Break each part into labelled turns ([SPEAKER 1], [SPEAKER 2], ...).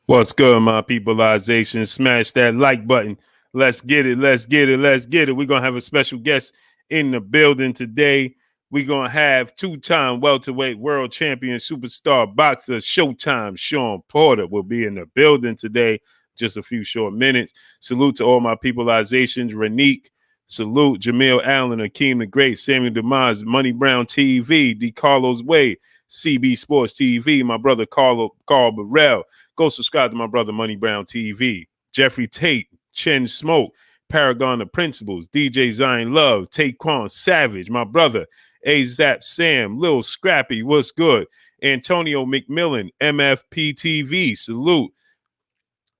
[SPEAKER 1] What's good, my peopleization? Smash that like button. Let's get it. Let's get it. Let's get it. We're going to have a special guest in the building today. We're going to have two-time welterweight world champion superstar boxer Showtime Shawn Porter will be in the building today. Just a few short minutes. Salute to all my peopleizations. Renique. Salute Jamil Allen, Akeem the Great, Samuel DeMaz, Money Brown TV, D. Carlos Way, CB Sports TV, my brother Carl Burrell. Go subscribe to my brother Money Brown TV. Jeffrey Tate, Chen Smoke, Paragon of Principles, DJ Zion Love, Taekwon Savage, my brother, A-Zap Sam, Lil Scrappy, what's good? Antonio McMillan, MFP TV, salute.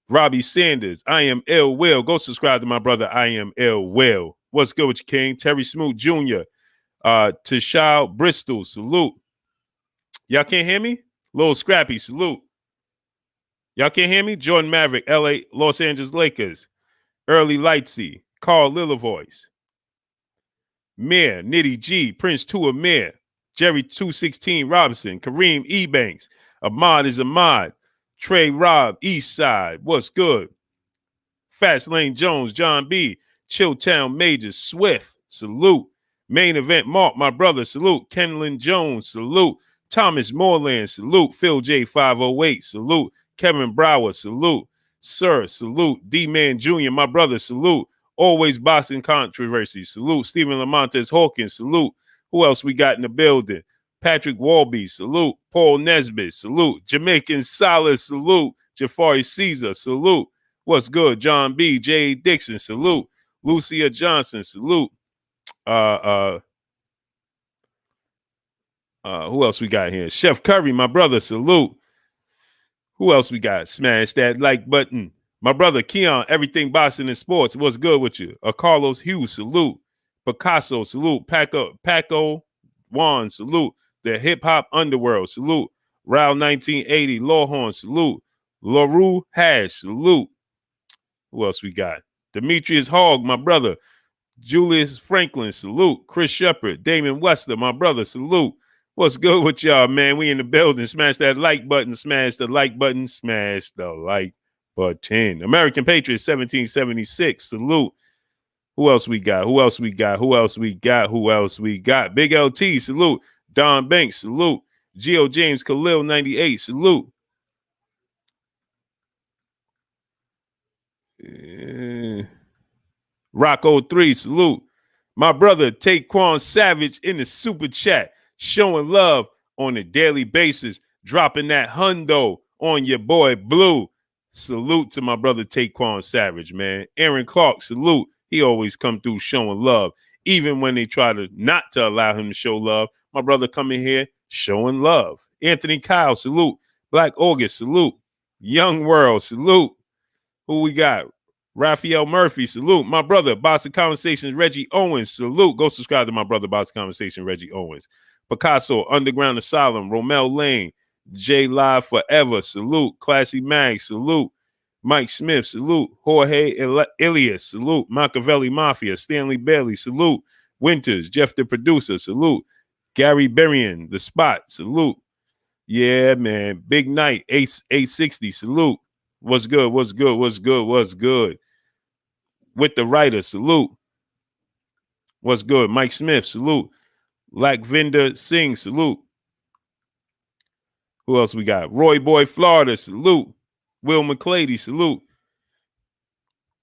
[SPEAKER 1] Robbie Sanders, I am Ill Will. Go subscribe to my brother, I am Ill Will. What's good with you, King? Terry Smoot Jr., Tashal Bristol, salute. Y'all can't hear me? Lil Scrappy, salute. Y'all can't hear me? Jordan Maverick, LA, Los Angeles Lakers. Early Lightsy, Carl Lillevoice. Mir, Nitty G, Prince 2 of Mir. Jerry 216 Robinson, Kareem Ebanks. Ahmad is Ahmad. Trey Robb, East Side. What's good? Fast Lane Jones, John B. Chilltown Majors, Swift. Salute. Main Event Mark, my brother. Salute. Kenlin Jones. Salute. Thomas Moreland. Salute. Phil J 508. Salute. Kevin Brower, salute. Sir, salute. D-Man Jr., my brother, salute. Always Boxing Controversy, salute. Stephen Lamontes Hawkins, salute. Who else we got in the building? Patrick Walby, salute. Paul Nesbitt, salute. Jamaican Solace, salute. Jafari Caesar, salute. What's good? John B. J. Dixon, salute. Lucia Johnson, salute. Who else we got here? Chef Curry, my brother, salute. Who else we got? Smash that like button. My brother Keon, Everything Boxing and Sports. What's good with you? Carlos Hughes, salute. Picasso, salute. Paco Juan, salute. The Hip Hop Underworld, salute. Round 1980, Lawhorn, salute. LaRue Hash, salute. Who else we got? Demetrius Hogg, my brother. Julius Franklin, salute. Chris Shepard, Damon Wester, my brother, salute. What's good with y'all, man? We in the building. Smash that like button. Smash the like button. Smash the like button. American Patriots 1776. Salute. Who else we got? Who else we got? Who else we got? Who else we got? Big LT. Salute. Don Banks. Salute. Geo James Khalil 98. Salute. Rocco 3. Salute. My brother Taekwon Savage in the super chat. Showing love on a daily basis, dropping that hundo on your boy Blue. Salute to my brother Taekwon Savage, man. Aaron Clark, salute. He always come through showing love, even when they try to not to allow him to show love. My brother coming here showing love. Anthony Kyle, salute. Black August, salute. Young World, salute. Who we got? Raphael Murphy, salute. My brother, Boxing Conversations, Reggie Owens, salute. Go subscribe to my brother, Boxing Conversation, Reggie Owens. Picasso, Underground Asylum, Romel Lane, J Live Forever, salute. Classy Mag, salute. Mike Smith, salute. Jorge Ilias, salute. Machiavelli Mafia, Stanley Bailey, salute. Winters, Jeff the Producer, salute. Gary Berrien, The Spot, salute. Yeah, man. Big Night, 860, salute. What's good? What's good? What's good? What's good? With the writer, salute. What's good? Mike Smith, salute. Lakvinder Singh, salute. Who else we got? Roy Boy Florida, salute. Will McClady, salute.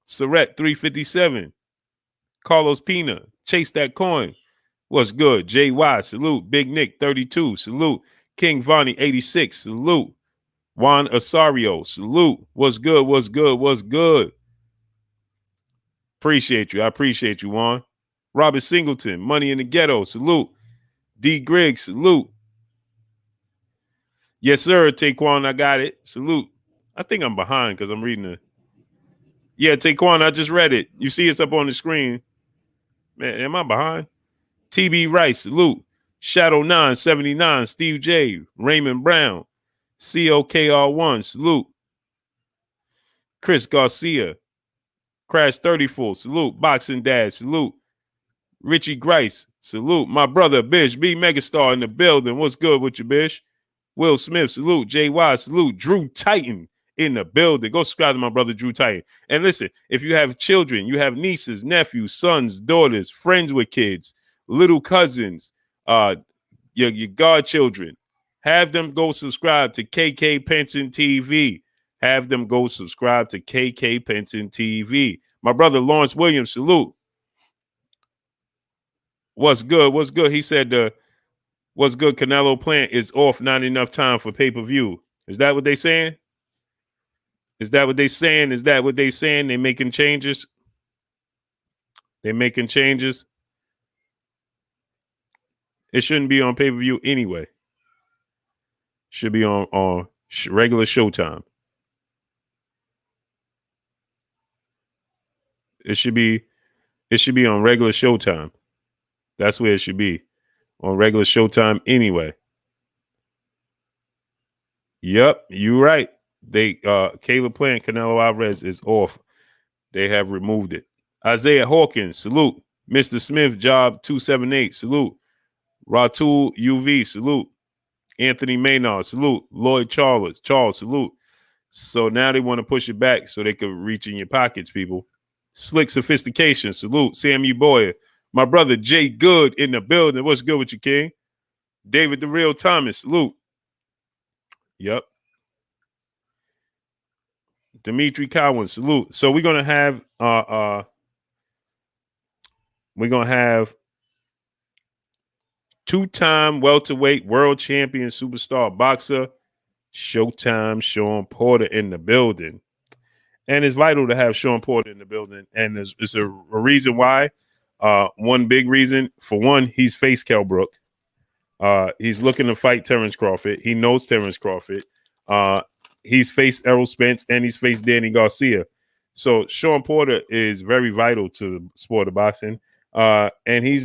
[SPEAKER 1] Surrett 357. Carlos Pina, Chase That Coin. What's good? JY, salute. Big Nick 32, salute. King Vonnie 86, salute. Juan Osorio, salute. What's good? What's good? What's good? Appreciate you. I appreciate you, Juan. Robert Singleton, Money in the Ghetto, salute. D. Griggs, salute. Yes, sir, Taekwon, I got it. Salute. I think I'm behind because I'm reading it. Yeah, Taekwon, I just read it. You see it's up on the screen. Man, am I behind? TB Rice, salute. Shadow 979, Steve J. Raymond Brown. COKR1, salute. Chris Garcia. Crash 34, salute. Boxing Dad, salute. Richie Grice, salute. My brother, Bish, B Megastar in the building. What's good with you, Bish? Will Smith, salute. JY, salute. Drew Titan in the building. Go subscribe to my brother Drew Titan. And listen, if you have children, you have nieces, nephews, sons, daughters, friends with kids, little cousins, your godchildren, have them go subscribe to KK Penson TV. Have them go subscribe to KK Penson TV. My brother Lawrence Williams, salute. What's good? What's good? He said what's good, Canelo plant is off, not enough time for pay-per-view. Is that what they saying? Is that what they saying? Is that what they saying? They making changes? They making changes? It shouldn't be on pay-per-view anyway. Should be on regular showtime. It should be on regular showtime. That's where it should be. On regular showtime anyway. Yep, you're right. They Caleb Plant, Canelo Alvarez is off. They have removed it. Isaiah Hawkins, salute. Mr. Smith, Job 278, salute. Ratul UV, salute. Anthony Maynard, salute. Lloyd Charles, salute. So now they want to push it back so they could reach in your pockets, people. Slick Sophistication, salute. Samuel Boyer. My brother Jay Good in the building. What's good with you, King? David the Real Thomas, salute. Yep. Dimitri Cowan, salute. So we're gonna have two-time welterweight world champion superstar boxer Showtime Shawn Porter in the building. And it's vital to have Shawn Porter in the building. And it's a reason why. One big reason. For one, he's faced Kell Brook. He's looking to fight Terence Crawford. He knows Terence Crawford. He's faced Errol Spence and he's faced Danny Garcia. So Shawn Porter is very vital to the sport of boxing. And he's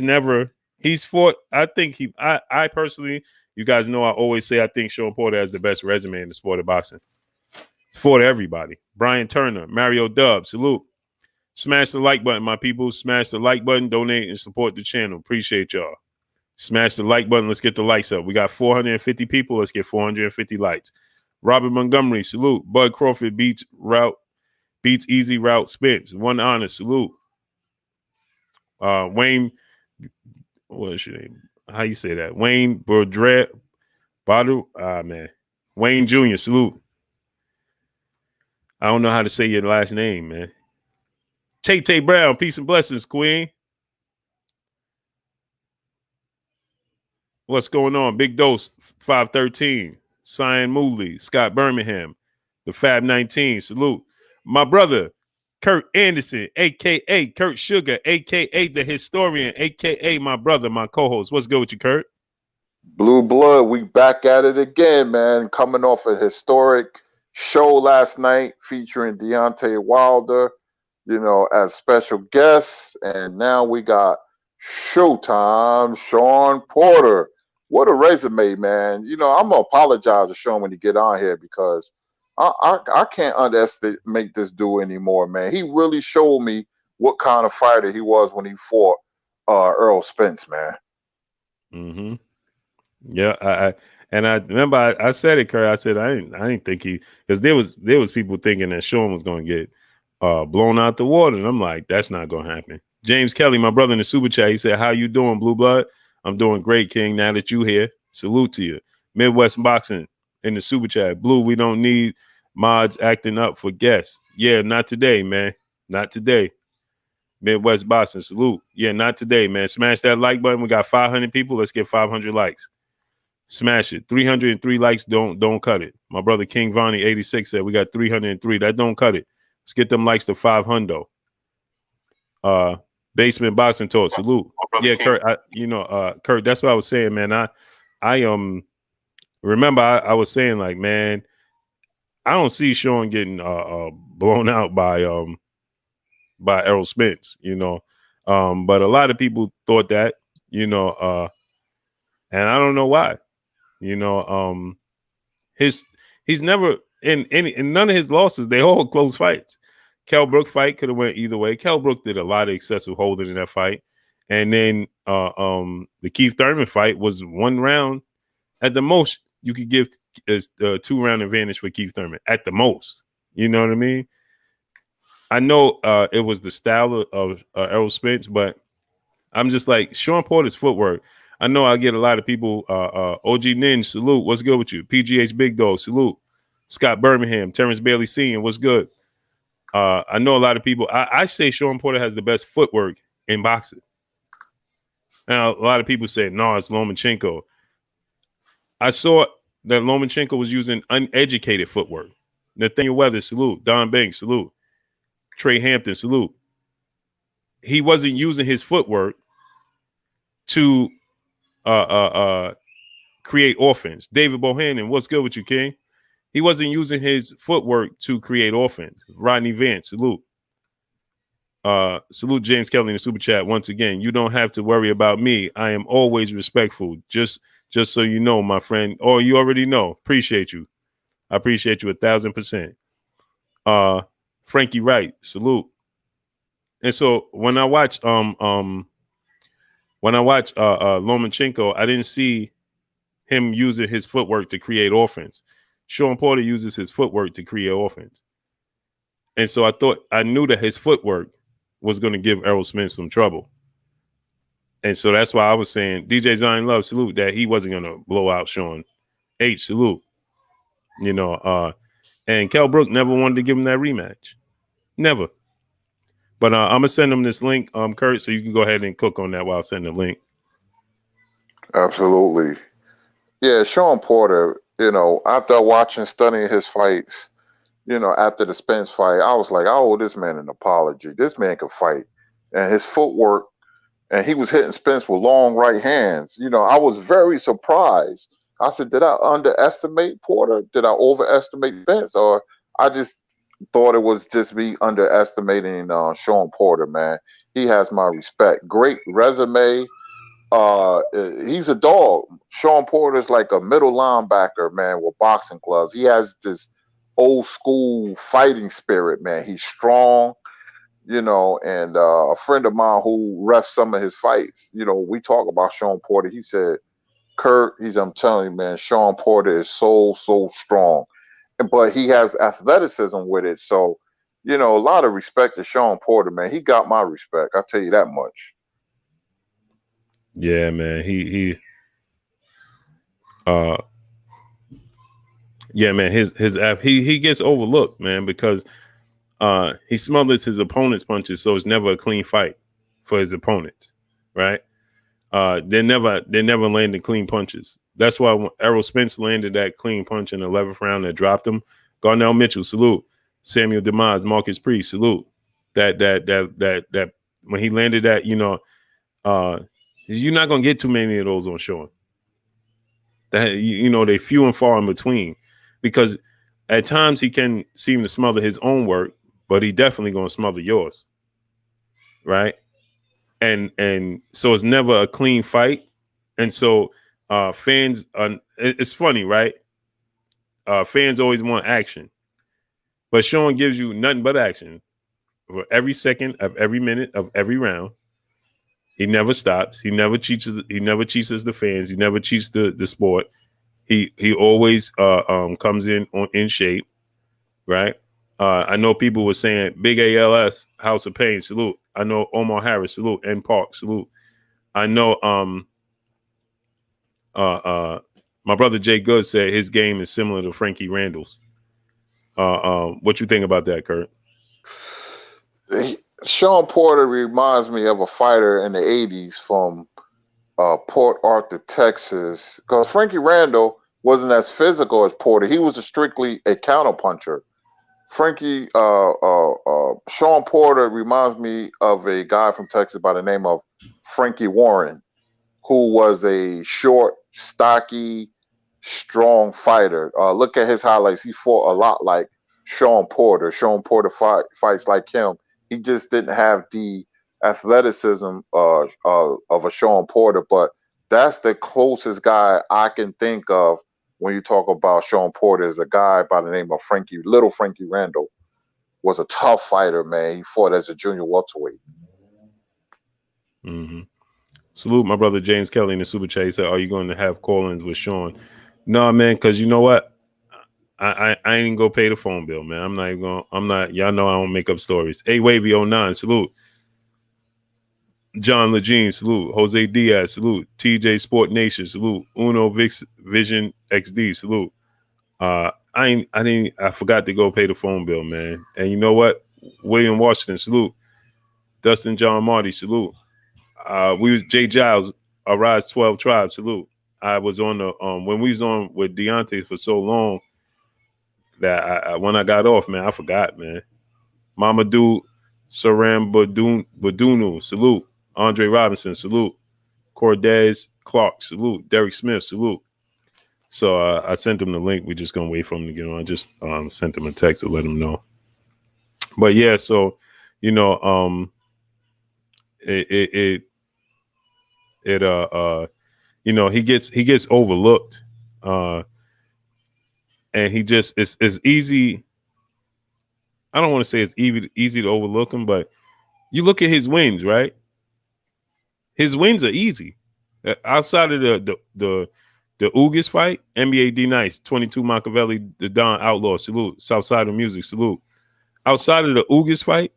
[SPEAKER 1] fought. I personally, you guys know I always say I think Shawn Porter has the best resume in the sport of boxing. For everybody. Brian Turner, Mario Dub, salute. Smash the like button, my people. Smash the like button, donate, and support the channel. Appreciate y'all. Smash the like button. Let's get the likes up. We got 450 people. Let's get 450 likes. Robert Montgomery, salute. Bud Crawford beats easy route Spence. One honor, salute. Wayne, what's your name? How you say that? Wayne Bordret, man. Wayne Jr., salute. I don't know how to say your last name, man. Tay Brown, peace and blessings, Queen. What's going on? Big Dose, 513. Cyan Mooley, Scott Birmingham, the Fab 19, salute. My brother, Kurt Anderson, a.k.a. Kurt Sugar, a.k.a. the historian, a.k.a. my brother, my co-host. What's good with you, Kurt?
[SPEAKER 2] Blue Blood, we back at it again, man. Coming off a historic show last night featuring Deontay Wilder, as special guests. And now we got Showtime Shawn Porter. What a resume, man. I'm going to apologize to Shawn when he get on here because I can't underestimate this dude anymore, man. He really showed me what kind of fighter he was when he fought Errol Spence, man.
[SPEAKER 1] Mm-hmm. Yeah, I remember I said it, Kurt. I said I didn't think because there was people thinking that Shawn was going to get blown out the water, and I'm like, that's not going to happen. James Kelly, my brother in the super chat, he said, "How you doing, Blue Blood?" I'm doing great, King. Now that you here, salute to you. Midwest Boxing in the super chat, Blue. We don't need mods acting up for guests. Yeah, not today, man. Not today. Midwest Boxing, salute. Yeah, not today, man. Smash that like button. We got 500 people. Let's get 500 likes. Smash it. 303 likes. Don't cut it. My brother King Vonnie 86 said we got 303. That don't cut it. Let's get them likes to 500. Basement Boxing Talk. Salute. Yeah, King. Kurt. Kurt. That's what I was saying, man. I remember I was saying like, man, I don't see Shawn getting blown out by Errol Spence. But a lot of people thought that. And I don't know why. He's never in none of his losses. They all close fights. Kell Brook fight could have went either way. Kell Brook did a lot of excessive holding in that fight, and then the Keith Thurman fight was 1 round at the most. You could give a 2-round advantage for Keith Thurman at the most. You know what I mean? I know it was the style of Errol Spence, but I'm just like Shawn Porter's footwork. I know I get a lot of people. OG Ninja, salute. What's good with you? PGH Big Dog, salute. Scott Birmingham, Terence Bailey Sr., what's good? I know a lot of people. I say Shawn Porter has the best footwork in boxing. Now, a lot of people say, no, it's Lomachenko. I saw that Lomachenko was using uneducated footwork. Nathaniel Weathers, salute. Don Banks, salute. Trey Hampton, salute. He wasn't using his footwork to create offense. David Bohannon, what's good with you, King? He wasn't using his footwork to create offense. Rodney Vance, salute. Salute James Kelly in the super chat once again. You don't have to worry about me. I am always respectful. Just so you know, my friend. Oh, you already know. Appreciate you. I appreciate you 1,000%. Frankie Wright, salute. And so when I watch Lomachenko, I didn't see him using his footwork to create offense. Shawn Porter uses his footwork to create offense. And so I knew that his footwork was going to give Errol Spence some trouble. And so that's why I was saying DJ Zion Love, salute, that he wasn't going to blow out Shawn. H, salute. You know, and Kell Brook never wanted to give him that rematch. Never. But I'm going to send him this link, Kurt, so you can go ahead and cook on that while I send the link.
[SPEAKER 2] Absolutely. Yeah, Shawn Porter, you know, after studying his fights, you know, after the Spence fight, I was like, I owe this man an apology. This man could fight. And his footwork, and he was hitting Spence with long right hands. You know, I was very surprised. I said, did I underestimate Porter? Did I overestimate Spence? Or I just thought it was just me underestimating Shawn Porter, man. He has my respect. Great resume. He's a dog. Shawn Porter's like a middle linebacker, man, with boxing gloves. He has this old school fighting spirit, man. He's strong, you know, and a friend of mine who refs some of his fights, you know, we talk about Shawn Porter. He said, Kurt, I'm telling you, man, Shawn Porter is so strong, but he has athleticism with it. So, you know, a lot of respect to Shawn Porter, man. He got my respect. I'll tell you that much.
[SPEAKER 1] Yeah, man. Yeah, man. He gets overlooked, man, because he smothers his opponent's punches, so it's never a clean fight for his opponents, right? They never landed clean punches. That's why when Errol Spence landed that clean punch in the 11th round that dropped him. Garnell Mitchell, salute. Samuel Demise, Marcus Priest, salute. That when he landed that, you know, you're not gonna get too many of those on Shawn. That, you know, they few and far in between, because at times he can seem to smother his own work, but he definitely gonna smother yours, right? And so it's never a clean fight, and so fans, it's funny, right? Fans always want action, but Shawn gives you nothing but action for every second of every minute of every round. He never stops. He never cheats. He never cheats the fans. He never cheats the sport. He always comes in shape, right? I know people were saying Big ALS, House of Pain, salute. I know Omar Harris, salute. N Park, salute. I know my brother Jay Good said his game is similar to Frankie Randall's. What you think about that, Kurt?
[SPEAKER 2] Shawn Porter reminds me of a fighter in the 80s from Port Arthur, Texas, because Frankie Randall wasn't as physical as Porter. He was strictly a counterpuncher. Shawn Porter reminds me of a guy from Texas by the name of Frankie Warren, who was a short, stocky, strong fighter. Look at his highlights. He fought a lot like Shawn Porter. Shawn Porter fights like him. He just didn't have the athleticism of a Shawn Porter, but that's the closest guy I can think of when you talk about Shawn Porter. Is a guy by the name of Little Frankie Randall. Was a tough fighter, man. He fought as a junior welterweight.
[SPEAKER 1] Mm-hmm. Salute my brother James Kelly in the super chat. He said, "Are you going to have call-ins with Shawn?" No, man, because you know what? I ain't gonna pay the phone bill, man. I'm not. Y'all know I don't make up stories. A Wavy 09, salute. John Lejeune, salute. Jose Diaz, salute. TJ Sport Nation, salute. Uno Vix Vision XD, salute. I forgot to go pay the phone bill, man. And you know what? William Washington, salute. Dustin John Marty, salute. We was Jay Giles, Arise 12 Tribe, salute. I was on the when we was on with Deontay for so long that when I got off, man, I forgot, man. Mamadou Saram Badunu, salute. Andre Robinson, salute. Cordez Clark, salute. Derek Smith, salute. So I sent him the link. We're just gonna wait for him to get on. I just sent him a text to let him know. But yeah, so you know, it you know, he gets overlooked, and he just it's easy. I don't want to say it's easy to overlook him, but you look at his wins, right? His wins are easy. Outside of the Ugas fight, NBA D Nice, 22 Machiavelli, the Don Outlaw, salute. Southside of Music, salute. Outside of the Ugas fight,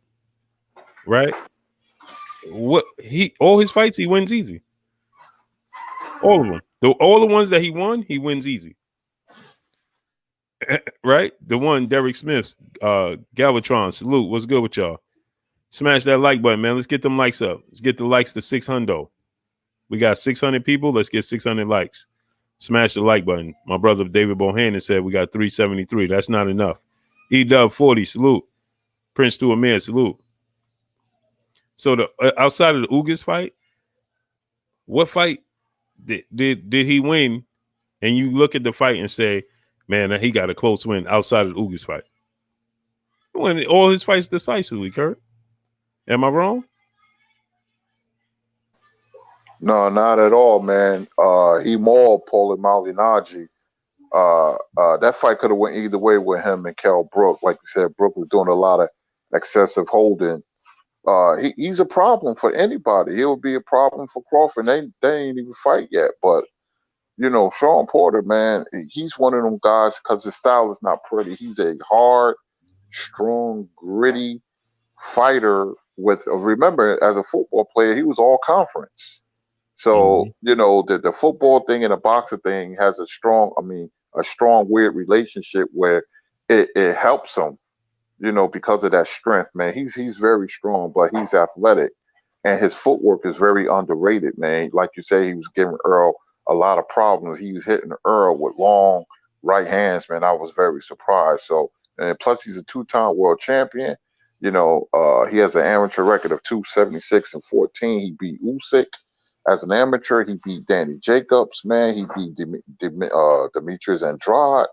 [SPEAKER 1] right? All his fights he wins easy. All of them. All the ones that he won, he wins easy. Right? The one, Derek Smith, Galvatron, salute. What's good with y'all? Smash that like button, man. Let's get them likes up. Let's get the likes to 600. We got 600 people. Let's get 600 likes. Smash the like button. My brother David Bohannon said we got 373. That's not enough. E-Dub 40, salute. Prince to Amir, salute. So the outside of the Ugas fight, what fight did he win? And you look at the fight and say, man, he got a close win outside of the Ugas fight. He won all his fights decisively, Kurt. Am I wrong?
[SPEAKER 2] No, not at all, man. He mauled Paulie Malignaggi. That fight could have went either way with him and Kell Brook. Like you said, Brook was doing a lot of excessive holding. He's a problem for anybody. He would be a problem for Crawford. They ain't even fight yet. But, you know, Shawn Porter, man, he's one of them guys because his style is not pretty. He's a hard, strong, gritty fighter with, remember, as a football player, he was all conference. So, you know, the football thing and the boxing thing has a strong weird relationship where it helps him, you know, because of that strength, man. He's very strong, but he's athletic. And his footwork is very underrated, man. Like you say, he was giving Earl a lot of problems. He was hitting Earl with long right hands, man. I was very surprised. So, and plus he's a two-time world champion. You know, he has an amateur record of 276-14. He beat Usyk. As an amateur, he beat Danny Jacobs, man. He beat Demetrius Andrade.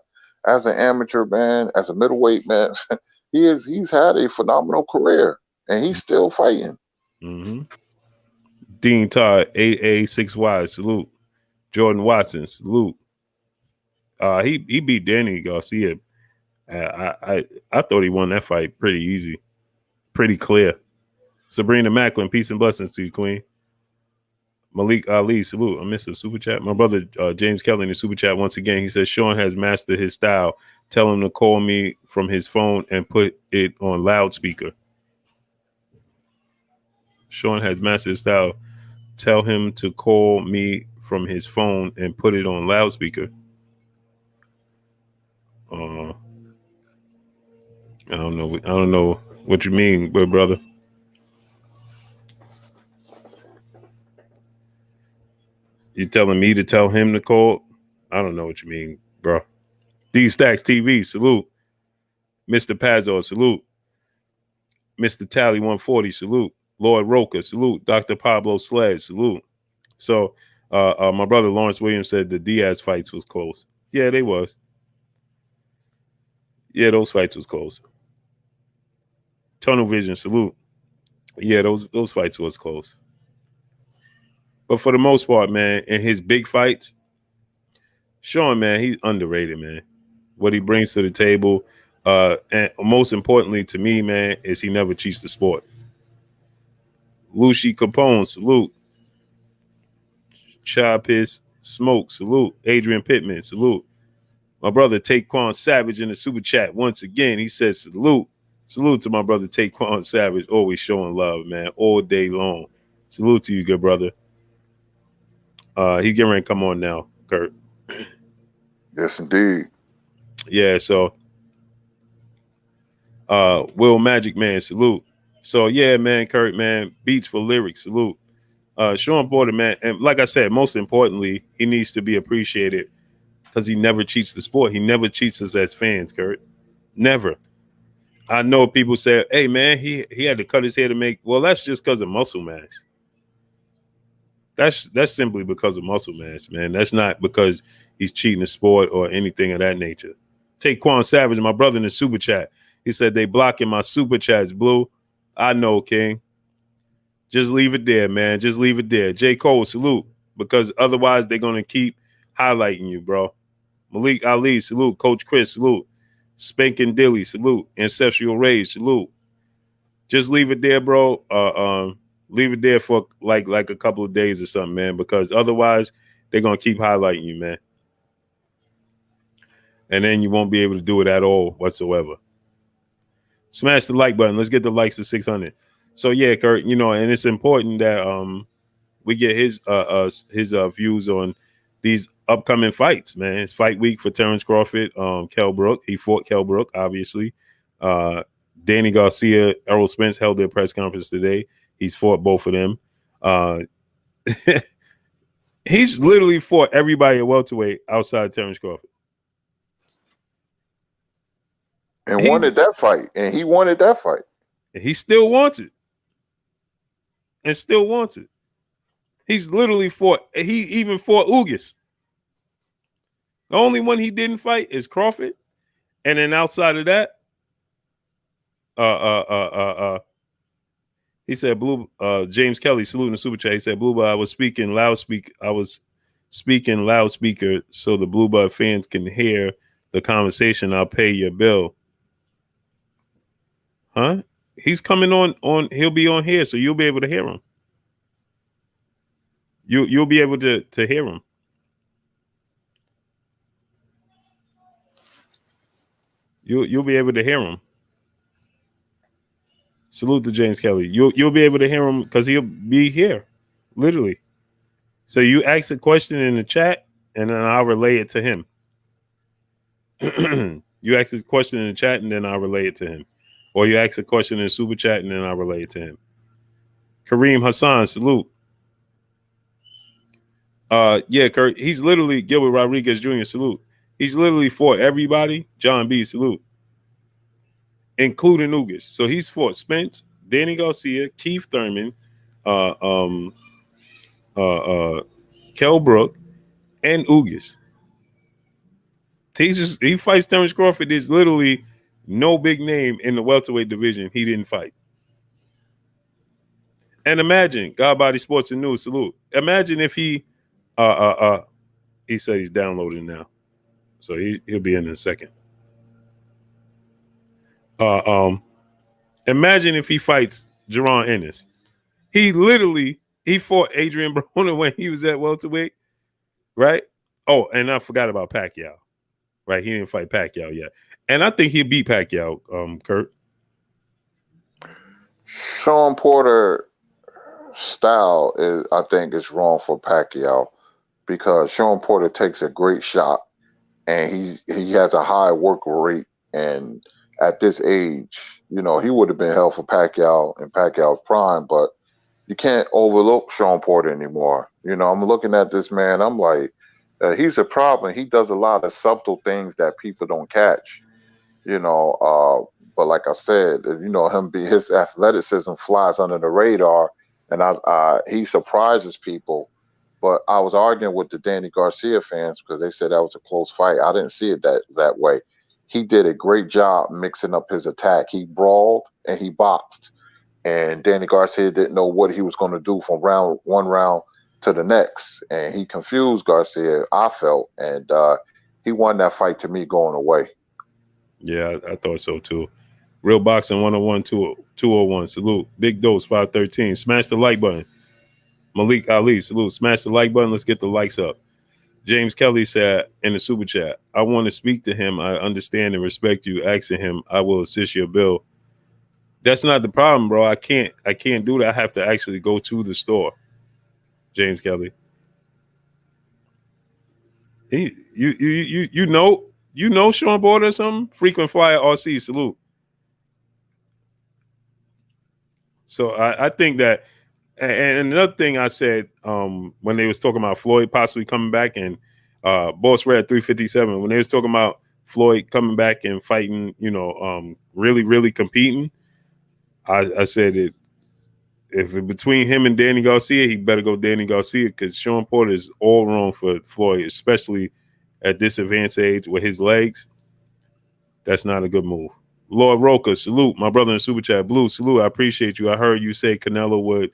[SPEAKER 2] As an amateur, man, as a middleweight, man, he's had a phenomenal career, and he's still fighting.
[SPEAKER 1] Mm-hmm. Dean Todd, AA6Y, salute. Jordan Watson, salute. He beat Danny Garcia. I thought he won that fight pretty easy, pretty clear. Sabrina Macklin, peace and blessings to you, Queen. Malik Ali, salute. I missed a super chat. My brother James Kelly in the super chat once again. He says Shawn has mastered his style. Tell him to call me from his phone and put it on loudspeaker. Shawn has mastered his style. Tell him to call me from his phone and put it on loudspeaker. I don't know what you mean, brother. You telling me to tell him to call? I don't know what you mean, bro. D Stacks TV, salute. Mr. Pazzo, salute. Mr. Tally 140, salute. Lord Roker, salute. Dr. Pablo Sled, salute. So my brother Lawrence Williams said the Diaz fights was close. Yeah, they was. Yeah, those fights was close. Tunnel Vision, salute. Yeah, those fights was close. But for the most part, man, in his big fights, Shawn, man, he's underrated, man. What he brings to the table, and most importantly to me, man, is he never cheats the sport. Lucy Capone, salute. Chapis Smoke, salute. Adrian Pittman, salute. My brother Taquan Savage in the super chat once again. He says salute. Salute to my brother Taquan Savage. Always showing love, man, all day long. Salute to you, good brother. He getting ready to come on now, Kurt.
[SPEAKER 2] Yes, indeed.
[SPEAKER 1] Yeah, so Will Magic Man, salute. So yeah, man, Kurt, man, beats for lyrics, salute. Shawn Porter, man, and like I said, most importantly, he needs to be appreciated because he never cheats the sport. He never cheats us as fans, Kurt. Never. I know people say, hey man, he had to cut his hair to make. Well, that's just because of muscle mass. That's simply because of muscle mass, man. That's not because he's cheating the sport or anything of that nature. Taquan Savage, my brother in the super chat. He said they blocking my super chats, Blue. I know, King. Just leave it there, man. Just leave it there. J. Cole, salute. Because otherwise they're gonna keep highlighting you, bro. Malik Ali, salute. Coach Chris, salute. Spankin' Dilly, salute. Ancestral Rage, salute. Just leave it there, bro. Leave it there for like a couple of days or something, man, because otherwise they're gonna keep highlighting you, man. And then you won't be able to do it at all whatsoever. Smash the like button. Let's get the likes to 600. So yeah, Kurt, and it's important that we get his views on these upcoming fights, man. It's fight week for Terence Crawford, Kell Brook. He fought Kell Brook, obviously. Danny Garcia, Errol Spence held their press conference today. He's fought both of them. He's literally fought everybody at welterweight outside Terence Crawford.
[SPEAKER 2] And wanted that fight. And he wanted that fight.
[SPEAKER 1] And he still wants it. And still wants it. He's literally fought. He even fought Ugas. The only one he didn't fight is Crawford. And then outside of that, he said, Blue, James Kelly, saluting the super chat. He said, Blue, I was speaking loudspeaker so the Blue Bud fans can hear the conversation. I'll pay your bill. Huh? He's coming on. He'll be on here, so you'll be able to hear him. You'll be able to hear him. You'll be able to hear him. Salute to James Kelly. You'll be able to hear him because he'll be here, literally. So you ask a question in the chat, and then I'll relay it to him. You ask a question in the chat, and then I'll relay it to him. Or you ask a question in the super chat, and then I'll relay it to him. Kareem Hassan, salute. Yeah, Kurt. He's literally Gilbert Rodriguez Jr., salute. He's literally fought everybody. John B, salute. Including Ugas. So he's fought Spence, Danny Garcia, Keith Thurman, Kell Brook, and Ugas. He fights Terence Crawford. There's literally no big name in the welterweight division he didn't fight. And imagine, Godbody Sports and News, salute. Imagine if he said he's downloading now. So he'll be in a second. Imagine if he fights Jaron Ennis. He fought Adrian Broner when he was at welterweight, right? Oh, and I forgot about Pacquiao, right? He didn't fight Pacquiao yet, and I think he'll beat Pacquiao. Kurt.
[SPEAKER 2] Shawn Porter style I think is wrong for Pacquiao because Shawn Porter takes a great shot, and he has a high work rate, and at this age, he would have been held for Pacquiao in Pacquiao's prime, but you can't overlook Shawn Porter anymore. I'm looking at this man. I'm like, he's a problem. He does a lot of subtle things that people don't catch, but like I said, his athleticism flies under the radar, and he surprises people. But I was arguing with the Danny Garcia fans because they said that was a close fight. I didn't see it that way. He did a great job mixing up his attack. He brawled and he boxed. And Danny Garcia didn't know what he was going to do from one round to the next. And he confused Garcia, I felt. And he won that fight to me going away.
[SPEAKER 1] Yeah, I thought so too. Real Boxing 101 201. Salute. Big Dose 513. Smash the like button. Malik Ali, salute. Smash the like button. Let's get the likes up. James Kelly said in the super chat, I want to speak to him. I understand and respect you asking him. I will assist your bill. That's not the problem, bro. I can't do that. I have to actually go to the store. James Kelly. You know Shawn Porter or something? Frequent flyer RC, salute. So I think that, and another thing I said when they was talking about Floyd possibly coming back, and Boss Red 357, when they was talking about Floyd coming back and fighting, really, really competing, I said it. If between him and Danny Garcia, he better go Danny Garcia, because Shawn Porter is all wrong for Floyd, especially at this advanced age with his legs. That's not a good move. Lord Roca, salute. My brother in Super Chat. Blue, salute. I appreciate you. I heard you say Canelo would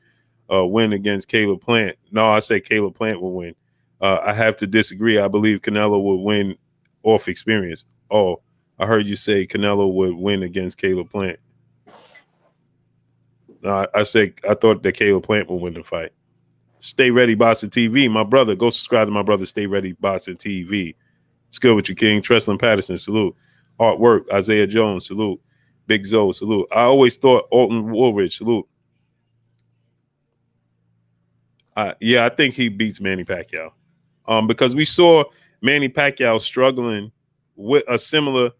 [SPEAKER 1] win against Caleb Plant. No, I said Caleb Plant will win. I have to disagree. I believe Canelo will win off experience. Oh, I heard you say Canelo would win against Caleb Plant. No, I thought that Caleb Plant would win the fight. Stay Ready Boston TV. My brother, go subscribe to my brother Stay Ready Boston TV. It's good with you, King. Treslin Patterson, salute. Artwork, Isaiah Jones, salute. Big Zoe, salute. I always thought Alton Woolridge, salute. I think he beats Manny Pacquiao. Because we saw Manny Pacquiao struggling with a similar,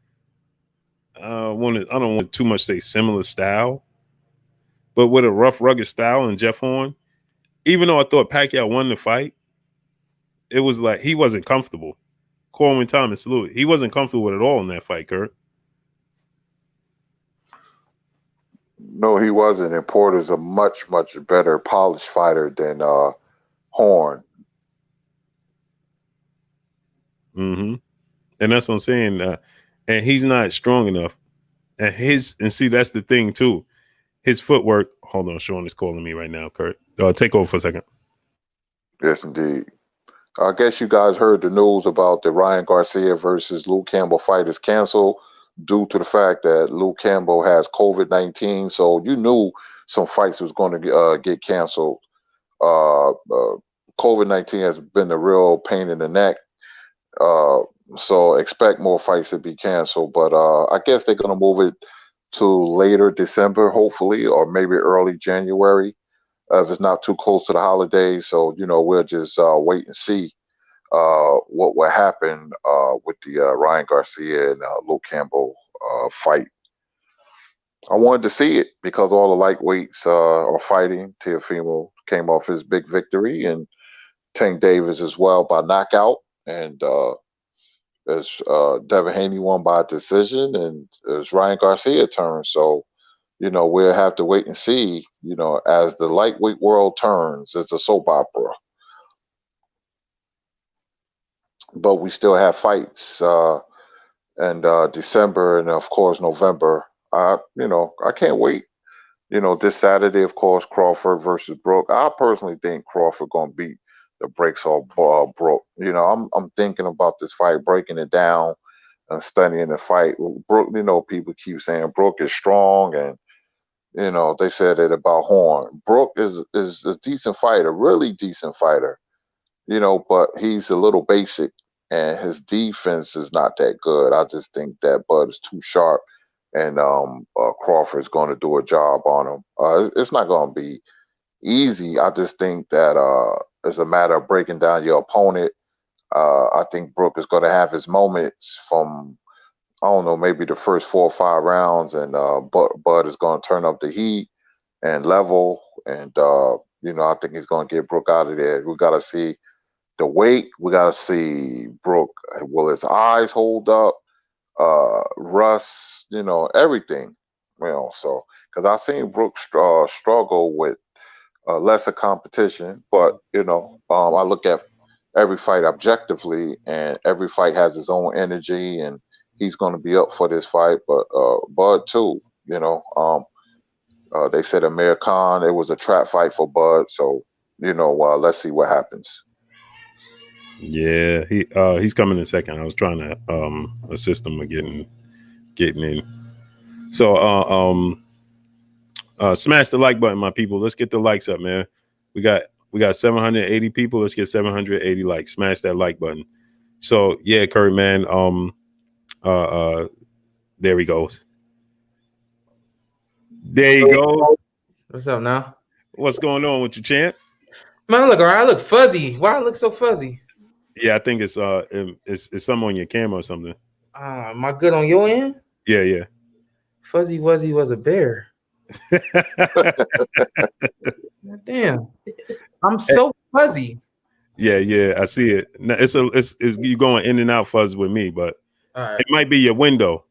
[SPEAKER 1] I don't want to too much say similar style, but with a rough, rugged style in Jeff Horn. Even though I thought Pacquiao won the fight, it was like he wasn't comfortable. Corwin Thomas, salute. He wasn't comfortable at all in that fight, Kurt.
[SPEAKER 2] No, he wasn't. And Porter's a much, much better polished fighter than Horn.
[SPEAKER 1] Mm-hmm. And that's what I'm saying. And he's not strong enough. And see, that's the thing too. His footwork. Hold on, Shawn is calling me right now, Kurt. Take over for a second.
[SPEAKER 2] Yes, indeed. I guess you guys heard the news about the Ryan Garcia versus Luke Campbell fight is canceled due to the fact that Luke Campbell has COVID-19. So you knew some fights was going to get canceled. COVID-19 has been a real pain in the neck. So expect more fights to be canceled. But I guess they're going to move it to later December, hopefully, or maybe early January. If it's not too close to the holidays. So, we'll just wait and see what will happen with the Ryan Garcia and Luke Campbell fight. I wanted to see it because all the lightweights are fighting. Teofimo came off his big victory, and Tank Davis as well by knockout. And as Devin Haney won by decision, and it's Ryan Garcia turn. So, we'll have to wait and see, as the lightweight world turns. It's a soap opera. But we still have fights in December and, of course, November. I can't wait. This Saturday, of course, Crawford versus Brook. I personally think Crawford going to beat the brakes off Brook. I'm thinking about this fight, breaking it down and studying the fight. Brook, people keep saying Brook is strong, and they said it about Horn. Brook is a decent fighter, really decent fighter, but he's a little basic, and his defense is not that good. I just think that Bud is too sharp, and Crawford's going to do a job on him. It's not going to be easy. I just think that it's a matter of breaking down your opponent. I think Brook is going to have his moments from, I don't know, maybe the first 4 or 5 rounds, and Bud is going to turn up the heat and level, and I think he's going to get Brook out of there. We got to see the weight. We got to see Brook. Will his eyes hold up? Russ, everything. So because I've seen Brook struggle with lesser competition, but I look at every fight objectively, and every fight has its own energy, and he's going to be up for this fight. But Bud too, they said Amir Khan, it was a trap fight for Bud. So let's see what happens.
[SPEAKER 1] Yeah, he's coming in second. I was trying to assist him with getting in. So smash the like button, my people. Let's get the likes up, man. We got We got 780 people. Let's get 780 likes. Smash that like button. So yeah, Curry, man. There he goes. There you go.
[SPEAKER 3] What's up now?
[SPEAKER 1] What's going on with you, champ?
[SPEAKER 3] Man, I look all right. I look fuzzy. Why I look so fuzzy?
[SPEAKER 1] Yeah, I think it's something on your camera or something.
[SPEAKER 3] Am I good on your end?
[SPEAKER 1] Yeah.
[SPEAKER 3] Fuzzy Wuzzy was a bear. Damn, I'm so fuzzy.
[SPEAKER 1] Yeah, I see it. It's you going in and out fuzz with me, but it might be your window.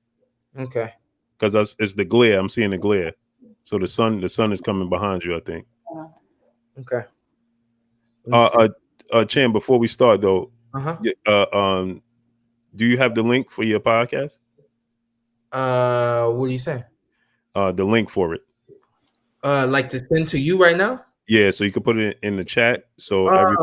[SPEAKER 3] Okay.
[SPEAKER 1] Because it's the glare. I'm seeing the glare. So the sun is coming behind you, I think.
[SPEAKER 3] Okay.
[SPEAKER 1] Chan, before we start though, do you have the link for your podcast?
[SPEAKER 3] What are you saying?
[SPEAKER 1] The link for it.
[SPEAKER 3] Like to send to you right now?
[SPEAKER 1] Yeah, so you can put it in the chat. So everybody.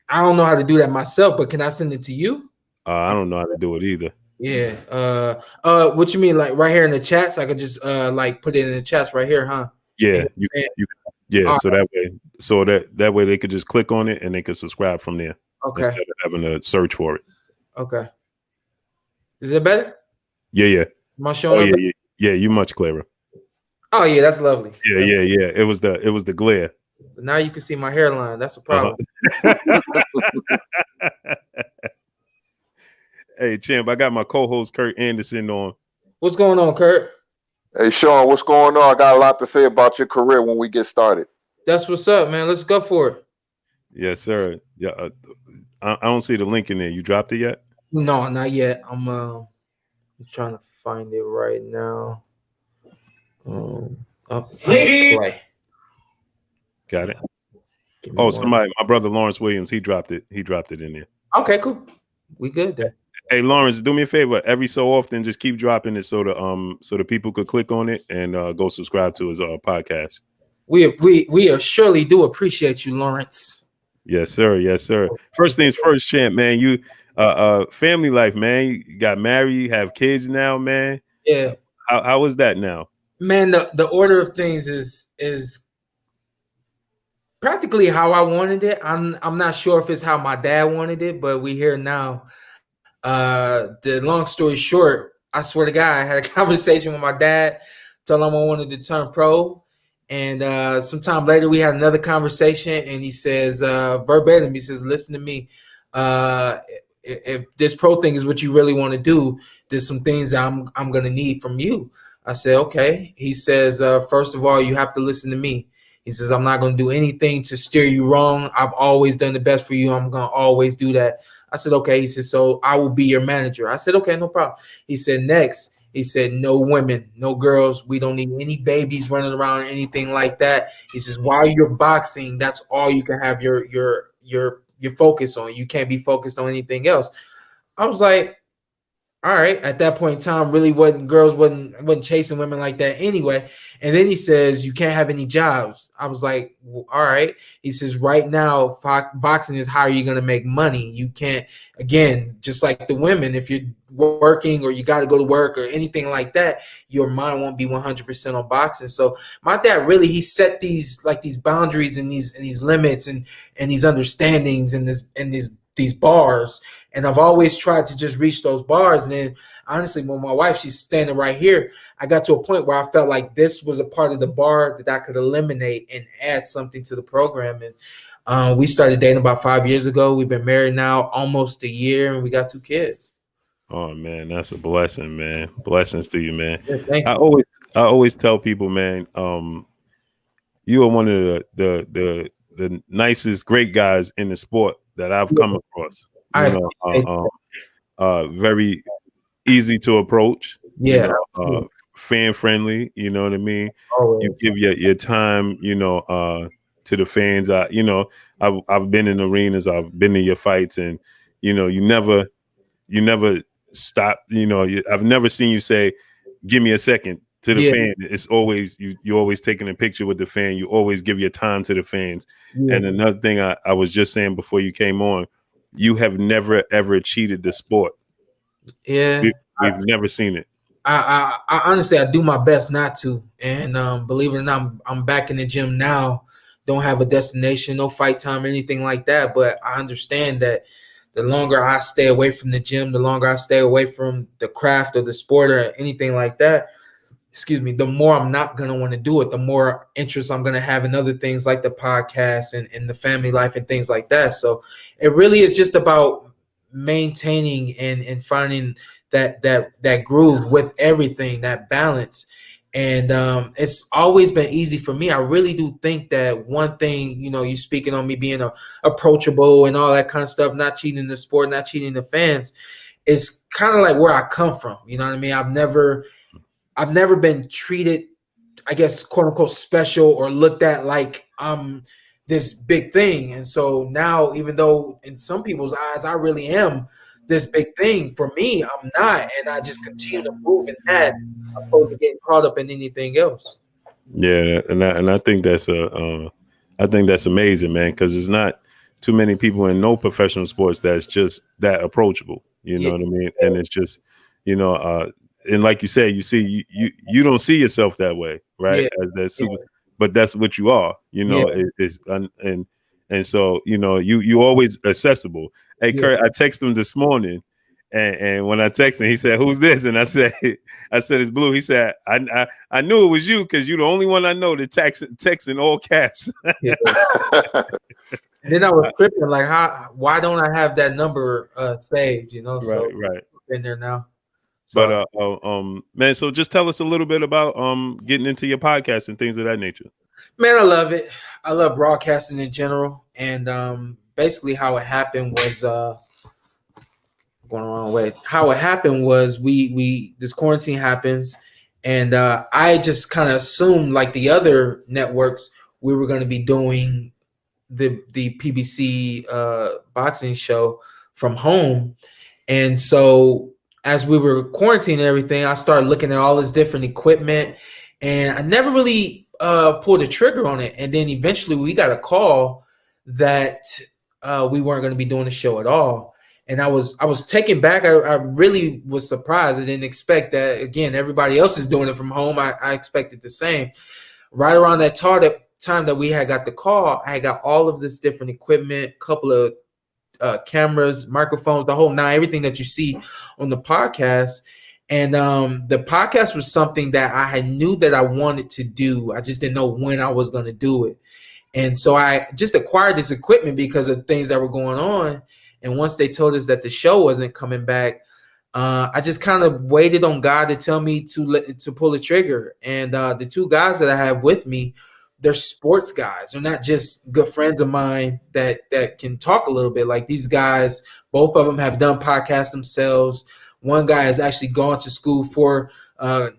[SPEAKER 3] I don't know how to do that myself, but can I send it to you?
[SPEAKER 1] I don't know how to do it either.
[SPEAKER 3] Yeah. What you mean, like right here in the chat? So I could just like put it in the chats right here, huh?
[SPEAKER 1] Yeah, so that way they could just click on it and they could subscribe from there.
[SPEAKER 3] Okay.
[SPEAKER 1] Instead of having to search for it.
[SPEAKER 3] Okay. Is it better?
[SPEAKER 1] Yeah.
[SPEAKER 3] Am I showing
[SPEAKER 1] Yeah, you much clearer.
[SPEAKER 3] Oh yeah, that's lovely.
[SPEAKER 1] Yeah. It was the glare.
[SPEAKER 3] But now you can see my hairline. That's a problem.
[SPEAKER 1] Hey, champ, I got my co-host Kurt Anderson on.
[SPEAKER 3] What's going on, Kurt?
[SPEAKER 2] Hey, Shawn, what's going on? I got a lot to say about your career when we get started.
[SPEAKER 3] That's what's up, man. Let's go for it.
[SPEAKER 1] Yes, sir. Yeah, I don't see the link in there. You dropped it yet?
[SPEAKER 3] No, not yet. I'm trying to find it right now. Play.
[SPEAKER 1] Got it. Oh, somebody, my brother Lawrence Williams, he dropped it. He dropped it in there.
[SPEAKER 3] Okay, cool. We good then.
[SPEAKER 1] Hey, Lawrence, do me a favor. Every so often, just keep dropping it so the people could click on it and go subscribe to his podcast.
[SPEAKER 3] We surely do appreciate you, Lawrence.
[SPEAKER 1] Yes, sir. Yes, sir. First things first, champ, man. You family life, man. You got married, you have kids now, man.
[SPEAKER 3] Yeah.
[SPEAKER 1] How is that now?
[SPEAKER 3] Man, the order of things is practically how I wanted it. I'm not sure if it's how my dad wanted it, but we here now. The long story short, I swear to God, I had a conversation with my dad, told him I wanted to turn pro. And sometime later we had another conversation and he says, verbatim, he says, listen to me. If this pro thing is what you really want to do, there's some things that I'm gonna need from you. I said, okay. He says, first of all, you have to listen to me. He says, I'm not going to do anything to steer you wrong. I've always done the best for you. I'm going to always do that. I said, okay. He said, so I will be your manager. I said, okay, no problem. He said, next, he said, no women, no girls. We don't need any babies running around or anything like that. He says, while you're boxing, that's all you can have your focus on. You can't be focused on anything else. I was like, all right. At that point in time, really wasn't chasing women like that anyway. And then he says, you can't have any jobs. I was like, well, all right. He says, right now, boxing is how you're going to make money. You can't, again, just like the women, if you're working or you got to go to work or anything like that, your mind won't be 100% on boxing. So my dad really, he set these boundaries and these limits and these understandings and these bars. And I've always tried to just reach those bars. And then honestly, when my wife, she's standing right here, I got to a point where I felt like this was a part of the bar that I could eliminate and add something to the program. And we started dating about 5 years ago. We've been married now almost a year and we got 2 kids.
[SPEAKER 1] Oh man, that's a blessing, man. Blessings to you, man.
[SPEAKER 3] Yeah, thank
[SPEAKER 1] I
[SPEAKER 3] you.
[SPEAKER 1] always tell people, man, you are one of the nicest, great guys in the sport that I've come across. Very easy to approach.
[SPEAKER 3] Yeah.
[SPEAKER 1] Fan friendly. You know what I mean?
[SPEAKER 3] Always.
[SPEAKER 1] You give your time, to the fans. I've been in arenas, I've been in your fights, and you never stop. I've never seen you say, "Give me a second" to the fan. It's always you always taking a picture with the fan. You always give your time to the fans. Yeah. And another thing I was just saying before you came on, you have never ever cheated the sport.
[SPEAKER 3] Yeah,
[SPEAKER 1] we've never seen it.
[SPEAKER 3] I honestly, I do my best not to. And believe it or not, I'm back in the gym now don't have a destination, no fight time or anything like that. But I understand that the longer I stay away from the gym, the longer I stay away from the craft or the sport or anything like that, the more I'm not going to want to do it, the more interest I'm going to have in other things like the podcast and the family life and things like that. So it really is just about maintaining and finding that groove with everything, that balance. And it's always been easy for me. I really do think that one thing, you speaking on me being approachable and all that kind of stuff, not cheating the sport, not cheating the fans, is kind of like where I come from. You know what I mean? I've never been treated, I guess, quote unquote, special or looked at like I'm this big thing. And so now, even though in some people's eyes, I really am this big thing, for me, I'm not. And I just continue to move in that, opposed to getting caught up in anything else.
[SPEAKER 1] Yeah. And I think that's amazing, man. Cause there's not too many people in no professional sports that's just that approachable. You know what I mean? And it's just, and like you said, you don't see yourself that way, right? As that super, but that's what you are, and so you always accessible. Hey, Kurt, I texted him this morning, and when I texted him, he said, "Who's this?" And I said, "It's Blue." He said, "I knew it was you because you're the only one I know that text in all caps."
[SPEAKER 3] And then I was tripping, like, why don't I have that number saved? So
[SPEAKER 1] right
[SPEAKER 3] in there now.
[SPEAKER 1] So, but man, so just tell us a little bit about getting into your podcast and things of that nature.
[SPEAKER 3] Man, I love it. I love broadcasting in general, and basically how it happened was going the wrong way. How it happened was we this quarantine happens, and I just kind of assumed, like the other networks, we were going to be doing the PBC boxing show from home, and so as we were quarantining and everything, I started looking at all this different equipment, and I never really pulled the trigger on it. And then eventually we got a call that we weren't going to be doing the show at all. And I was taken back. I really was surprised. I didn't expect that. Again, everybody else is doing it from home. I expected the same. Right around that time that we had got the call, I had got all of this different equipment, couple of cameras, microphones, the whole nine, everything that you see on the podcast. And the podcast was something that I had knew that I wanted to do. I just didn't know when I was going to do it. And so I just acquired this equipment because of things that were going on. And once they told us that the show wasn't coming back, I just kind of waited on God to tell me to pull the trigger. And the two guys that I have with me, they're sports guys. They're not just good friends of mine that can talk a little bit. Like these guys, both of them have done podcasts themselves. One guy has actually gone to school for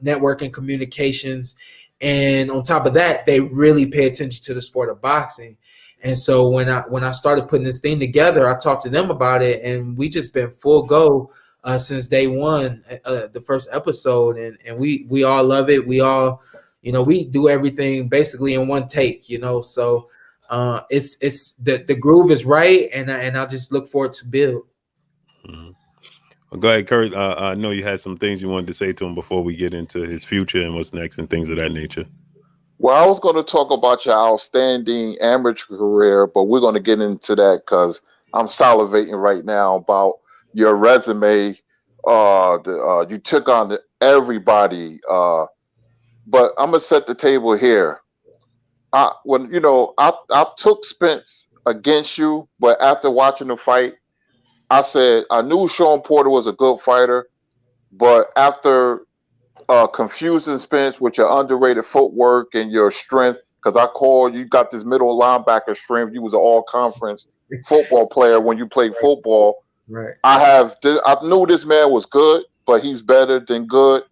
[SPEAKER 3] network and communications. And on top of that, they really pay attention to the sport of boxing. And so when I started putting this thing together, I talked to them about it, and we just been full go since day one, the first episode. And we all love it. We all, we do everything basically in one take, so it's the groove is right. And I just look forward to build.
[SPEAKER 1] Mm-hmm. Well, go ahead, Kurt. I know you had some things you wanted to say to him before we get into his future and what's next and things of that nature.
[SPEAKER 2] Well, I was going to talk about your outstanding amateur career, but we're going to get into that because I'm salivating right now about your resume. You took on everybody, but I'm gonna set the table here. I took Spence against you, but after watching the fight, I said I knew Shawn Porter was a good fighter, but after confusing Spence with your underrated footwork and your strength, because I called you got this middle linebacker strength. You was an all-conference football player when you played football.
[SPEAKER 3] Right.
[SPEAKER 2] I knew this man was good, but he's better than good.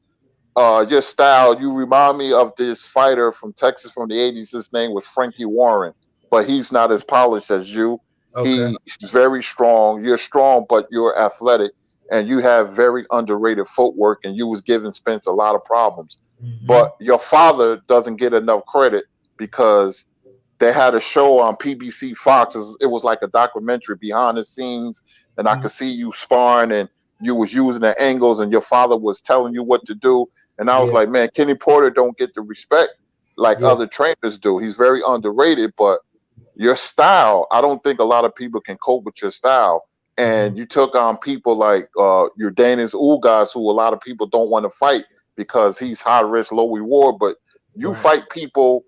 [SPEAKER 2] Your style, you remind me of this fighter from Texas from the 80s. His name was Frankie Warren, but he's not as polished as you. Okay. He's very strong. You're strong, but you're athletic, and you have very underrated footwork, and you was giving Spence a lot of problems. Mm-hmm. But your father doesn't get enough credit because they had a show on PBC Fox. It was like a documentary behind the scenes, and I could see you sparring, and you was using the angles, and your father was telling you what to do. And I was like, man, Kenny Porter don't get the respect like other trainers do. He's very underrated, but your style, I don't think a lot of people can cope with your style. And you took on people like your Danis Ugas, who a lot of people don't want to fight because he's high risk, low reward. But you fight people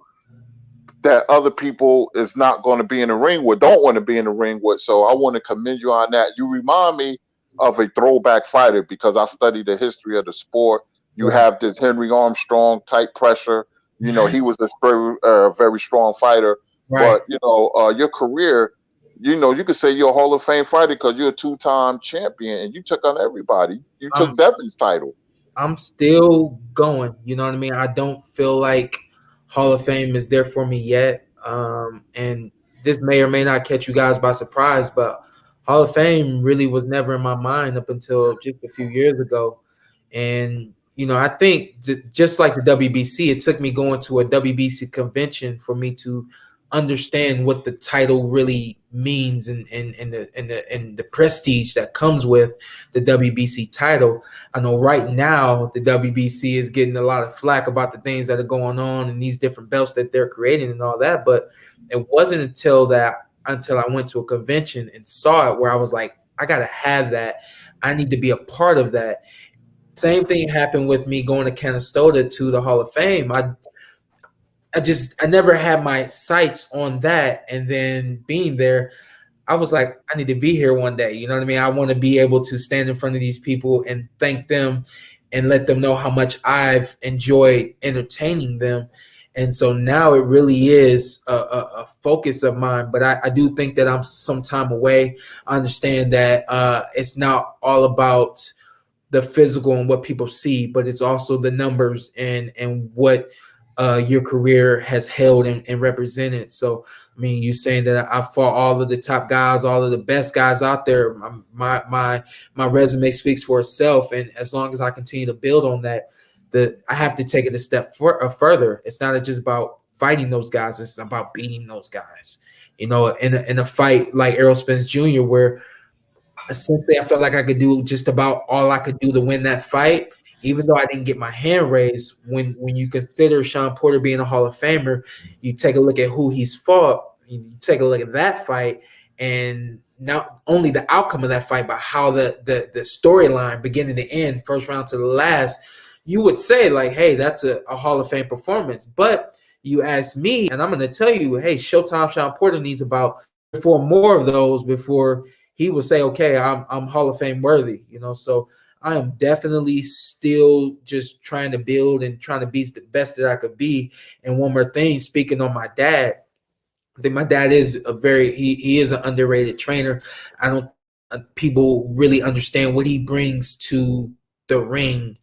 [SPEAKER 2] that other people is not going to be in the ring with, don't want to be in the ring with. So I want to commend you on that. You remind me of a throwback fighter because I studied the history of the sport. You have this Henry Armstrong type pressure. You know, he was a very strong fighter. But, you know, your career, you know, you could say you're a Hall of Fame fighter because you're a 2-time champion and you took on everybody. You took Devin's title.
[SPEAKER 3] I'm still going. You know what I mean? I don't feel like Hall of Fame is there for me yet. And this may or may not catch you guys by surprise, but Hall of Fame really was never in my mind up until just a few years ago. And, you know, I think just like the WBC, it took me going to a WBC convention for me to understand what the title really means and the prestige that comes with the WBC title. I know right now the WBC is getting a lot of flack about the things that are going on and these different belts that they're creating and all that, but it wasn't until I went to a convention and saw it where I was like, I gotta have that. I need to be a part of that. Same thing happened with me going to Canastota to the Hall of Fame. I never had my sights on that, and then being there, I was like, I need to be here one day. You know what I mean? I want to be able to stand in front of these people and thank them and let them know how much I've enjoyed entertaining them. And so now it really is a focus of mine, but I do think that I'm some time away. I understand that it's not all about the physical and what people see, but it's also the numbers and what your career has held and represented. So, I mean, you saying that I fought all of the top guys, all of the best guys out there. My resume speaks for itself, and as long as I continue to build on that, I have to take it a step further. It's not just about fighting those guys; it's about beating those guys. You know, in a fight like Errol Spence Jr., where essentially I felt like I could do just about all I could do to win that fight. Even though I didn't get my hand raised, when you consider Shawn Porter being a Hall of Famer, you take a look at who he's fought, you take a look at that fight, and not only the outcome of that fight, but how the storyline beginning to end, first round to the last, you would say like, hey, that's a Hall of Fame performance. But you ask me, and I'm going to tell you, hey, Showtime Shawn Porter needs about 4 more of those before he will say, okay, I'm Hall of Fame worthy, you know. So I am definitely still just trying to build and trying to be the best that I could be. And one more thing, speaking on my dad, I think my dad is he is an underrated trainer. I don't people really understand what he brings to the ring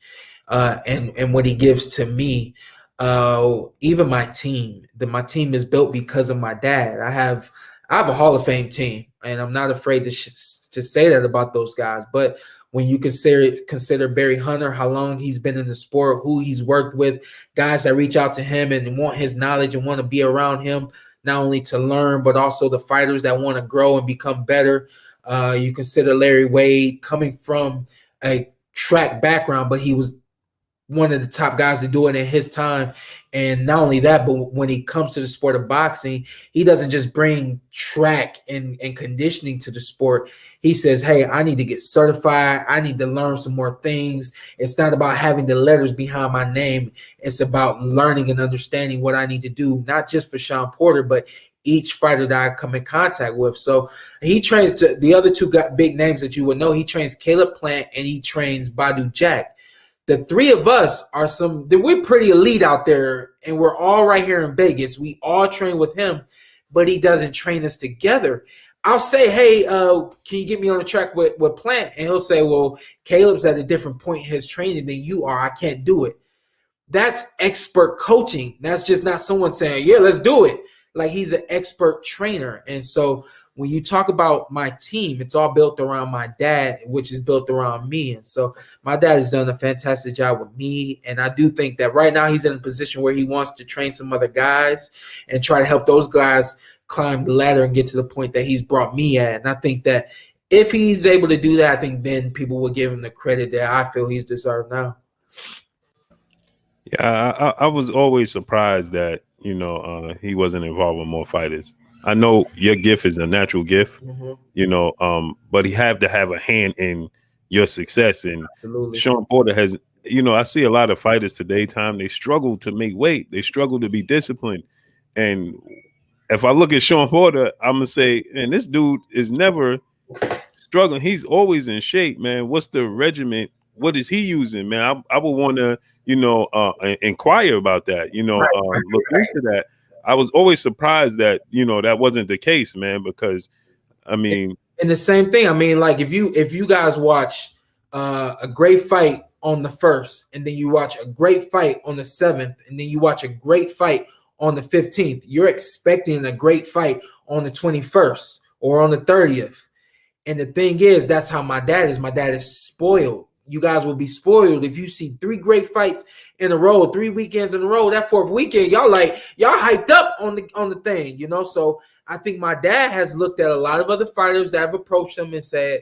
[SPEAKER 3] and what he gives to me. Even my team, my team is built because of my dad. I have a Hall of Fame team, and I'm not afraid to say that about those guys. But when you consider Barry Hunter, how long he's been in the sport, who he's worked with, guys that reach out to him and want his knowledge and want to be around him, not only to learn, but also the fighters that want to grow and become better. You consider Larry Wade coming from a track background, but he was one of the top guys to do it in his time. And not only that, but when he comes to the sport of boxing, he doesn't just bring track and conditioning to the sport. He says, hey, I need to get certified. I need to learn some more things. It's not about having the letters behind my name. It's about learning and understanding what I need to do, not just for Shawn Porter, but each fighter that I come in contact with. So he trains the other two big names that you would know. He trains Caleb Plant and he trains Badu Jack. The three of us we're pretty elite out there, and we're all right here in Vegas. We all train with him, but he doesn't train us together. I'll say, hey, can you get me on the track with Plant? And he'll say, well, Caleb's at a different point in his training than you are. I can't do it. That's expert coaching. That's just not someone saying, yeah, let's do it. Like, he's an expert trainer. And so when you talk about my team, it's all built around my dad, which is built around me. And so my dad has done a fantastic job with me. And I do think that right now he's in a position where he wants to train some other guys and try to help those guys climb the ladder and get to the point that he's brought me at. And I think that if he's able to do that, I think then people will give him the credit that I feel he's deserved now.
[SPEAKER 1] Yeah, I was always surprised that he wasn't involved with more fighters. I know your gift is a natural gift, but he have to have a hand in your success. And
[SPEAKER 3] Absolutely.
[SPEAKER 1] Shawn Porter has, I see a lot of fighters today. They struggle to make weight. They struggle to be disciplined. And if I look at Shawn Porter, I'm gonna say, and this dude is never struggling. He's always in shape, man. What's the regimen? What is he using, man? I would want to, inquire about that. Look into that. I was always surprised that that wasn't the case, man. Because I mean,
[SPEAKER 3] and the same thing. I mean, like if you guys watch a great fight on the 1st, and then you watch a great fight on the 7th, and then you watch a great fight on the 15th, you're expecting a great fight on the 21st or on the 30th. And the thing is, that's how my dad is. My dad is spoiled. You guys will be spoiled if you see 3 great fights in a row, 3 weekends in a row. That 4th weekend, y'all hyped up on the thing, So I think my dad has looked at a lot of other fighters that have approached him and said,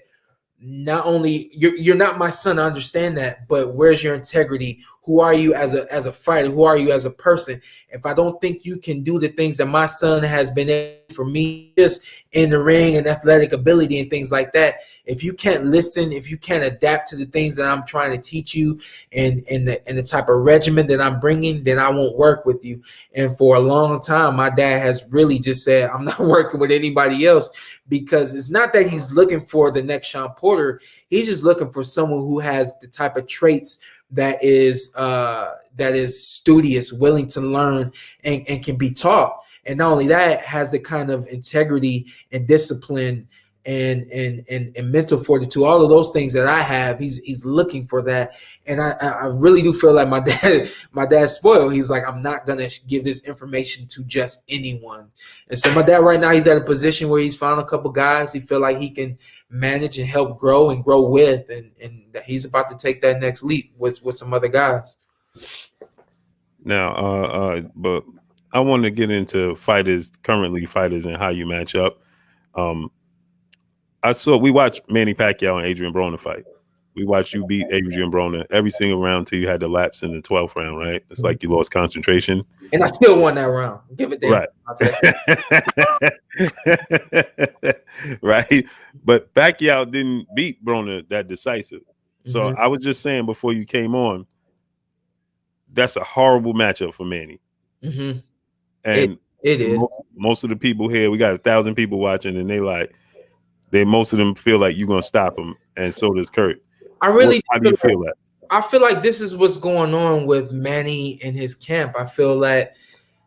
[SPEAKER 3] not only you're not my son, I understand that, but where's your integrity? Who are you as a fighter? Who are you as a person? If I don't think you can do the things that my son has been able for me, just in the ring and athletic ability and things like that, if you can't listen, if you can't adapt to the things that I'm trying to teach you and the type of regimen that I'm bringing, then I won't work with you. And for a long time, my dad has really just said, I'm not working with anybody else, because it's not that he's looking for the next Shawn Porter. He's just looking for someone who has the type of traits that is studious, willing to learn, and can be taught. And not only that, has the kind of integrity and discipline and mental fortitude, all of those things that I have. He's looking for that. And I really do feel like my dad's spoiled. He's like, I'm not gonna give this information to just anyone. And so my dad right now, he's at a position where he's found a couple guys he feel like he can manage and help grow with, and he's about to take that next leap with some other guys.
[SPEAKER 1] Now, but I want to get into currently fighters, and how you match up. We watched Manny Pacquiao and Adrian Broner fight. We watched you beat Adrian Broner every single round till you had the lapse in the 12th round, right? It's like you lost concentration.
[SPEAKER 3] And I still won that round. Give it there.
[SPEAKER 1] Right. Right. But Pacquiao didn't beat Broner that decisive. So I was just saying before you came on, that's a horrible matchup for Manny.
[SPEAKER 3] Mm-hmm.
[SPEAKER 1] And
[SPEAKER 3] it is.
[SPEAKER 1] Most of the people here, we got 1,000 people watching, and most of them feel like you're gonna stop him, and so does Kurt. How do you feel that?
[SPEAKER 3] I feel like this is what's going on with Manny and his camp. I feel like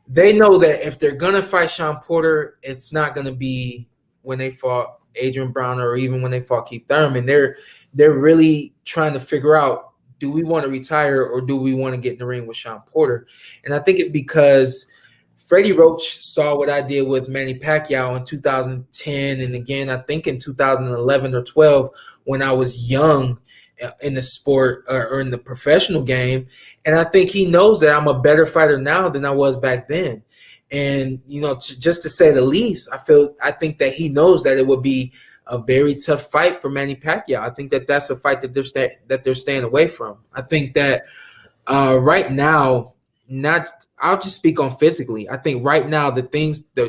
[SPEAKER 3] they know that if they're gonna fight Shawn Porter, it's not gonna be when they fought Adrian Broner or even when they fought Keith Thurman. They're really trying to figure out, do we want to retire or do we want to get in the ring with Shawn Porter? And I think it's because Freddie Roach saw what I did with Manny Pacquiao in 2010, and again, I think in 2011 or 12, when I was young in the sport or in the professional game. And I think he knows that I'm a better fighter now than I was back then. And, just to say the least, I think that he knows that it would be a very tough fight for Manny Pacquiao. I think that that's a fight that they're staying away from. I think that right now, I'll just speak on physically. I think right now the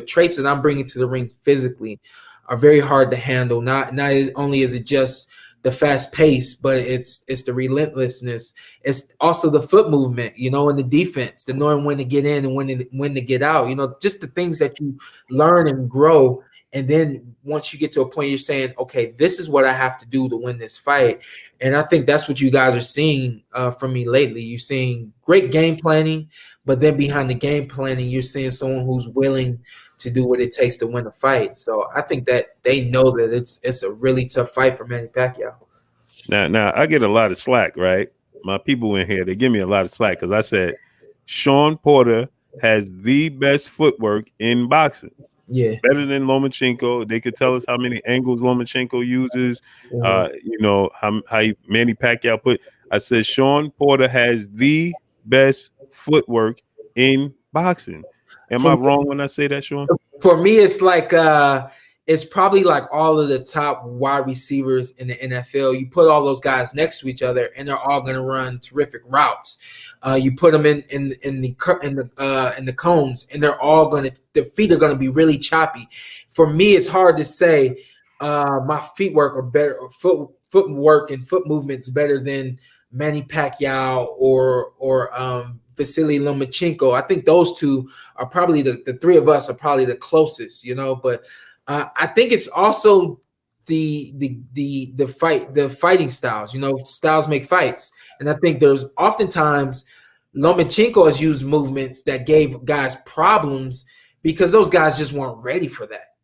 [SPEAKER 3] traits that I'm bringing to the ring physically are very hard to handle. Not only is it just the fast pace, but it's the relentlessness. It's also the foot movement, and the defense, the knowing when to get in and when to get out. Just the things that you learn and grow. And then once you get to a point, you're saying, okay, this is what I have to do to win this fight. And I think that's what you guys are seeing from me lately. You're seeing great game planning, but then behind the game planning, you're seeing someone who's willing to do what it takes to win a fight. So I think that they know that it's a really tough fight for Manny Pacquiao.
[SPEAKER 1] Now I get a lot of slack, right? My people in here, they give me a lot of slack because I said Shawn Porter has the best footwork in boxing.
[SPEAKER 3] Yeah,
[SPEAKER 1] better than Lomachenko. They could tell us how many angles Lomachenko uses. How Manny Pacquiao put. I said Shawn Porter has the best footwork in boxing. Am I wrong when I say that, Shawn?
[SPEAKER 3] For me, it's like it's probably like all of the top wide receivers in the NFL. You put all those guys next to each other, and they're all going to run terrific routes. You put them in the cones, and they're all going to, their feet are going to be really choppy. For me, it's hard to say my feet work are better, or footwork and foot movements better than Manny Pacquiao or Vasily Lomachenko. I think those two are probably the three of us are probably the closest, but I think it's also the fighting styles. Styles make fights, and I think there's oftentimes Lomachenko has used movements that gave guys problems because those guys just weren't ready for that.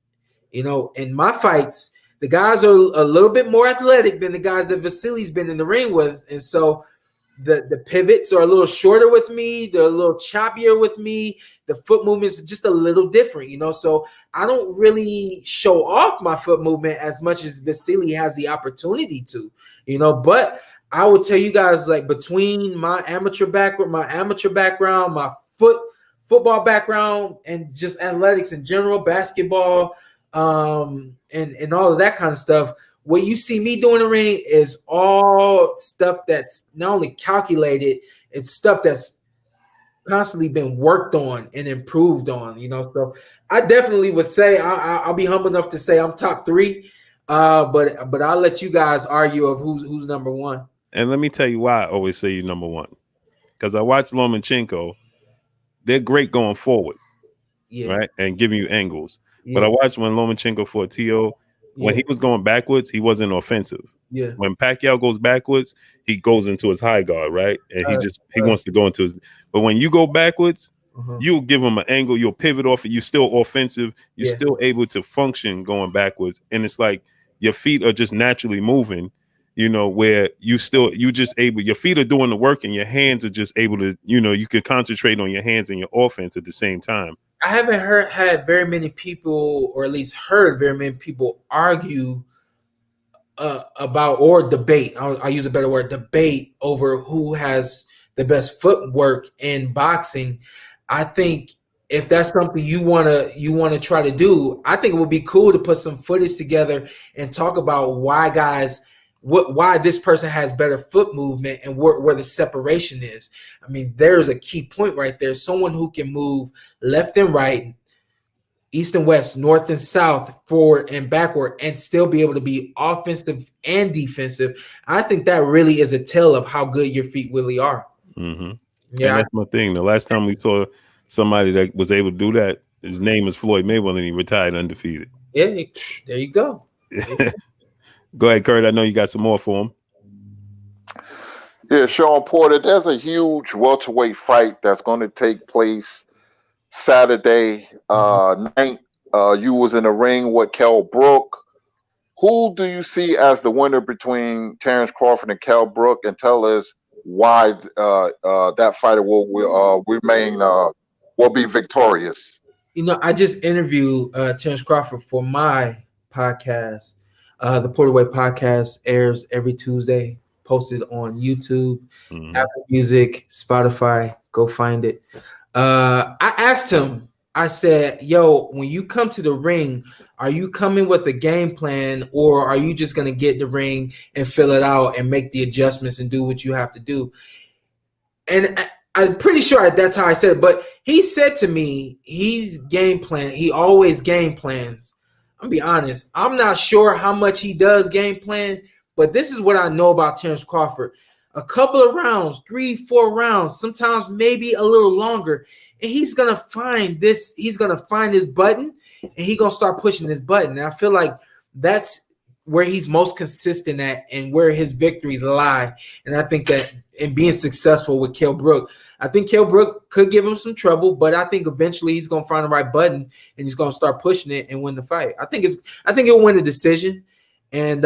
[SPEAKER 3] In my fights, the guys are a little bit more athletic than the guys that Vasily's been in the ring with, and so the pivots are a little shorter with me. They're a little choppier with me. The foot movements are just a little different, so I don't really show off my foot movement as much as Vasily has the opportunity to, but I will tell you guys, like, between my amateur background, my football background, and just athletics in general, basketball, and all of that kind of stuff, what you see me doing in the ring is all stuff that's not only calculated, it's stuff that's constantly been worked on and improved on, So I definitely would say I'll be humble enough to say I'm top 3, but I'll let you guys argue of who's number 1.
[SPEAKER 1] And let me tell you why I always say you're number 1, because I watch Lomachenko. They're great going forward, right, and giving you angles. But I watched when Lomachenko fought T.O., when he was going backwards, he wasn't offensive.
[SPEAKER 3] Yeah.
[SPEAKER 1] When Pacquiao goes backwards, he goes into his high guard, right? And he wants to go into his. But when you go backwards, you'll give him an angle, you'll pivot off it, you're still offensive, you're still able to function going backwards. And it's like your feet are just naturally moving, where your feet are doing the work and your hands are just able to, you can concentrate on your hands and your offense at the same time.
[SPEAKER 3] I haven't had very many people, or at least heard very many people argue about, or debate. I'll use a better word, debate over who has the best footwork in boxing. I think if that's something you want to try to do, I think it would be cool to put some footage together and talk about why this person has better foot movement and where the separation is. I mean, there's a key point right there. Someone who can move left and right, east and west, north and south, forward and backward, and still be able to be offensive and defensive. I think that really is a tell of how good your feet really are.
[SPEAKER 1] Mm-hmm. Yeah, and that's my thing. The last time we saw somebody that was able to do that, his name is Floyd Mayweather, and he retired undefeated.
[SPEAKER 3] Yeah, there you go.
[SPEAKER 1] Go ahead, Kurt. I know you got some more for him.
[SPEAKER 2] Yeah, Shawn Porter, there's a huge welterweight fight that's going to take place Saturday night. You was in the ring with Kell Brook. Who do you see as the winner between Terence Crawford and Kell Brook? And tell us why that fighter will be victorious.
[SPEAKER 3] I just interviewed Terence Crawford for my podcast. The Porterweight podcast airs every Tuesday, posted on YouTube, Apple Music, Spotify. Go find it. I asked him, I said, yo, when you come to the ring, are you coming with a game plan, or are you just going to get in the ring and fill it out and make the adjustments and do what you have to do? And I'm pretty sure that's how I said it, but he said to me, he's game plan. He always game plans. I'm gonna be honest. I'm not sure how much he does game plan, but this is what I know about Terence Crawford. A couple of rounds, 3-4 rounds, sometimes maybe a little longer, and he's gonna find this. He's gonna find his button, and he's gonna start pushing this button. And I feel like that's where he's most consistent at, and where his victories lie. And I think that in being successful with Kell Brook, I think Kell Brook could give him some trouble, but I think eventually he's gonna find the right button and he's gonna start pushing it and win the fight. I think he'll win the decision, and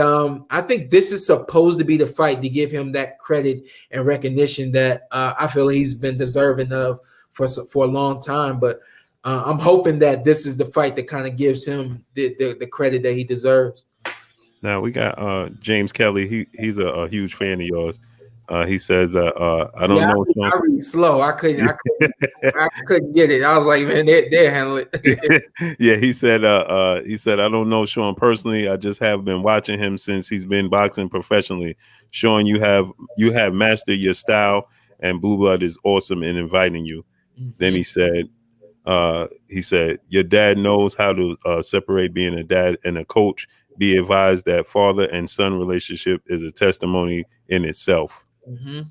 [SPEAKER 3] I think this is supposed to be the fight to give him that credit and recognition that I feel he's been deserving of for a long time. But I'm hoping that this is the fight that kind of gives him the credit that he deserves.
[SPEAKER 1] Now we got James Kelly. He's a huge fan of yours. He says I don't know, Sean.
[SPEAKER 3] I read slow. I couldn't get it. I was like, man, they handle it.
[SPEAKER 1] Yeah, he said I don't know Shawn personally. I just have been watching him since he's been boxing professionally. Shawn, you have mastered your style, and Blue Blood is awesome in inviting you. Mm-hmm. Then he said your dad knows how to separate being a dad and a coach. Be advised that father and son relationship is a testimony in itself.
[SPEAKER 3] Mm-hmm.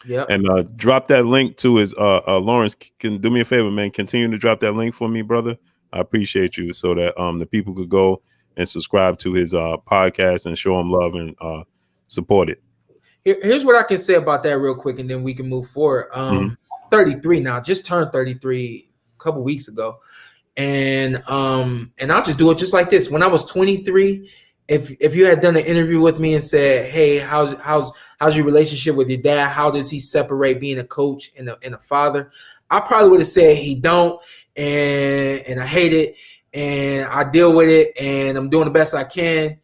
[SPEAKER 3] Yeah,
[SPEAKER 1] and drop that link to his Lawrence. Can do me a favor, man. Continue to drop that link for me, brother. I appreciate you, so that the people could go and subscribe to his podcast and show him love and support it.
[SPEAKER 3] Here's what I can say about that real quick, and then we can move forward. 33 now, just turned 33 a couple weeks ago, and I'll just do it just like this. When I was 23, if you had done an interview with me and said, hey, how's your relationship with your dad? How does he separate being a coach and a father? I probably would have said he don't, and I hate it, and I deal with it, and I'm doing the best I can.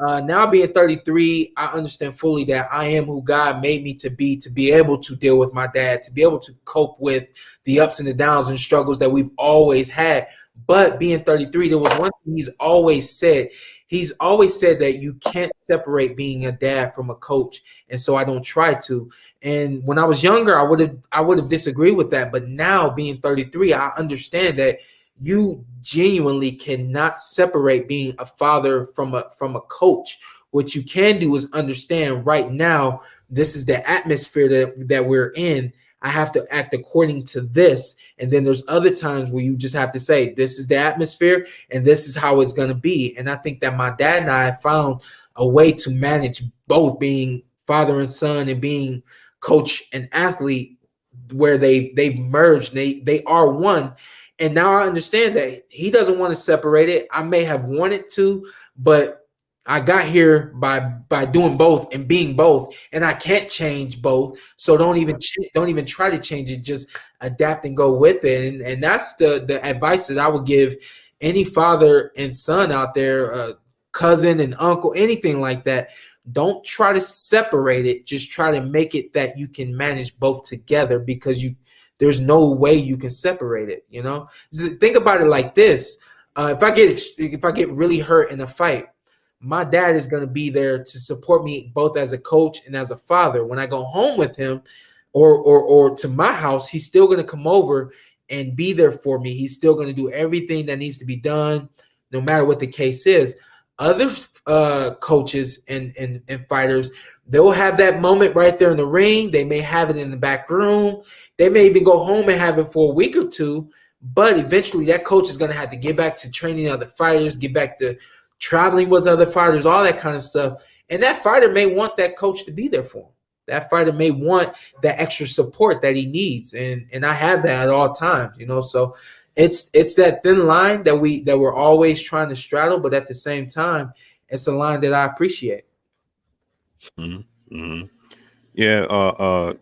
[SPEAKER 3] Now being 33, I understand fully that I am who God made me to be able to deal with my dad, to be able to cope with the ups and the downs and struggles that we've always had. But being 33, there was one thing he's always said. He's always said that you can't separate being a dad from a coach. And so I don't try to. And when I was younger, I would have disagreed with that. But now being 33, I understand that you genuinely cannot separate being a father from a coach. What you can do is understand right now, this is the atmosphere that we're in. I have to act according to this. And then there's other times where you just have to say, this is the atmosphere and this is how it's going to be. And I think that my dad and I found a way to manage both being father and son and being coach and athlete, where they merged. They are one. And now I understand that he doesn't want to separate it. I may have wanted to, but I got here by doing both and being both, and I can't change both. So don't even try to change it. Just adapt and go with it. And that's the advice that I would give any father and son out there, cousin and uncle, anything like that. Don't try to separate it. Just try to make it that you can manage both together, because there's no way you can separate it. You know, think about it like this: if I get really hurt in a fight, my dad is going to be there to support me both as a coach and as a father. When I go home with him or to my house, he's still going to come over and be there for me. He's still going to do everything that needs to be done, no matter what the case is. Other coaches and fighters, they'll have that moment right there in the ring. They may have it in the back room. They may even go home and have it for a week or two. But eventually that coach is going to have to get back to training other fighters, get back to traveling with other fighters, all that kind of stuff. And that fighter may want that coach to be there for him. That fighter may want that extra support that he needs. And I have that at all times, you know. So it's that thin line that we're always trying to straddle, but at the same time, it's a line that I appreciate.
[SPEAKER 1] Mm-hmm. Mm-hmm. Yeah.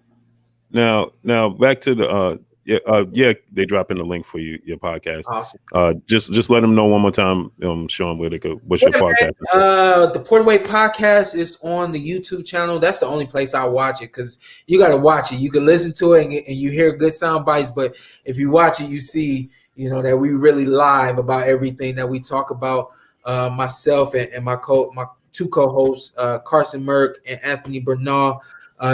[SPEAKER 1] Now back to the they drop in the link for your podcast.
[SPEAKER 3] Awesome.
[SPEAKER 1] Just let them know one more time, Shawn, what's your podcast?
[SPEAKER 3] The Portaway podcast is on the YouTube channel. That's the only place I watch it, because you got to watch it. You can listen to it and you hear good sound bites, but if you watch it, you see, you know, that we really live about everything that we talk about. Myself and my two co-hosts, Carson Merck and Anthony Bernal.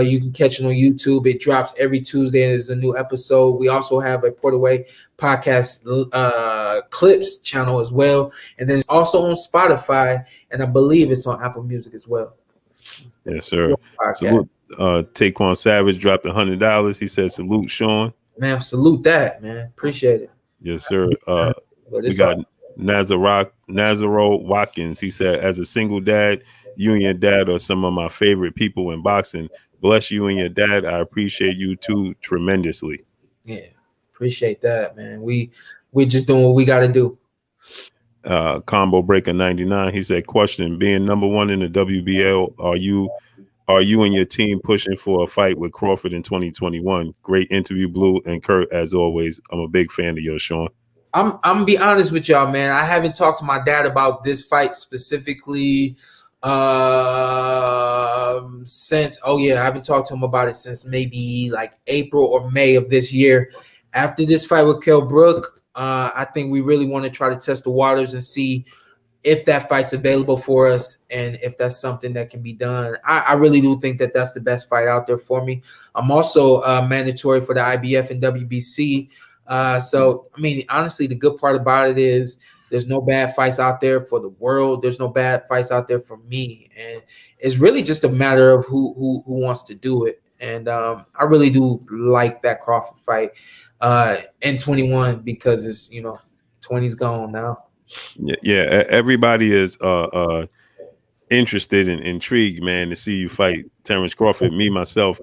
[SPEAKER 3] You can catch it on YouTube. It drops every Tuesday. There's a new episode. We also have a Portaway podcast clips channel as well. And then it's also on Spotify, and I believe it's on Apple Music as well.
[SPEAKER 1] Yes, sir. Salute. Taquan Savage dropped $100. He said, salute, Shawn.
[SPEAKER 3] Man, salute that, man. Appreciate it.
[SPEAKER 1] Yes, sir. We got Nazaro Watkins. He said, as a single dad, you and your dad are some of my favorite people in boxing. Bless you and your dad. I appreciate you too tremendously.
[SPEAKER 3] Yeah, appreciate that, man. We just doing what we got to do.
[SPEAKER 1] Combo Breaker 99. He said, question: being number one in the WBL, are you and your team pushing for a fight with Crawford in 2021? Great interview, Blue and Kurt, as always. I'm a big fan of yours, Shawn.
[SPEAKER 3] I'm gonna be honest with y'all, man. I haven't talked to my dad about this fight specifically. Since I haven't talked to him about it since maybe like April or May of this year. After this fight with Kell Brook, I think we really want to try to test the waters and see if that fight's available for us and if that's something that can be done. I really do think that that's the best fight out there for me. I'm also mandatory for the IBF and WBC. So, I mean, honestly, the good part about it is there's no bad fights out there for the world. There's no bad fights out there for me. And it's really just a matter of who wants to do it. And I really do like that Crawford fight in 21 because it's, 20's gone now.
[SPEAKER 1] Yeah, everybody is interested and intrigued, man, to see you fight Terence Crawford. Me, myself,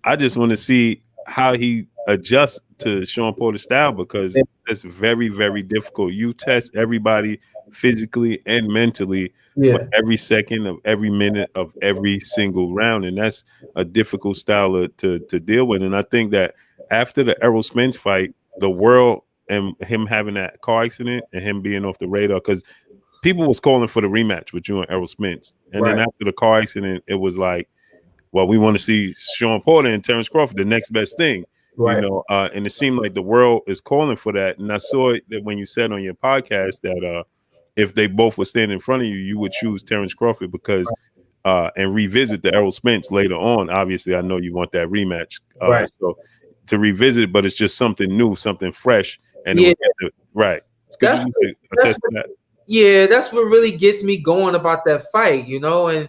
[SPEAKER 1] I just want to see how he adjusts to Shawn Porter's style because it's very, very difficult. You test everybody physically and mentally for every second of every minute of every single round, and that's a difficult style to deal with. And I think that after the Errol Spence fight, the world and him having that car accident and him being off the radar, because people was calling for the rematch with you and Errol Spence. And then after the car accident, it was like, well, we want to see Shawn Porter and Terence Crawford, the next best thing, and it seemed like the world is calling for that. And I saw it that when you said on your podcast that if they both were standing in front of you, you would choose Terence Crawford because and revisit the Errol Spence later on. Obviously, I know you want that rematch. So to revisit it, but it's just something new, something fresh. And it's good for you to attest to that.
[SPEAKER 3] Yeah, that's what really gets me going about that fight, and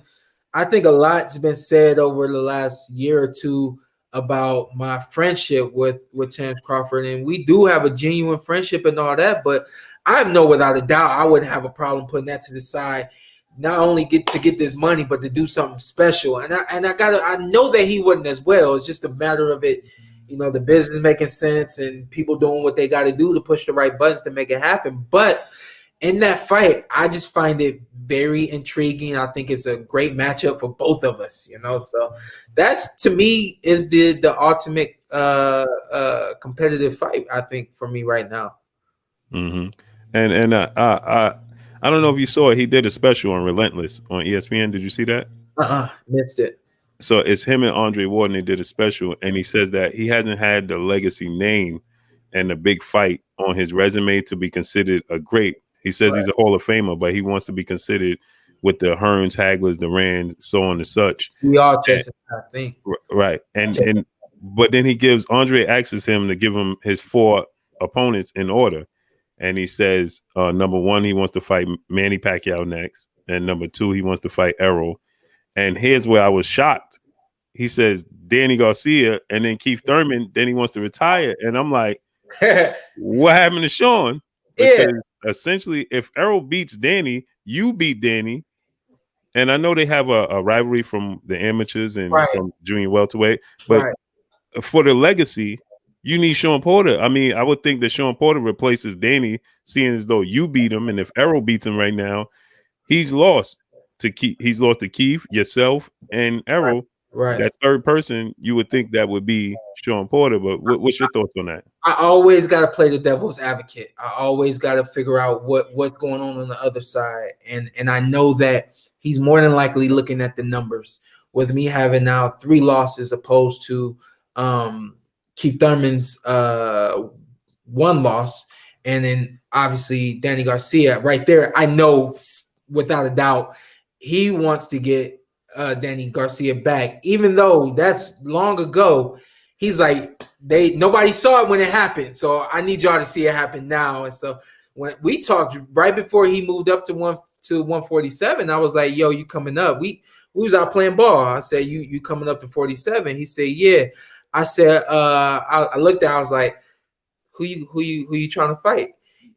[SPEAKER 3] I think a lot's been said over the last year or two about my friendship with Terence Crawford, and we do have a genuine friendship and all that, but I know without a doubt I wouldn't have a problem putting that to the side, not only get this money, but to do something special. And I know that he wouldn't as well. It's just a matter of it, the business making sense and people doing what they got to do to push the right buttons to make it happen. But in that fight, I just find it very intriguing. I think it's a great matchup for both of us, So that's, to me, is the ultimate competitive fight, I think, for me right now.
[SPEAKER 1] Mm-hmm. And I don't know if you saw it. He did a special on Relentless on ESPN. Did you see that?
[SPEAKER 3] Missed it.
[SPEAKER 1] So it's him and Andre Ward. They did a special, and he says that he hasn't had the legacy name and the big fight on his resume to be considered a great. He says he's a Hall of Famer, but he wants to be considered with the Hearns, Haglers, the Rands, so on and such.
[SPEAKER 3] We all chasing, I think.
[SPEAKER 1] Right. But then he gives Andre asks him to give him his 4 opponents in order. And he says, number 1, he wants to fight Manny Pacquiao next. And number 2, he wants to fight Errol. And here's where I was shocked. He says Danny Garcia and then Keith Thurman. Then he wants to retire. And I'm like, what happened to Shawn? Because essentially, if Errol beats Danny, you beat Danny. And I know they have a rivalry from the amateurs and from junior welterweight. But for the legacy, you need Shawn Porter. I mean, I would think that Shawn Porter replaces Danny, seeing as though you beat him. And if Errol beats him right now, he's lost to Keith. He's lost to Keith, yourself, and Errol.
[SPEAKER 3] Right.
[SPEAKER 1] That third person, you would think that would be Shawn Porter. But what's your thoughts on that?
[SPEAKER 3] I always got to play the devil's advocate. I always got to figure out what's going on the other side. And I know that he's more than likely looking at the numbers. With me having now 3 losses opposed to Keith Thurman's 1 loss, and then obviously Danny Garcia right there, I know without a doubt he wants to get Danny Garcia back, even though that's long ago. He's like, nobody saw it when it happened, so I need y'all to see it happen now. And so when we talked right before he moved up to 147, I was like, yo, you coming up? We was out playing ball. I said, you coming up to 47? He said, yeah. I said, I looked at, I was like, who you trying to fight?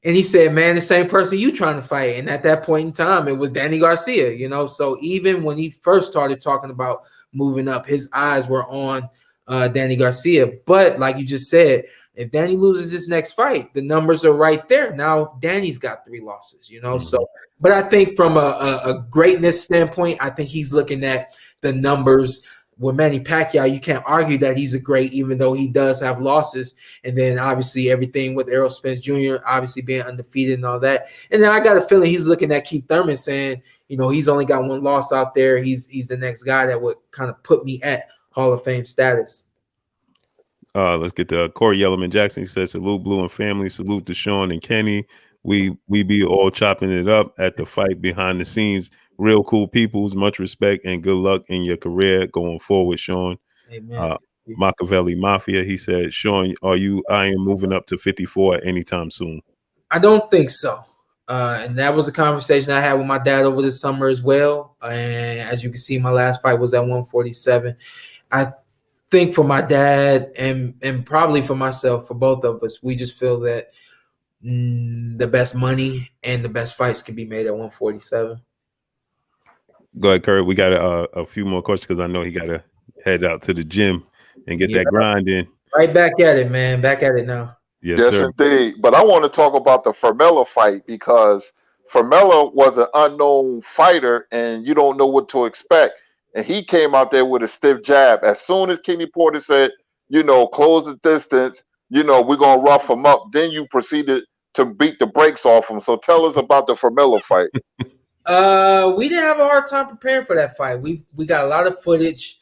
[SPEAKER 3] And he said, man, the same person you trying to fight. And at that point in time, it was Danny Garcia, So even when he first started talking about moving up, his eyes were on Danny Garcia. But like you just said, if Danny loses this next fight, the numbers are right there. Now Danny's got 3 losses, So, but I think from a greatness standpoint, I think he's looking at the numbers with Manny Pacquiao, you can't argue that he's a great, even though he does have losses. And then obviously everything with Errol Spence Jr. obviously being undefeated and all that. And then I got a feeling he's looking at Keith Thurman saying, you know, he's only got one loss out there. He's the next guy that would kind of put me at Hall of Fame status.
[SPEAKER 1] Let's get to Corey Yellowman Jackson. He says, salute Blue and family. Salute to Shawn and Kenny. We be all chopping it up at the fight behind the scenes. Real cool peoples. Much respect and good luck in your career going forward, Shawn.
[SPEAKER 3] Amen.
[SPEAKER 1] Machiavelli Mafia. He said, Shawn, are you moving up to 54 anytime soon?
[SPEAKER 3] I don't think so. And that was a conversation I had with my dad over the summer as well. And as you can see, my last fight was at 147. I think for my dad and probably for myself, for both of us, we just feel that the best money and the best fights can be made at 147.
[SPEAKER 1] Go ahead, Kurt. We got a few more questions because I know he got to head out to the gym and get that grind in.
[SPEAKER 3] Right back at it, man. Back at it now.
[SPEAKER 2] Yes, sir. Indeed. But I want to talk about the Formella fight because Formella was an unknown fighter and you don't know what to expect. And he came out there with a stiff jab. As soon as Kenny Porter said, you know, close the distance, you know, we're going to rough him up. Then you proceeded to beat the brakes off him. So tell us about the Formella fight.
[SPEAKER 3] We didn't have a hard time preparing for that fight. We got a lot of footage.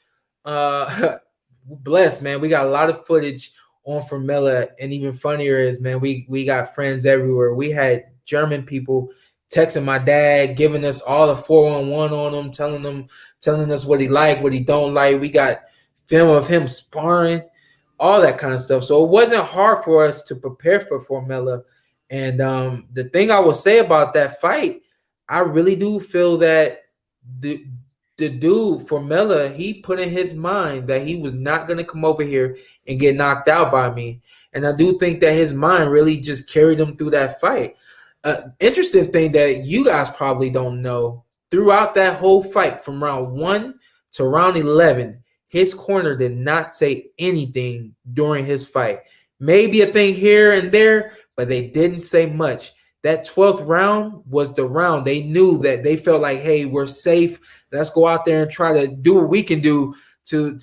[SPEAKER 3] Blessed, man. We got a lot of footage on Formella, and even funnier is, man, we got friends everywhere. We had German people texting my dad, giving us all the 411 on him, telling us what he like, what he don't like. We got film of him sparring, all that kind of stuff. So it wasn't hard for us to prepare for Formella. And the thing I will say about that fight, I really do feel that the dude Formella, he put in his mind that he was not going to come over here and get knocked out by me. And I do think that his mind really just carried him through that fight. Interesting thing that you guys probably don't know, throughout that whole fight from round 1 to round 11, his corner did not say anything during his fight. Maybe a thing here and there, but they didn't say much. That 12th round was the round they knew that they felt like, hey, we're safe. Let's go out there and try to do what we can do to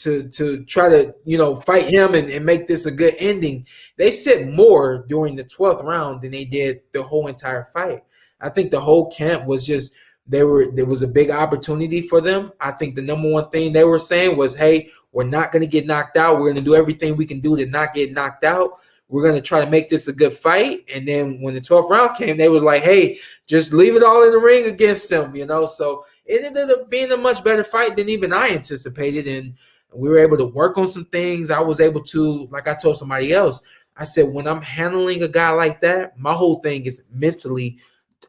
[SPEAKER 3] try to, you know, fight him and make this a good ending. They said more during the 12th round than they did the whole entire fight. I think the whole camp was just, there was a big opportunity for them. I think the number one thing they were saying was, hey, we're not going to get knocked out. We're going to do everything we can do to not get knocked out. We're going to try to make this a good fight. And then when the 12th round came, they was like, hey, just leave it all in the ring against them, you know? So it ended up being a much better fight than even I anticipated. And we were able to work on some things. I was able to, like I told somebody else, I said, when I'm handling a guy like that, my whole thing is mentally,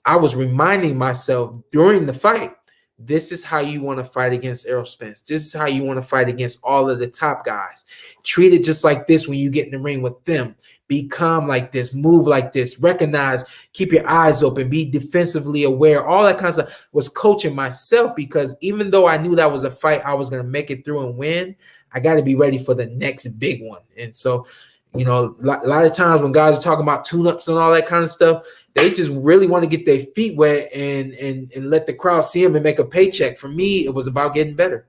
[SPEAKER 3] I was reminding myself during the fight, this is how you want to fight against Errol Spence. This is how you want to fight against all of the top guys. Treat it just like this when you get in the ring with them. Be calm like this, move like this, recognize, keep your eyes open, be defensively aware, all that kind of stuff. Was coaching myself because even though I knew that was a fight I was going to make it through and win, I got to be ready for the next big one. And so, you know, a lot of times when guys are talking about tune-ups and all that kind of stuff, they just really want to get their feet wet and let the crowd see them and make a paycheck. For me, it was about getting better.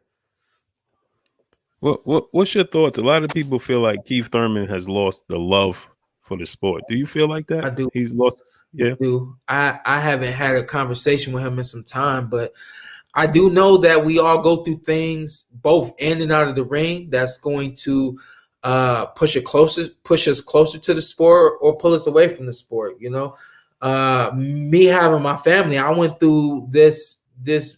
[SPEAKER 1] What's your thoughts? A lot of people feel like Keith Thurman has lost the love for the sport. Do you feel like that?
[SPEAKER 3] I do.
[SPEAKER 1] He's lost. Yeah.
[SPEAKER 3] I do. I haven't had a conversation with him in some time, but I do know that we all go through things both in and out of the ring that's going to push us closer to the sport or pull us away from the sport. You know, me having my family, I went through this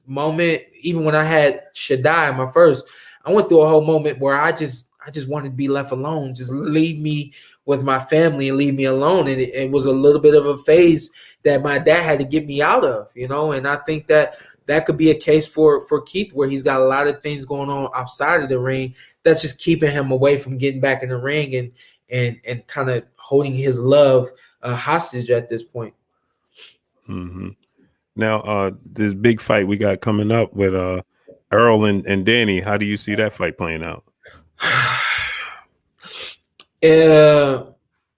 [SPEAKER 3] moment even when I had Shaddai, my first. I went through a whole moment where I just wanted to be left alone. Just leave me with my family and leave me alone. And it was a little bit of a phase that my dad had to get me out of, you know. And I think that could be a case for Keith, where he's got a lot of things going on outside of the ring that's just keeping him away from getting back in the ring and kind of holding his love hostage at this point.
[SPEAKER 1] Mm-hmm. Now, this big fight we got coming up with Earl and Danny, how do you see that fight playing out?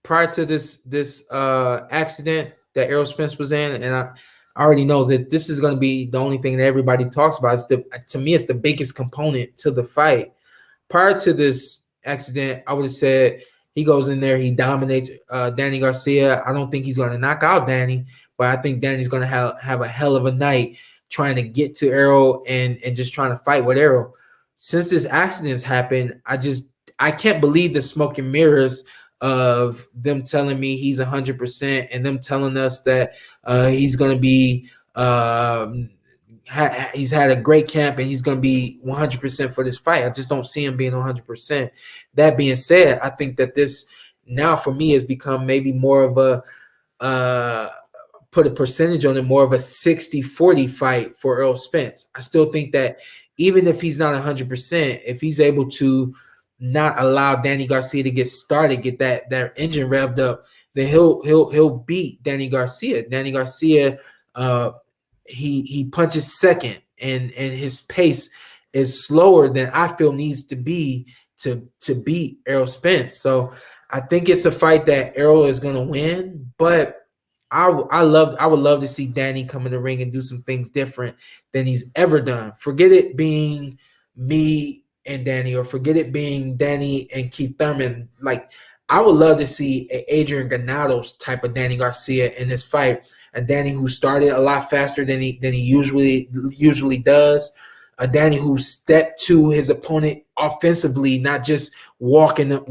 [SPEAKER 3] Prior to this accident that Errol Spence was in, and I already know that this is going to be the only thing that everybody talks about. To me, it's the biggest component to the fight. prior to this accident, I would have said he goes in there, he dominates Danny Garcia. I don't think he's going to knock out Danny, but I think Danny's going to have a hell of a night trying to get to Errol and just trying to fight with Errol. Since this accident's happened, I can't believe the smoke and mirrors of them telling me he's 100% and them telling us that he's going to be he's had a great camp and he's going to be 100% for this fight. I just don't see him being 100%. That being said, I think that this now for me has become maybe more of a put a percentage on it, more of a 60-40 fight for Errol Spence. I still think that even if he's not 100%, if he's able to not allow Danny Garcia to get started, get that engine revved up, then he'll beat Danny Garcia. Danny Garcia, he punches second, and his pace is slower than I feel needs to be to beat Errol Spence. So I think it's a fight that Errol is going to win, but I would love to see Danny come in the ring and do some things different than he's ever done. Forget it being me and Danny, or forget it being Danny and Keith Thurman. Like, I would love to see an Adrian Granados type of Danny Garcia in this fight. A Danny who started a lot faster than he usually does. A Danny who stepped to his opponent offensively, not just walking up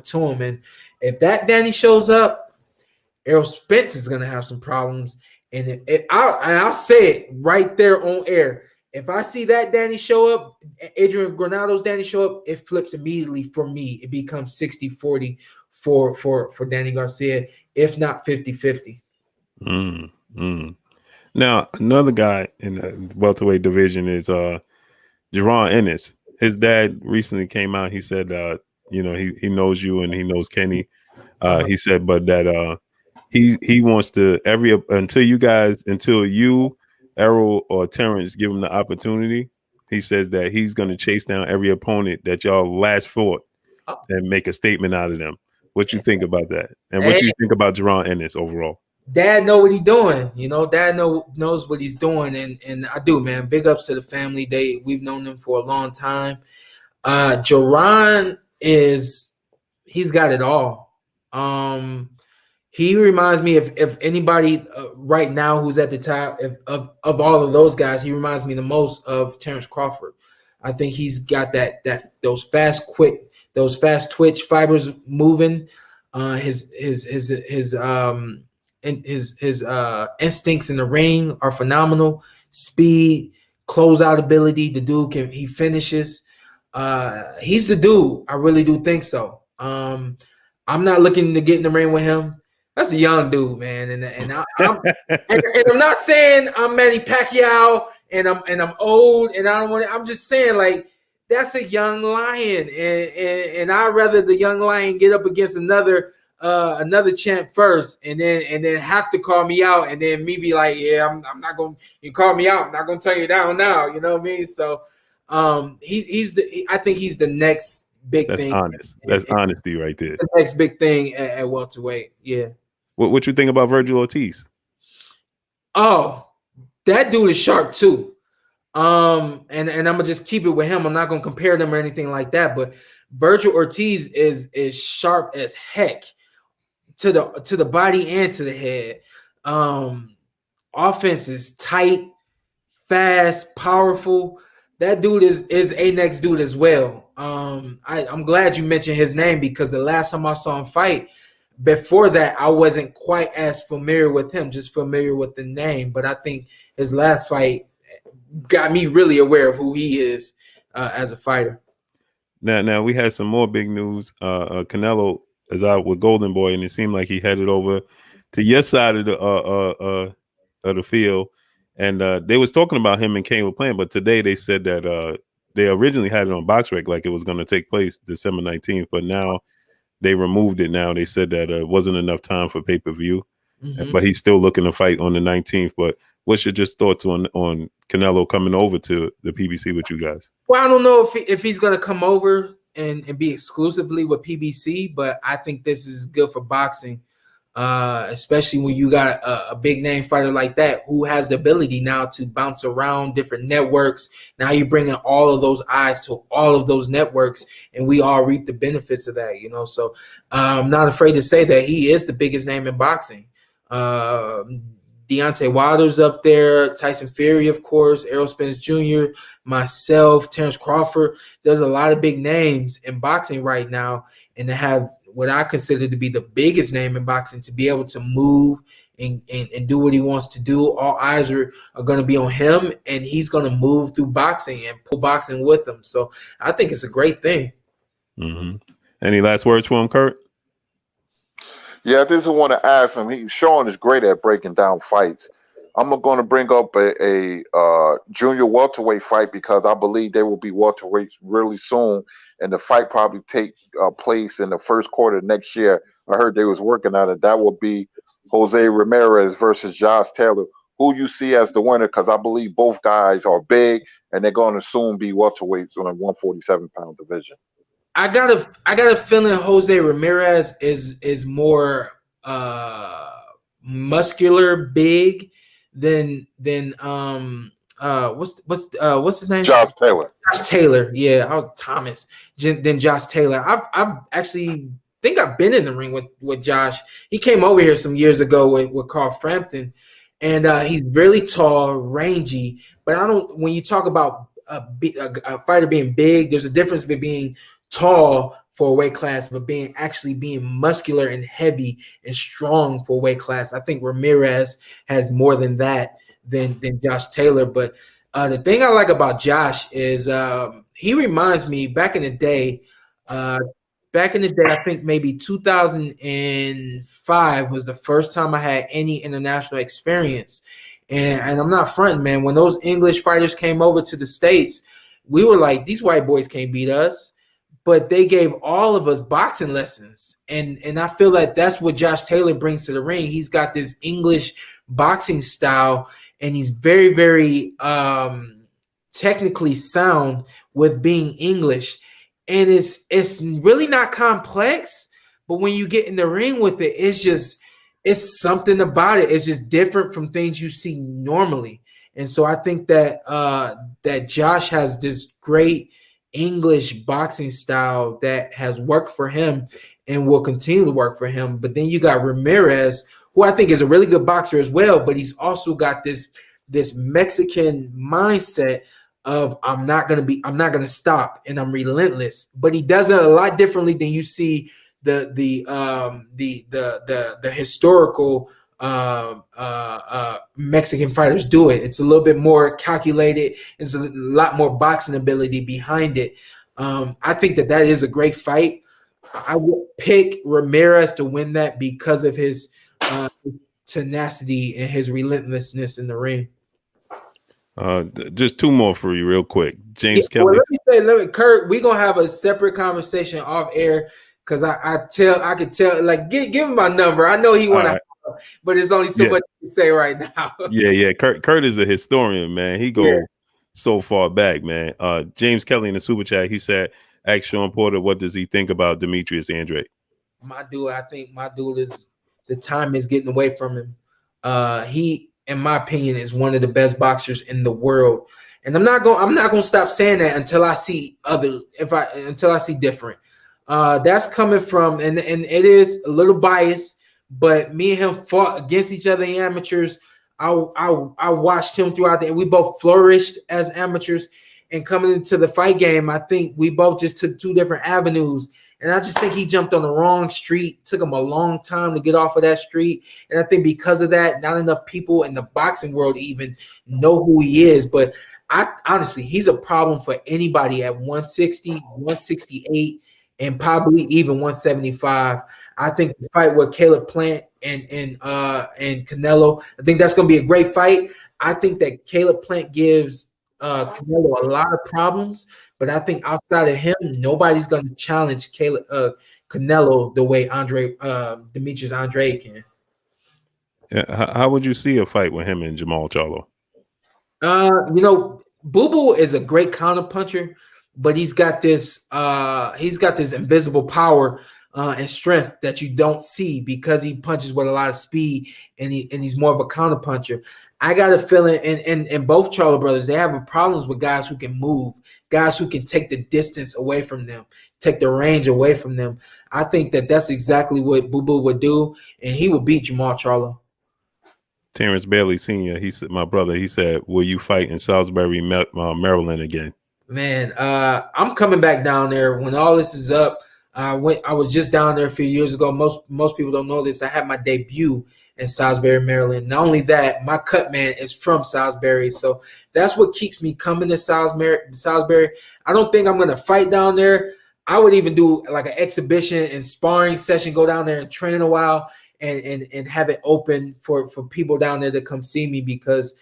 [SPEAKER 3] to him. And if that Danny shows up, Errol Spence is going to have some problems. And I'll say it right there on air. If I see that Danny show up, Adrian Granados Danny show up, it flips immediately for me. It becomes 60-40 for Danny Garcia, if not 50-50.
[SPEAKER 1] Now, another guy in the welterweight division is Jaron Ennis. His dad recently came out. He said, he knows you and he knows Kenny. He said, but that he wants to until you, Errol, or Terence give him the opportunity. He says that he's going to chase down every opponent that y'all last fought and make a statement out of them. What you think about that? And what you think about Jaron Ennis overall?
[SPEAKER 3] Dad know what he's doing. Dad knows what he's doing, and I do, man. Big ups to the family. We've known them for a long time. Jaron he's got it all. He reminds me if anybody right now who's at the top of all of those guys, he reminds me the most of Terence Crawford. I think he's got those fast twitch fibers moving. His instincts in the ring are phenomenal. Speed, closeout ability. The dude he finishes. He's the dude. I really do think so. I'm not looking to get in the ring with him. That's a young dude, man, and I'm not saying I'm Manny Pacquiao and I'm old and I don't want to. I'm just saying, like, that's a young lion, and I'd rather the young lion get up against another champ first, and then have to call me out, and then me be like, yeah, I'm not gonna. You call me out, I'm not gonna turn you down now. You know what I mean? So, I think he's the next big thing.
[SPEAKER 1] That's honesty right there.
[SPEAKER 3] The next big thing at welterweight. Yeah.
[SPEAKER 1] What you think about Virgil Ortiz?
[SPEAKER 3] Oh, that dude is sharp too. And I'm gonna just keep it with him. I'm not gonna compare them or anything like that. But Virgil Ortiz is sharp as heck to the body and to the head. Offense is tight, fast, powerful. That dude is a next dude as well. I'm glad you mentioned his name, because the last time I saw him fight, before that, I wasn't quite as familiar with him, just familiar with the name. But I think his last fight got me really aware of who he is as a fighter.
[SPEAKER 1] Now we had some more big news. Canelo is out with Golden Boy, and it seemed like he headed over to your side of the field. And they was talking about him and Kane were playing, but today they said that they originally had it on BoxRec like it was going to take place December 19th, but now they removed it. Now they said that it wasn't enough time for pay-per-view, but he's still looking to fight on the 19th. But what's your just thoughts on Canelo coming over to the PBC with you guys?
[SPEAKER 3] Well, I don't know if he's going to come over and be exclusively with PBC, but I think this is good for boxing. especially when you got a big name fighter like that who has the ability now to bounce around different networks. Now you're bringing all of those eyes to all of those networks, and we all reap the benefits of that, you know. So I'm not afraid to say that he is the biggest name in boxing. Deontay Wilder's up there, Tyson Fury, of course, Errol Spence Jr., myself, Terence Crawford. There's a lot of big names in boxing right now, and to have what I consider to be the biggest name in boxing to be able to move and do what he wants to do. All eyes are going to be on him, and he's going to move through boxing and pull boxing with him. So I think it's a great thing.
[SPEAKER 1] Mm-hmm. Any last words for him, Kurt?
[SPEAKER 2] Yeah, this is want to ask him. Shawn is great at breaking down fights. I'm going to bring up a junior welterweight fight because I believe there will be welterweights really soon, and the fight probably take place in the first quarter next year. I heard they was working on it. That will be Jose Ramirez versus Josh Taylor. Who you see as the winner? Because I believe both guys are big, and they're going to soon be welterweights on a 147-pound division.
[SPEAKER 3] I got a feeling Jose Ramirez is more muscular, big than what's his name?
[SPEAKER 2] Josh Taylor.
[SPEAKER 3] Josh Taylor, yeah, I was Thomas. Then Josh Taylor. I've actually think I've been in the ring with Josh. He came over here some years ago with Carl Frampton, and he's really tall, rangy. But I don't. When you talk about a fighter being big, there's a difference between being tall for a weight class, but being muscular and heavy and strong for a weight class. I think Ramirez has more than that than Josh Taylor. But the thing I like about Josh is he reminds me back in the day. I think maybe 2005 was the first time I had any international experience. And I'm not fronting, man. When those English fighters came over to the States, we were like, these white boys can't beat us. But they gave all of us boxing lessons. And I feel like that's what Josh Taylor brings to the ring. He's got this English boxing style, and he's very, very technically sound with being English. And it's really not complex, but when you get in the ring with it, it's something about it. It's just different from things you see normally. And so I think that that Josh has this great English boxing style that has worked for him and will continue to work for him. But then you got Ramirez, who I think is a really good boxer as well, but he's also got this Mexican mindset of I'm not gonna stop, and I'm relentless. But he does it a lot differently than you see the historical Mexican fighters do it. It's a little bit more calculated. There's a lot more boxing ability behind it. I think that is a great fight. I would pick Ramirez to win that because of his tenacity and his relentlessness in the ring.
[SPEAKER 1] Just two more for you real quick. James Kelly.
[SPEAKER 3] Well, Kurt, we're gonna have a separate conversation off air because I can tell, like, give him my number. I know he wanna, but there's only so much to say right now.
[SPEAKER 1] Yeah. Kurt is a historian, man. He goes so far back, man. James Kelly in the super chat, he said, ask Shawn Porter, what does he think about Demetrius Andrade?
[SPEAKER 3] I think my dude is, the time is getting away from him. He, in my opinion, is one of the best boxers in the world. And I'm not gonna stop saying that until I see different. That's coming from, and it is a little biased, but me and him fought against each other in amateurs. I watched him throughout and we both flourished as amateurs. And coming into the fight game, I think we both just took two different avenues. And I just think he jumped on the wrong street. It took him a long time to get off of that street. And I think because of that, not enough people in the boxing world even know who he is. But honestly, he's a problem for anybody at 160, 168, and probably even 175. I think the fight with Caleb Plant and Canelo, I think that's going to be a great fight. I think that Caleb Plant gives Canelo a lot of problems, but I think outside of him, nobody's going to challenge Canelo the way Demetrius Andrade can.
[SPEAKER 1] Yeah, how would you see a fight with him and Jamal Charlo?
[SPEAKER 3] Boo Boo is a great counter puncher, but he's got this invisible power and strength that you don't see because he punches with a lot of speed and he's more of a counter puncher. I got a feeling, and both Charlo brothers, they have problems with guys who can move, guys who can take the distance away from them, take the range away from them. I think that's exactly what Boo Boo would do, and he would beat Jamal Charlo.
[SPEAKER 1] Terence Bailey Sr., he said, my brother, he said, will you fight in Salisbury, Maryland again?
[SPEAKER 3] Man, I'm coming back down there when all this is up. I was just down there a few years ago. Most people don't know this. I had my debut in Salisbury, Maryland. Not only that, my cut man is from Salisbury, so that's what keeps me coming to Salisbury. I don't think I'm gonna fight down there. I would even do like an exhibition and sparring session, go down there and train a while, and have it open for people down there to come see me because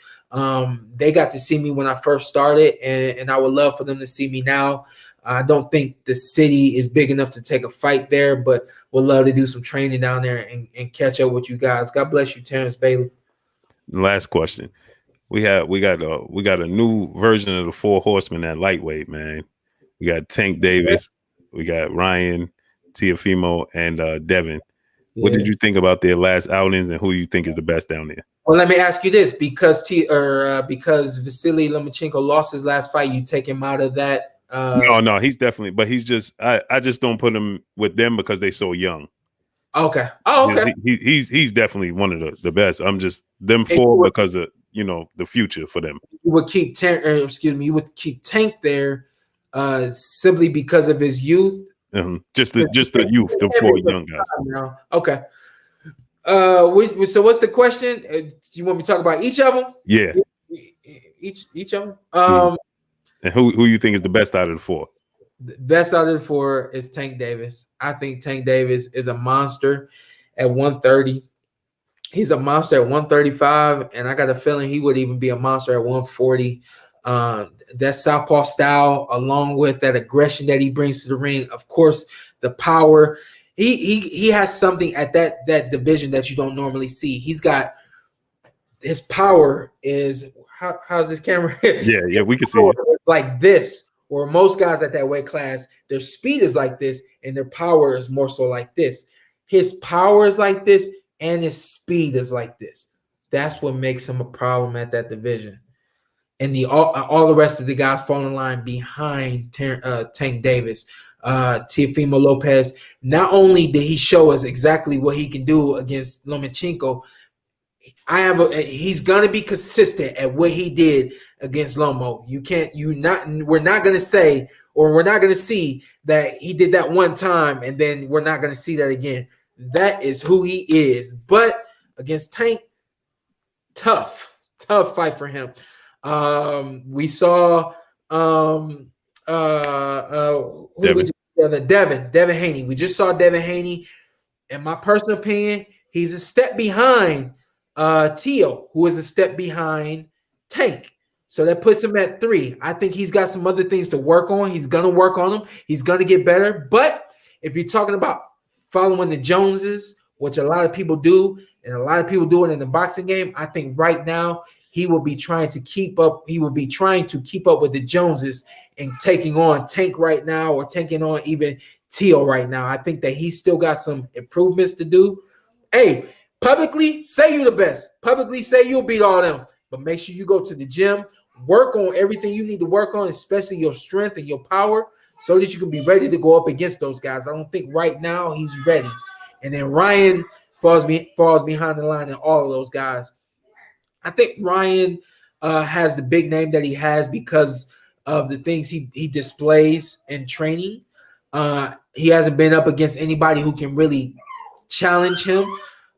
[SPEAKER 3] they got to see me when I first started, and I would love for them to see me now. I don't think the city is big enough to take a fight there, but would love to do some training down there and catch up with you guys. God bless you, Terence Bailey.
[SPEAKER 1] Last question. We got a new version of the Four Horsemen at lightweight, man. We got Tank Davis, we got Ryan, Teofimo, and Devin. Yeah. What did you think about their last outings, and who you think is the best down there?
[SPEAKER 3] Well, let me ask you this: because Vasily Lomachenko lost his last fight, you take him out of that.
[SPEAKER 1] No, he's definitely, but he's just I just don't put him with them because they're so young.
[SPEAKER 3] Okay. Oh, okay.
[SPEAKER 1] He's definitely one of the best. I'm just them four because of the future for them.
[SPEAKER 3] You would keep you would keep Tank there simply because of his youth.
[SPEAKER 1] Just the youth, the four young guys.
[SPEAKER 3] Okay. So what's the question? Do you want me to talk about each of them?
[SPEAKER 1] Yeah.
[SPEAKER 3] Each of them.
[SPEAKER 1] And who you think is the best out of the four?
[SPEAKER 3] The best out of the four is Tank Davis. I think Tank Davis is a monster at 130. He's a monster at 135, and I got a feeling he would even be a monster at 140. That southpaw style, along with that aggression that he brings to the ring, of course, the power. He has something at that division that you don't normally see. He's got his power is how's this camera?
[SPEAKER 1] Yeah, we can see it.
[SPEAKER 3] Like this, or most guys at that weight class, their speed is like this, and their power is more so like this. His power is like this, and his speed is like this. That's what makes him a problem at that division. And all the rest of the guys fall in line behind Tank Davis. Teofimo Lopez, not only did he show us exactly what he can do against Lomachenko, he's gonna be consistent at what he did against Lomo. We're not gonna say, or we're not gonna see that he did that one time and then we're not gonna see that again. That is who he is. But against Tank, tough fight for him. We saw Devin Haney. We just saw Devin Haney. In my personal opinion, he's a step behind Teo, who is a step behind Tank. So that puts him at 3. I think he's got some other things to work on. He's going to work on them. He's going to get better. But if you're talking about following the Joneses, which a lot of people do, and a lot of people do it in the boxing game, I think right now he will be trying to keep up. He will be trying to keep up with the Joneses and taking on Tank right now, or taking on even Teo right now. I think that he's still got some improvements to do. Hey, publicly say you're the best. Publicly say you'll beat all them. But make sure you go to the gym, work on everything you need to work on, especially your strength and your power, so that you can be ready to go up against those guys. I don't think right now he's ready. And then Ryan falls behind the line in all of those guys. I think Ryan has the big name that he has because of the things he displays in training. He hasn't been up against anybody who can really challenge him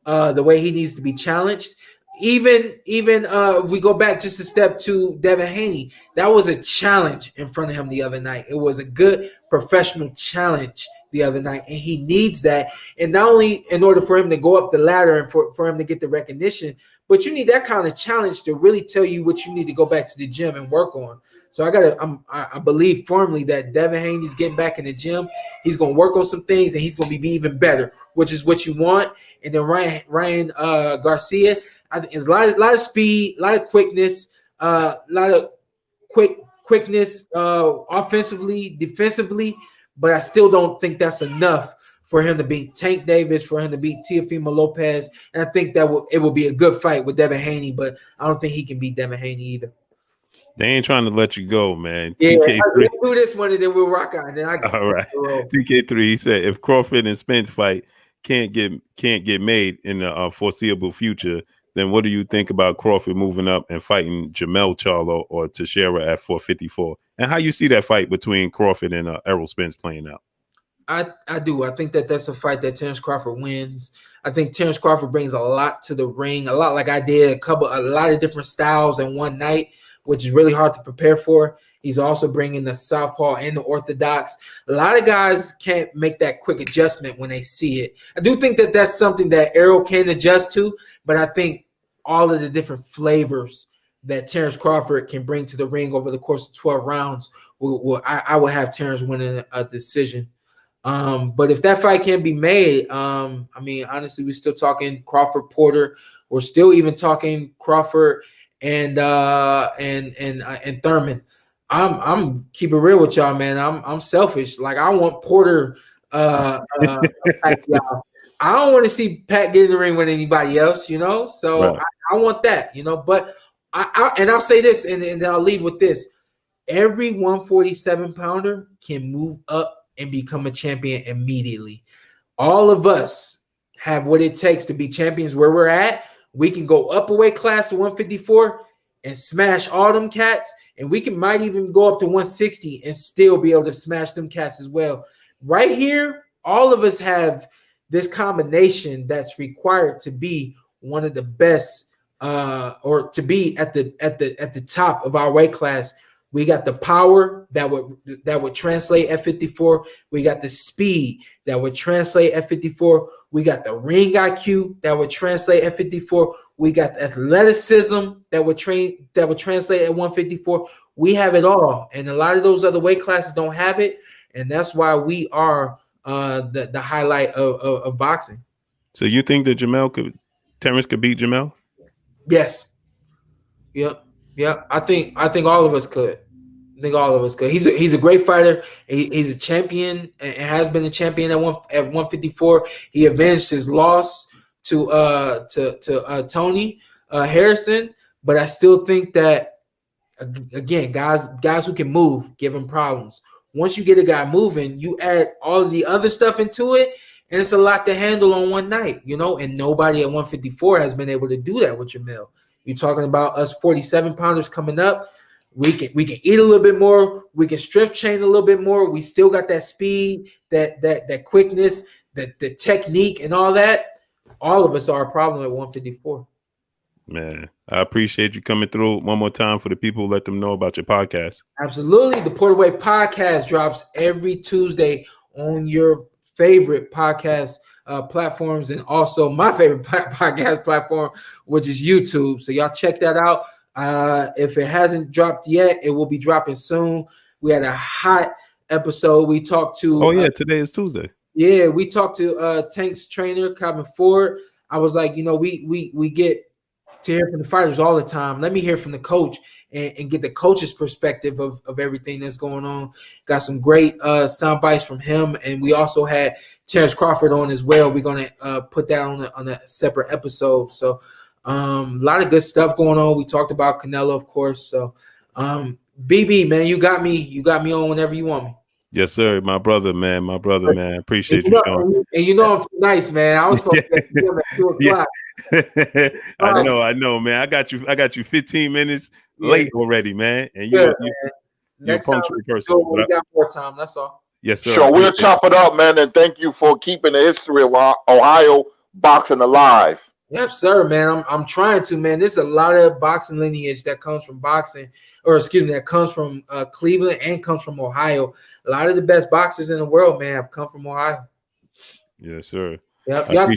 [SPEAKER 3] the way he needs to be challenged. Even we go back just a step to Devin Haney. That was a challenge in front of him the other night. It was a good professional challenge the other night, and he needs that. And not only in order for him to go up the ladder and for him to get the recognition, but you need that kind of challenge to really tell you what you need to go back to the gym and work on. So I believe firmly that Devin Haney's getting back in the gym. He's going to work on some things, and he's going to be even better, which is what you want. And then Ryan Garcia, I think there's a lot of speed, a lot of quickness, quickness offensively, defensively, but I still don't think that's enough for him to beat Tank Davis, for him to beat Teofimo Lopez, and I think that it will be a good fight with Devin Haney, but I don't think he can beat Devin Haney either.
[SPEAKER 1] They ain't trying to let you go, man.
[SPEAKER 3] Yeah,
[SPEAKER 1] TK3.
[SPEAKER 3] let's do this one and then we'll rock out. And then
[SPEAKER 1] All right. TK3, he said if Crawford and Spence fight can't get made in the foreseeable future, then what do you think about Crawford moving up and fighting Jamel Charlo or Teixeira at 454? And how you see that fight between Crawford and Errol Spence playing out?
[SPEAKER 3] I do. I think that's a fight that Terence Crawford wins. I think Terence Crawford brings a lot to the ring, a lot like I did, a lot of different styles in one night, which is really hard to prepare for. He's also bringing the southpaw and the orthodox. A lot of guys can't make that quick adjustment when they see it. I do think that that's something that Errol can adjust to, but I think all of the different flavors that Terence Crawford can bring to the ring over the course of 12 rounds, I will have Terence winning a decision. But if that fight can't be made, I mean, honestly, we're still talking Crawford Porter. We're still even talking Crawford and Thurman. I'm keep it real with y'all, man. I'm selfish. Like I want Porter. I don't want to see Pat get in the ring with anybody else, you know. So right. I want that, you know. But I'll say this, and I'll leave with this: every 147 pounder can move up and become a champion immediately. All of us have what it takes to be champions where we're at. We can go up a weight class to 154 and smash all them cats, and we might even go up to 160 and still be able to smash them cats as well. Right here, all of us have this combination that's required to be one of the best, or to be at the top of our weight class. We got the power that would translate at 54. We got the speed that would translate at 54. We got the ring IQ that would translate at 54. We got the athleticism that would translate at 154. We have it all, and a lot of those other weight classes don't have it, and that's why we are the highlight of boxing.
[SPEAKER 1] So you think that Terence could beat Jamel?
[SPEAKER 3] Yes. Yep. Yeah, I think all of us could. I think all of us could. He's a great fighter. He's a champion and has been a champion at 154. He avenged his loss to Tony Harrison, but I still think that again, guys who can move give him problems. Once you get a guy moving, you add all of the other stuff into it, and it's a lot to handle on one night, you know. And nobody at 154 has been able to do that with Jamel. You're talking about us 47 pounders coming up. We can eat a little bit more. We can strength chain a little bit more. We still got that speed, that quickness, the technique, and all that. All of us are a problem at 154.
[SPEAKER 1] Man, I appreciate you coming through one more time for the people. Let them know about your podcast.
[SPEAKER 3] Absolutely. The Porterweight podcast drops every Tuesday on your favorite podcast platforms, and also my favorite podcast platform, which is YouTube. So y'all check that out. If it hasn't dropped yet, it will be dropping soon. We had a hot episode. We talked to
[SPEAKER 1] today is Tuesday.
[SPEAKER 3] Yeah, we talked to Tank's trainer, Calvin Ford. I was like, you know, we get to hear from the fighters all the time. Let me hear from the coach and get the coach's perspective of everything that's going on. Got some great sound bites from him, and we also had Terence Crawford on as well. We're gonna put that on a separate episode. So a lot of good stuff going on. We talked about Canelo, of course. So BB, man, you got me on whenever you want me.
[SPEAKER 1] Yes, sir. My brother, man. Appreciate you, Shawn.
[SPEAKER 3] And you know I'm too nice, man. I was supposed to get him at 2 o'clock.
[SPEAKER 1] I know, man. I got you 15 minutes late already, man. And you're a punctual person.
[SPEAKER 3] We got more time. That's all.
[SPEAKER 1] Yes, sir.
[SPEAKER 2] Sure, we'll chop it up, man. And thank you for keeping the history of Ohio boxing alive.
[SPEAKER 3] Yes, sir, man. I'm trying to, man. There's a lot of boxing lineage that comes from boxing, that comes from Cleveland and comes from Ohio. A lot of the best boxers in the world, man, have come from Ohio.
[SPEAKER 1] Yes, sir.
[SPEAKER 3] Yep.
[SPEAKER 1] I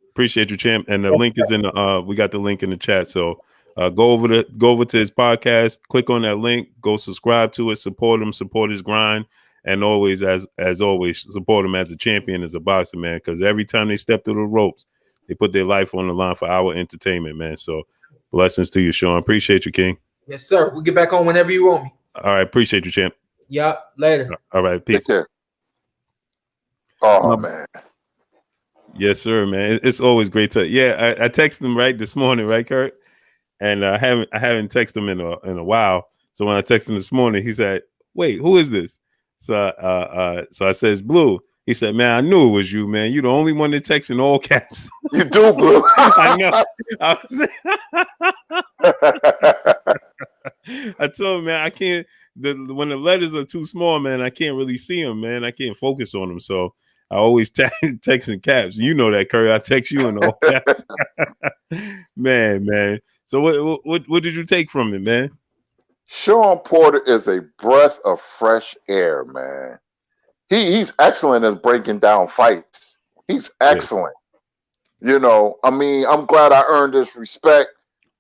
[SPEAKER 1] appreciate you, champ. And the link is in the we got the link in the chat. So go over to his podcast, click on that link, go subscribe to it, support him, support his grind, and always, as always, support him as a champion, as a boxer, man. Because every time they step through the ropes, they put their life on the line for our entertainment, man. So blessings to you, Shawn. Appreciate you, King.
[SPEAKER 3] Yes, sir. We'll get back on whenever you want me.
[SPEAKER 1] All right. Appreciate you, champ.
[SPEAKER 3] Yeah. Later.
[SPEAKER 1] All right. Peace.
[SPEAKER 2] Take care. Oh man.
[SPEAKER 1] Yes, sir, man. It's always great to. Yeah, I texted him right this morning, right, Kurt? And I haven't texted him in a while. So when I texted him this morning, he said, "Wait, who is this?" So I said, "It's Blue." He said, "Man, I knew it was you, man. You're the only one that texts in all caps."
[SPEAKER 2] You do, Blue.
[SPEAKER 1] I know. I told him, man, I can't. When the letters are too small, man, I can't really see them, man. I can't focus on them. So I always text in caps. You know that, Curry. I text you in all caps. man. So what did you take from it, man?
[SPEAKER 2] Shawn Porter is a breath of fresh air, man. He's excellent at breaking down fights. He's excellent. Yeah. You know, I mean, I'm glad I earned this respect,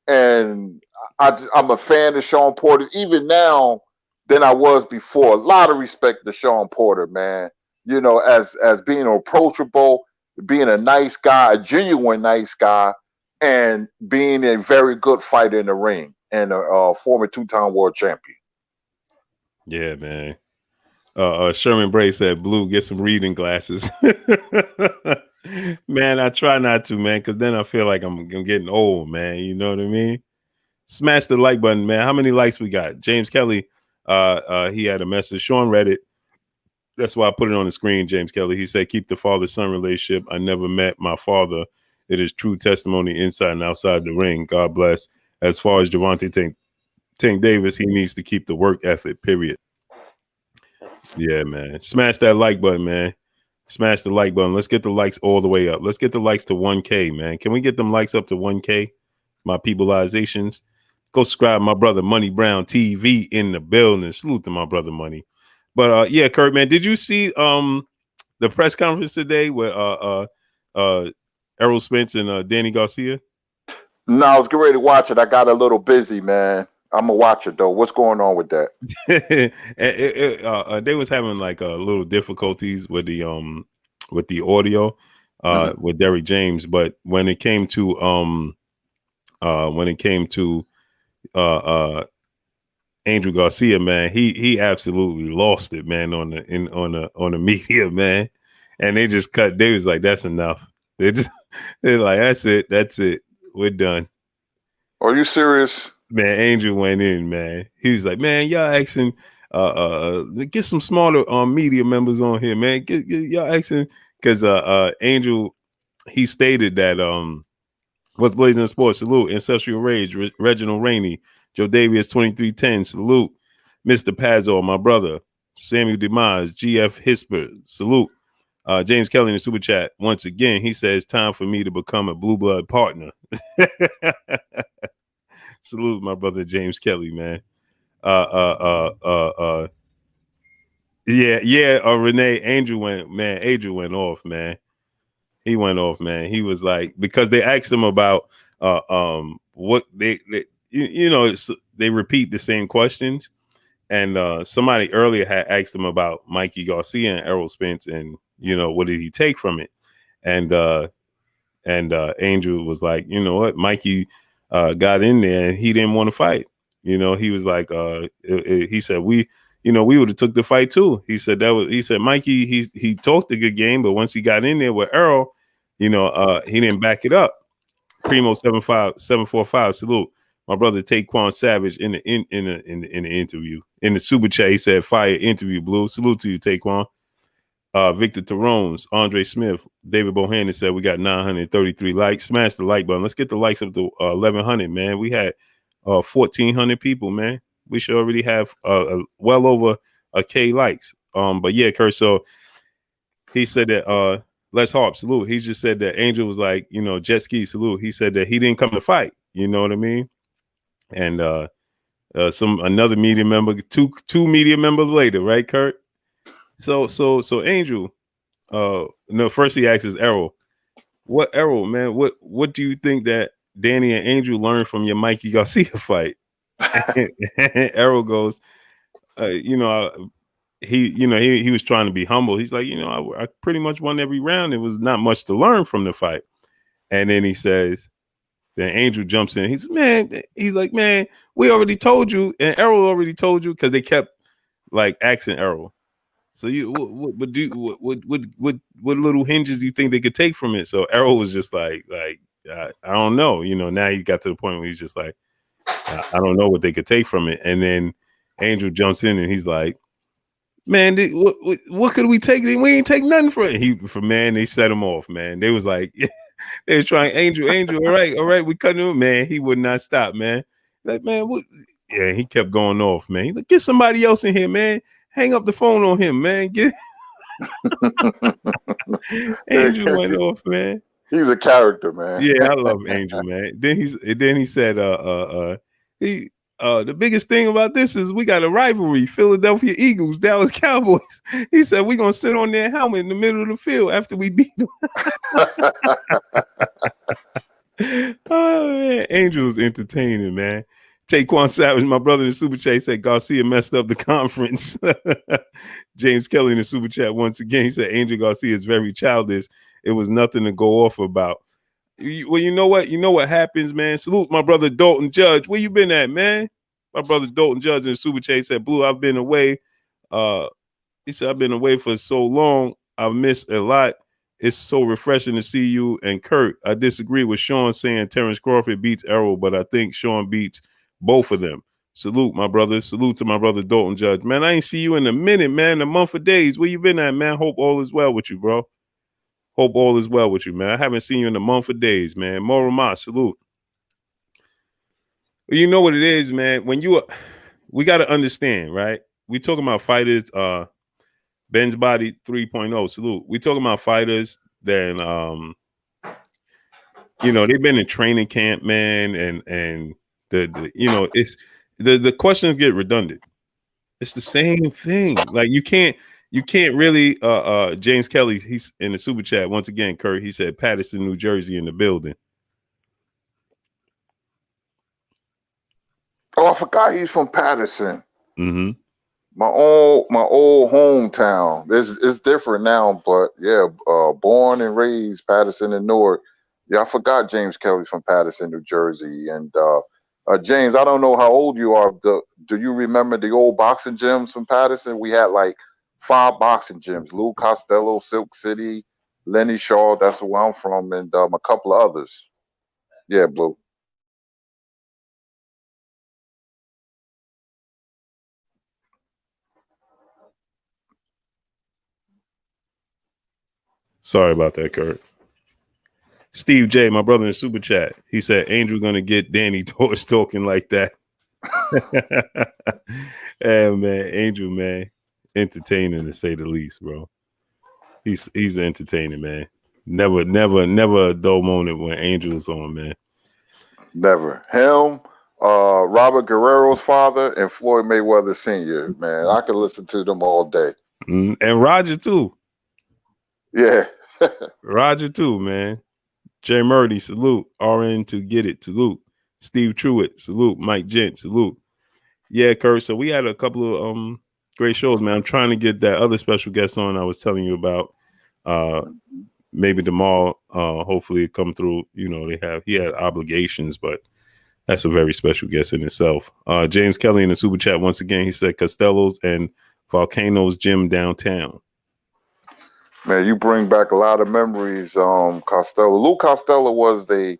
[SPEAKER 2] and I'm a fan of Shawn Porter even now than I was before. A lot of respect to Shawn Porter, man. You know, as being approachable, being a nice guy, a genuine nice guy, and being a very good fighter in the ring, and a former 2-time world champion.
[SPEAKER 1] Yeah, man. Sherman Bray said, "Blue, get some reading glasses." Man, I try not to, man, because then I feel like I'm getting old, man. You know what I mean? Smash the like button, man. How many likes we got? James Kelly, he had a message. Shawn read it. That's why I put it on the screen, James Kelly. He said, "Keep the father-son relationship. I never met my father. It is true testimony inside and outside the ring. God bless. As far as Gervonta Tank Davis, he needs to keep the work ethic, period." Yeah, man. Smash that like button, man. Smash the like button. Let's get the likes all the way up. Let's get the likes to 1K, man. Can we get them likes up to 1K? My peopleizations. Go subscribe, my brother Money Brown TV in the building. Salute to my brother Money. But yeah, Kurt, man, did you see the press conference today with Errol Spence and Danny Garcia?
[SPEAKER 2] No, I was getting ready to watch it. I got a little busy, man. I'm gonna watch it though. What's going on with that?
[SPEAKER 1] They was having like little difficulties with the audio with Derrick James, but when it came to Angel Garcia, man, he absolutely lost it, man, on the media, man. And they just cut. They was like, "That's enough." They're like, "That's it. We're done."
[SPEAKER 2] Are you serious?
[SPEAKER 1] Man, Angel went in, man. He was like, "Man, y'all asking get some smaller media members on here, man. Get y'all asking," because Angel, he stated that what's blazing in sports, salute, Ancestral Rage, Reginald Rainey, Joe Davies 2310, salute, Mr. Pazzo, my brother, Samuel Demise, GF Hisper, salute. James Kelly in the super chat once again. He says, "Time for me to become a blue blood partner." Salute, my brother James Kelly, man. Renee, Angel went off, man. He went off, man. He was like, because they asked him about what they they repeat the same questions, and somebody earlier had asked him about Mikey Garcia and Errol Spence, and what did he take from it, and Angel was like, "You know what, Mikey got in there and he didn't want to fight." He was like, he said, we would have took the fight too. He said he said Mikey, he talked a good game, but once he got in there with Errol, he didn't back it up. Primo 745, salute. My brother Taquan Savage in the interview. In the super chat, he said, "Fire interview, Blue." Salute to you, Taquan. Victor Terones, Andre Smith, David Bohannon said we got 933 likes. Smash the like button. Let's get the likes up to 1,100, man. We had 1,400 people, man. We should already have well over a K likes. But yeah, Kurt. So he said that Les Harp, salute. He just said that Angel was like, jet ski, salute. He said that he didn't come to fight. You know what I mean? And another media member, two media members later, right, Kurt? So Angel, first he asks Errol, "What Errol, man? What do you think that Danny and Angel learned from your Mikey Garcia fight?" Errol goes, he was trying to be humble. He's like, I pretty much won every round. It was not much to learn from the fight. And then he says, then Angel jumps in. He's like, "Man, we already told you," and Errol already told you, because they kept like asking Errol. So you what little hinges do you think they could take from it? So Errol was just like I don't know. Now he got to the point where he's just like I don't know what they could take from it. And then Angel jumps in and he's like, man, what could we take? We ain't take nothing from it. Man, they set him off, man. They was like, they was trying Angel, all right, we cutting him, man. He would not stop, man. Like, man, what? Yeah, he kept going off, man. He's like, get somebody else in here, man. Hang up the phone on him, man. Angel went off, man.
[SPEAKER 2] He's a character, man.
[SPEAKER 1] Yeah, I love Angel, man. Then he said, the biggest thing about this is we got a rivalry: Philadelphia Eagles, Dallas Cowboys. He said we're gonna sit on their helmet in the middle of the field after we beat them. Oh man, Angel's entertaining, man. Taquan Savage, my brother in the super chat, said Garcia messed up the conference. James Kelly in the super chat once again, he said Angel Garcia is very childish. It was nothing to go off about. Well, you know what? You know what happens, man. Salute my brother Dalton Judge. Where you been at, man? My brother Dalton Judge in the super chat said, Blue, I've been away. He said, I've been away for so long. I've missed a lot. It's so refreshing to see you and Kurt. I disagree with Shawn saying Terence Crawford beats Errol, but I think Shawn beats both of them. Salute, my brother. Salute to my brother Dalton Judge. Man, I ain't see you in a minute, man. A month of days. Where you been at, man? Hope all is well with you, bro. Hope all is well with you, man. I haven't seen you in a month of days, man. Morama, salute. Well, you know what it is, man. We got to understand, right? We talking about fighters, Ben's Body 3.0, salute. We talking about fighters that, they've been in training camp, man, and it's the questions get redundant. It's the same thing. Like you can't really James Kelly, he's in the super chat once again, Kurt, he said Patterson, New Jersey in the building.
[SPEAKER 2] Oh, I forgot he's from Patterson.
[SPEAKER 1] Mm-hmm.
[SPEAKER 2] My old hometown. It's different now, but yeah, born and raised Patterson and Newark. Yeah, I forgot James Kelly's from Patterson, New Jersey. And James, I don't know how old you are. Do you remember the old boxing gyms from Patterson? We had like 5 boxing gyms: Lou Costello, Silk City, Lenny Shaw. That's where I'm from, and a couple of others. Yeah, Blue.
[SPEAKER 1] Sorry about that, Kurt. Steve J, my brother in super chat, he said Angel gonna get Danny Torch talking like that. Yeah, man, Angel, man, entertaining to say the least, bro. He's entertaining, man. Never a dull moment when Angel's on, man.
[SPEAKER 2] Never. Him, Robert Guerrero's father, and Floyd Mayweather Sr., man. I could listen to them all day.
[SPEAKER 1] And Roger too.
[SPEAKER 2] Yeah.
[SPEAKER 1] Roger too, man. Jay Murdy, salute. RN to get it, salute. Steve Truitt, salute. Mike Gent, salute. Yeah, Kurt. So we had a couple of great shows, man. I'm trying to get that other special guest on I was telling you about. Maybe tomorrow, hopefully it come through. He had obligations, but that's a very special guest in itself. James Kelly in the super chat once again, he said Costello's and Volcano's gym downtown.
[SPEAKER 2] Man, you bring back a lot of memories. Costello, Lou Costello was the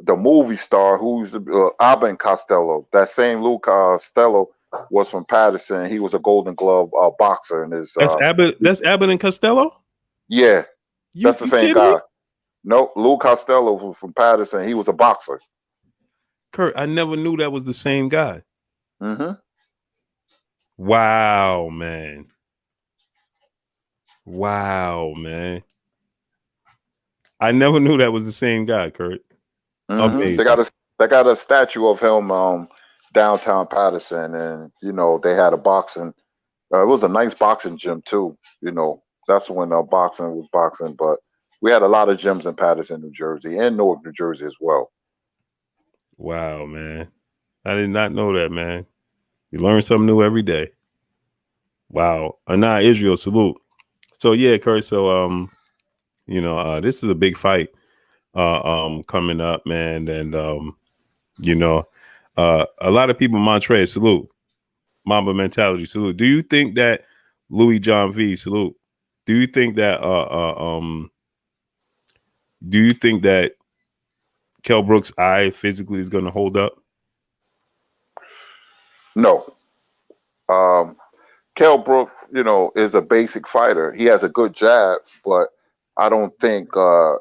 [SPEAKER 2] movie star who's Abbott Costello. That same Lou Costello was from Patterson. He was a Golden Glove boxer. And
[SPEAKER 1] that's Abbott. That's Abbott and Costello.
[SPEAKER 2] Yeah, that's the same guy.
[SPEAKER 1] Me?
[SPEAKER 2] No, Lou Costello was from Patterson. He was a boxer.
[SPEAKER 1] Kurt, I never knew that was the same guy.
[SPEAKER 2] Mm-hmm.
[SPEAKER 1] Wow, man. Wow, man. I never knew that was the same guy, Kurt.
[SPEAKER 2] Mm-hmm. They got a statue of him downtown Patterson, and they had a boxing. It was a nice boxing gym too. That's when boxing was boxing. But we had a lot of gyms in Patterson, New Jersey, and Newark, New Jersey as well.
[SPEAKER 1] Wow, man. I did not know that, man. You learn something new every day. Wow. Anna Israel, salute. So yeah, Kurt. So this is a big fight coming up, man. And a lot of people, Montrez, salute. Mamba mentality, salute. Do you think that Louis John V, salute. Do you think that Kell Brook's eye physically is going to hold up?
[SPEAKER 2] No. Kell Brook, is a basic fighter. He has a good jab, but I don't think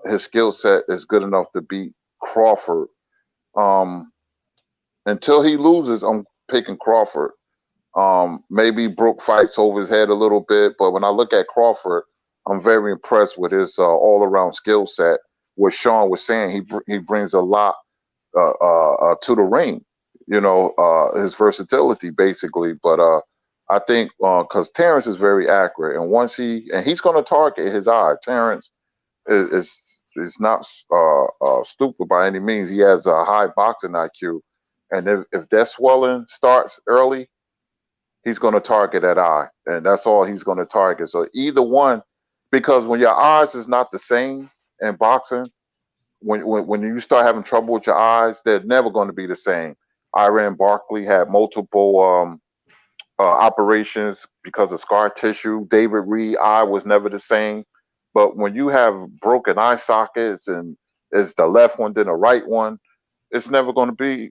[SPEAKER 2] his skill set is good enough to beat Crawford. Until he loses, I'm picking Crawford. Maybe Brook fights over his head a little bit, but when I look at Crawford, I'm very impressed with his all-around skill set. What Shawn was saying, he brings a lot to the ring. His versatility basically. But I think because Terence is very accurate, and he's going to target his eye. Terence is not stupid by any means. He has a high boxing IQ, and if that swelling starts early, he's going to target that eye, and that's all he's going to target. So either one, because when your eyes is not the same in boxing, when you start having trouble with your eyes, they're never going to be the same. Iran Barkley had multiple operations because of scar tissue. David Reed eye was never the same. But when you have broken eye sockets and it's the left one then the right one, it's never going to be.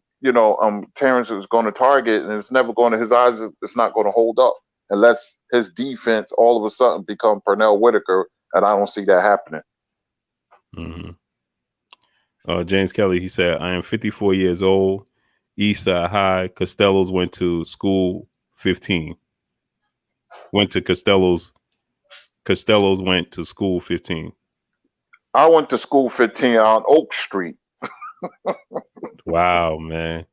[SPEAKER 2] Terence is going to target, and it's never going to. His eyes, it's not going to hold up unless his defense all of a sudden become Pernell Whitaker, and I don't see that happening.
[SPEAKER 1] Mm-hmm. James Kelly, he said, "I am 54 years old. Eastside High. Costello's went to school 15. Went to Costello's. Costello's went to school 15.
[SPEAKER 2] I went to school 15 on Oak Street.
[SPEAKER 1] Wow, man.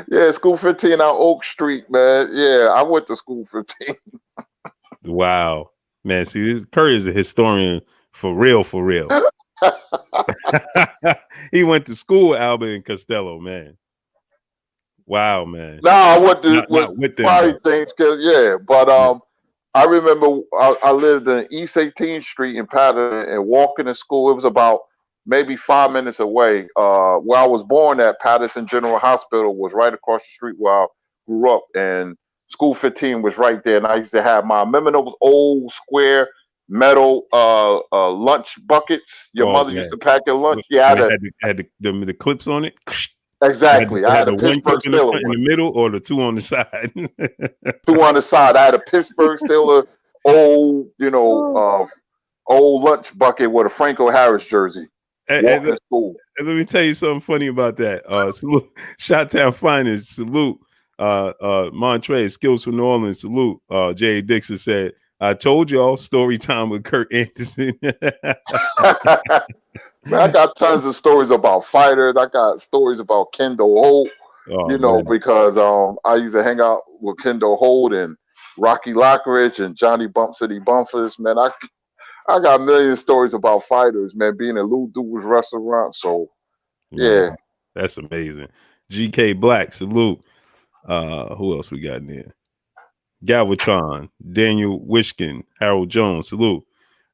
[SPEAKER 2] Yeah, school 15 on Oak Street, man. Yeah, I went to school 15.
[SPEAKER 1] Wow, man. See, this Curry is a historian for real, for real. He went to school with Albert and Costello, man. Wow, man.
[SPEAKER 2] No, I went to
[SPEAKER 1] not with them,
[SPEAKER 2] probably things, but I remember I lived in East 18th Street in Patterson, and walking to school, it was about maybe 5 minutes away. Where I was born at, Patterson General Hospital was right across the street where I grew up, and school 15 was right there. And I used to have remember those old square metal lunch buckets your mother used to pack your lunch? Yeah,
[SPEAKER 1] had the clips on it.
[SPEAKER 2] Exactly. I had a Pittsburgh Steelers
[SPEAKER 1] in the middle, or the two on the side.
[SPEAKER 2] Two on the side. I had a Pittsburgh Steelers old, old lunch bucket with a Franco Harris jersey.
[SPEAKER 1] And let me tell you something funny about that. Salute, Shot-Town Finest. Salute, Montrez, Skills from New Orleans. Salute, J.A. Dixon said, "I told y'all, story time with Kurt Anderson."
[SPEAKER 2] Man, I got tons of stories about fighters. I got stories about Kendall Holt, because I used to hang out with Kendall Holt and Rocky Lockridge and Johnny Bump City Bumpers. Man, I got a million stories about fighters, man, being in Lou Du's restaurant. So, yeah.
[SPEAKER 1] That's amazing. GK Black, salute. Who else we got in there? Galvatron, Daniel Wishkin, Harold Jones, salute.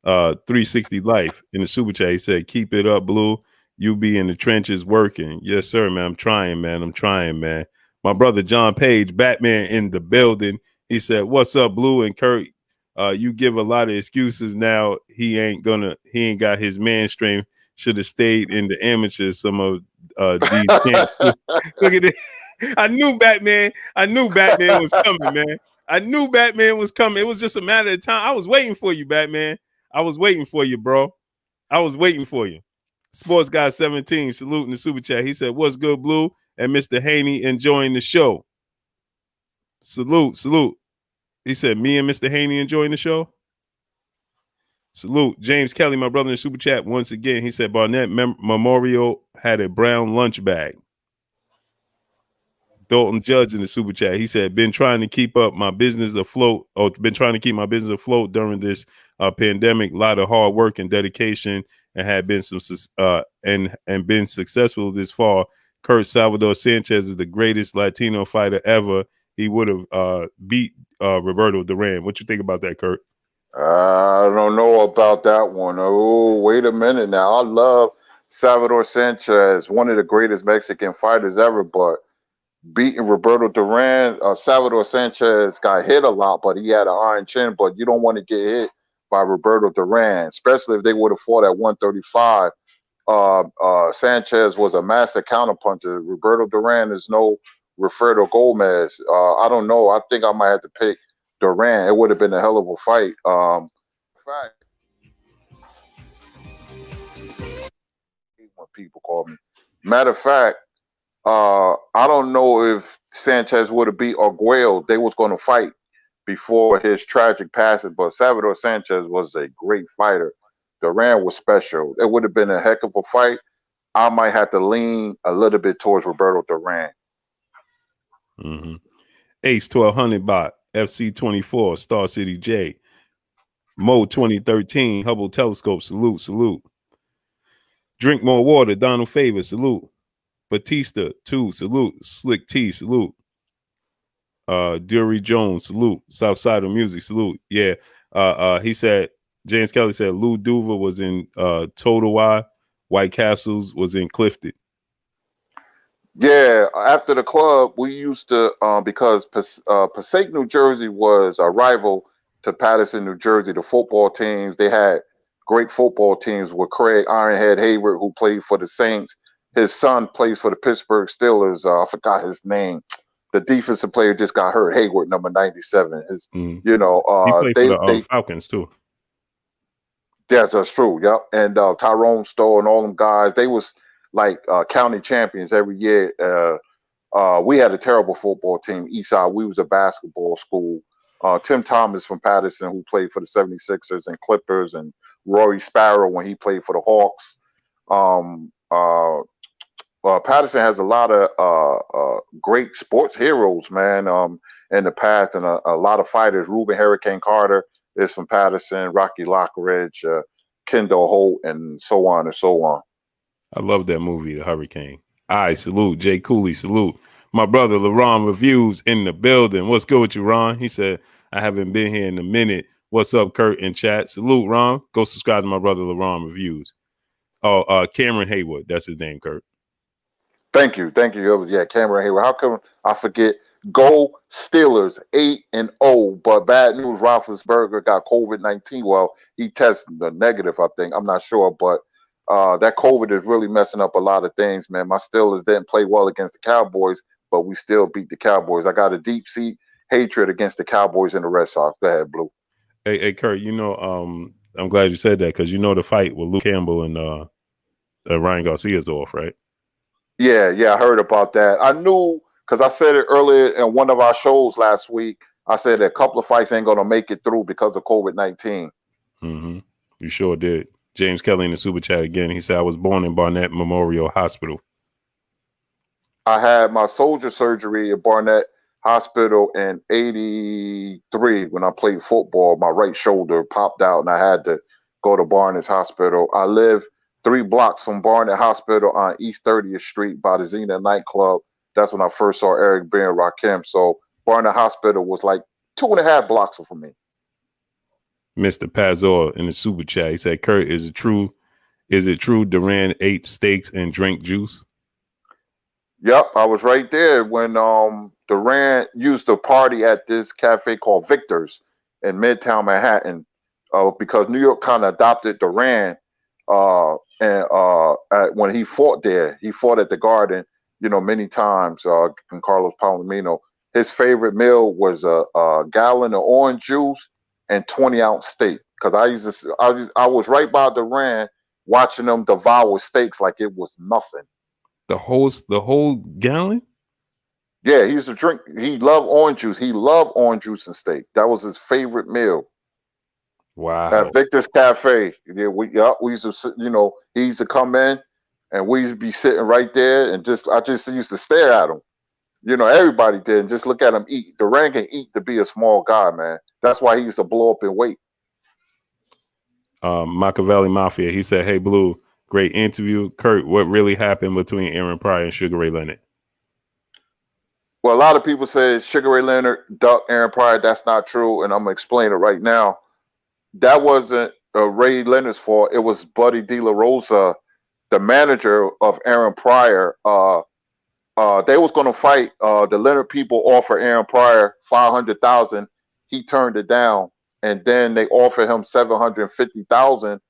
[SPEAKER 1] 360 Life in the super chat, he said, "Keep it up, Blue. You be in the trenches working." Yes, sir, man. I'm trying, man. My brother John Page, Batman in the building. He said, "What's up, Blue and Kurt? You give a lot of excuses now. He ain't got his man strength. Should have stayed in the amateurs. Some of these camps." Look at it. I knew Batman was coming, man. I knew Batman was coming. It was just a matter of time. I was waiting for you, Batman. I was waiting for you, bro. I was waiting for you. Sports Guy 17, saluting the super chat. He said, "What's good, Blue? And Mr. Haney enjoying the show." Salute. He said, "Me and Mr. Haney enjoying the show." Salute. James Kelly, my brother in the super chat, once again. He said, "Barnett Memorial had a brown lunch bag." Dalton Judge in the super chat. He said, been trying to keep my business afloat during this pandemic. A lot of hard work and dedication, and had been and been successful this far. Kurt Salvador Sanchez is the greatest Latino fighter ever. He would have beat Roberto Duran. What you think about that, Kurt?
[SPEAKER 2] I don't know about that one. Oh, wait a minute now. I love Salvador Sanchez, one of the greatest Mexican fighters ever, but beating Roberto Duran. Salvador Sanchez got hit a lot, but he had an iron chin. But you don't want to get hit by Roberto Duran, especially if they would have fought at 135. Sanchez was a master counterpuncher. Roberto Duran is no Rafael Gomez. I don't know. I think I might have to pick Duran. It would have been a hell of a fight. Fact, when people call me. Matter of fact, I don't know if Sanchez would have beat Arguello. They was going to fight before his tragic passing, but Salvador Sanchez was a great fighter. Duran was special. It would have been a heck of a fight. I might have to lean a little bit towards Roberto Duran.
[SPEAKER 1] Mm-hmm. Ace 1200 bot, FC 24, Star City J, Mo 2013, Hubble Telescope, salute. Drink More Water, Donald Favor, salute. Batista 2, salute. Slick T, salute. Dury Jones, salute. Southside of Music, salute. Yeah. He said, James Kelly said Lou Duva was in Total Y, White Castles was in Clifton.
[SPEAKER 2] Yeah, after the club, we used to because Passaic, New Jersey was a rival to Patterson, New Jersey. The football teams, they had great football teams with Craig Ironhead Hayward, who played for the Saints. His son plays for the Pittsburgh Steelers. I forgot his name. The defensive player just got hurt. Hayward, number 97.
[SPEAKER 1] He played for the Falcons too.
[SPEAKER 2] That's true. Yep. And Tyrone Stowe and all them guys, they was like county champions every year. We had a terrible football team. Eastside, we was a basketball school. Tim Thomas from Patterson, who played for the 76ers and Clippers, and Rory Sparrow when he played for the Hawks. Patterson has a lot of great sports heroes, man, in the past, and a lot of fighters. Reuben Hurricane Carter is from Patterson, Rocky Lockridge, Kendall Holt, and so on and so on.
[SPEAKER 1] I love that movie, The Hurricane. I salute. Jay Cooley, salute. My brother, LaRon Reviews, in the building. What's good with you, Ron? He said, I haven't been here in a minute. What's up, Kurt, in chat? Salute, Ron. Go subscribe to my brother, LaRon Reviews. Oh, Cameron Haywood. That's his name, Kurt.
[SPEAKER 2] Thank you. Yeah, Cameron Hayward. How come I forget? Go Steelers 8-0, but bad news. Roethlisberger got COVID-19. Well, he tested negative, I think. I'm not sure, but that COVID is really messing up a lot of things, man. My Steelers didn't play well against the Cowboys, but we still beat the Cowboys. I got a deep seat hatred against the Cowboys and the Red Sox. Go ahead, Blue.
[SPEAKER 1] Hey, Kurt. I'm glad you said that because the fight with Luke Campbell and Ryan Garcia's off, right?
[SPEAKER 2] Yeah, I heard about that. I knew because I said it earlier in one of our shows last week. I said a couple of fights ain't going to make it through because of COVID-19.
[SPEAKER 1] Mm-hmm. You sure did. James Kelly in the super chat again. He said, I was born in Barnett Memorial Hospital.
[SPEAKER 2] I had my soldier surgery at Barnett Hospital in '83 when I played football. My right shoulder popped out and I had to go to Barnett Hospital. I live 3 blocks from Barnett Hospital on East 30th Street by the Xena nightclub. That's when I first saw Eric B. and Rakim. So Barnett Hospital was like 2.5 blocks from me.
[SPEAKER 1] Mr. Pazor in the super chat, he said, Kurt, is it true Duran ate steaks and drank juice?
[SPEAKER 2] Yep, I was right there when Duran used to party at this cafe called Victor's in Midtown Manhattan because New York kind of adopted Duran. When he fought there, he fought at the Garden, many times. And Carlos Palomino, his favorite meal was a gallon of orange juice and 20-ounce steak. Because I was right by Duran, watching them devour steaks like it was nothing.
[SPEAKER 1] The whole gallon?
[SPEAKER 2] Yeah, he used to drink. He loved orange juice. He loved orange juice and steak. That was his favorite meal.
[SPEAKER 1] Wow.
[SPEAKER 2] At Victor's Cafe. Yeah, we used to, he used to come in and we used to be sitting right there and I just used to stare at him. Everybody did and just look at him eat. Duran can eat to be a small guy, man. That's why he used to blow up in weight.
[SPEAKER 1] Machiavelli Mafia, he said, hey, Blue, great interview. Kurt, what really happened between Aaron Pryor and Sugar Ray Leonard?
[SPEAKER 2] Well, a lot of people say Sugar Ray Leonard ducked Aaron Pryor. That's not true, and I'm going to explain it right now. That wasn't Ray Leonard's fault. It was Buddy De La Rosa, the manager of Aaron Pryor. They was gonna fight. The Leonard people offered Aaron Pryor 500,000. He turned it down, and then they offered him 750,000.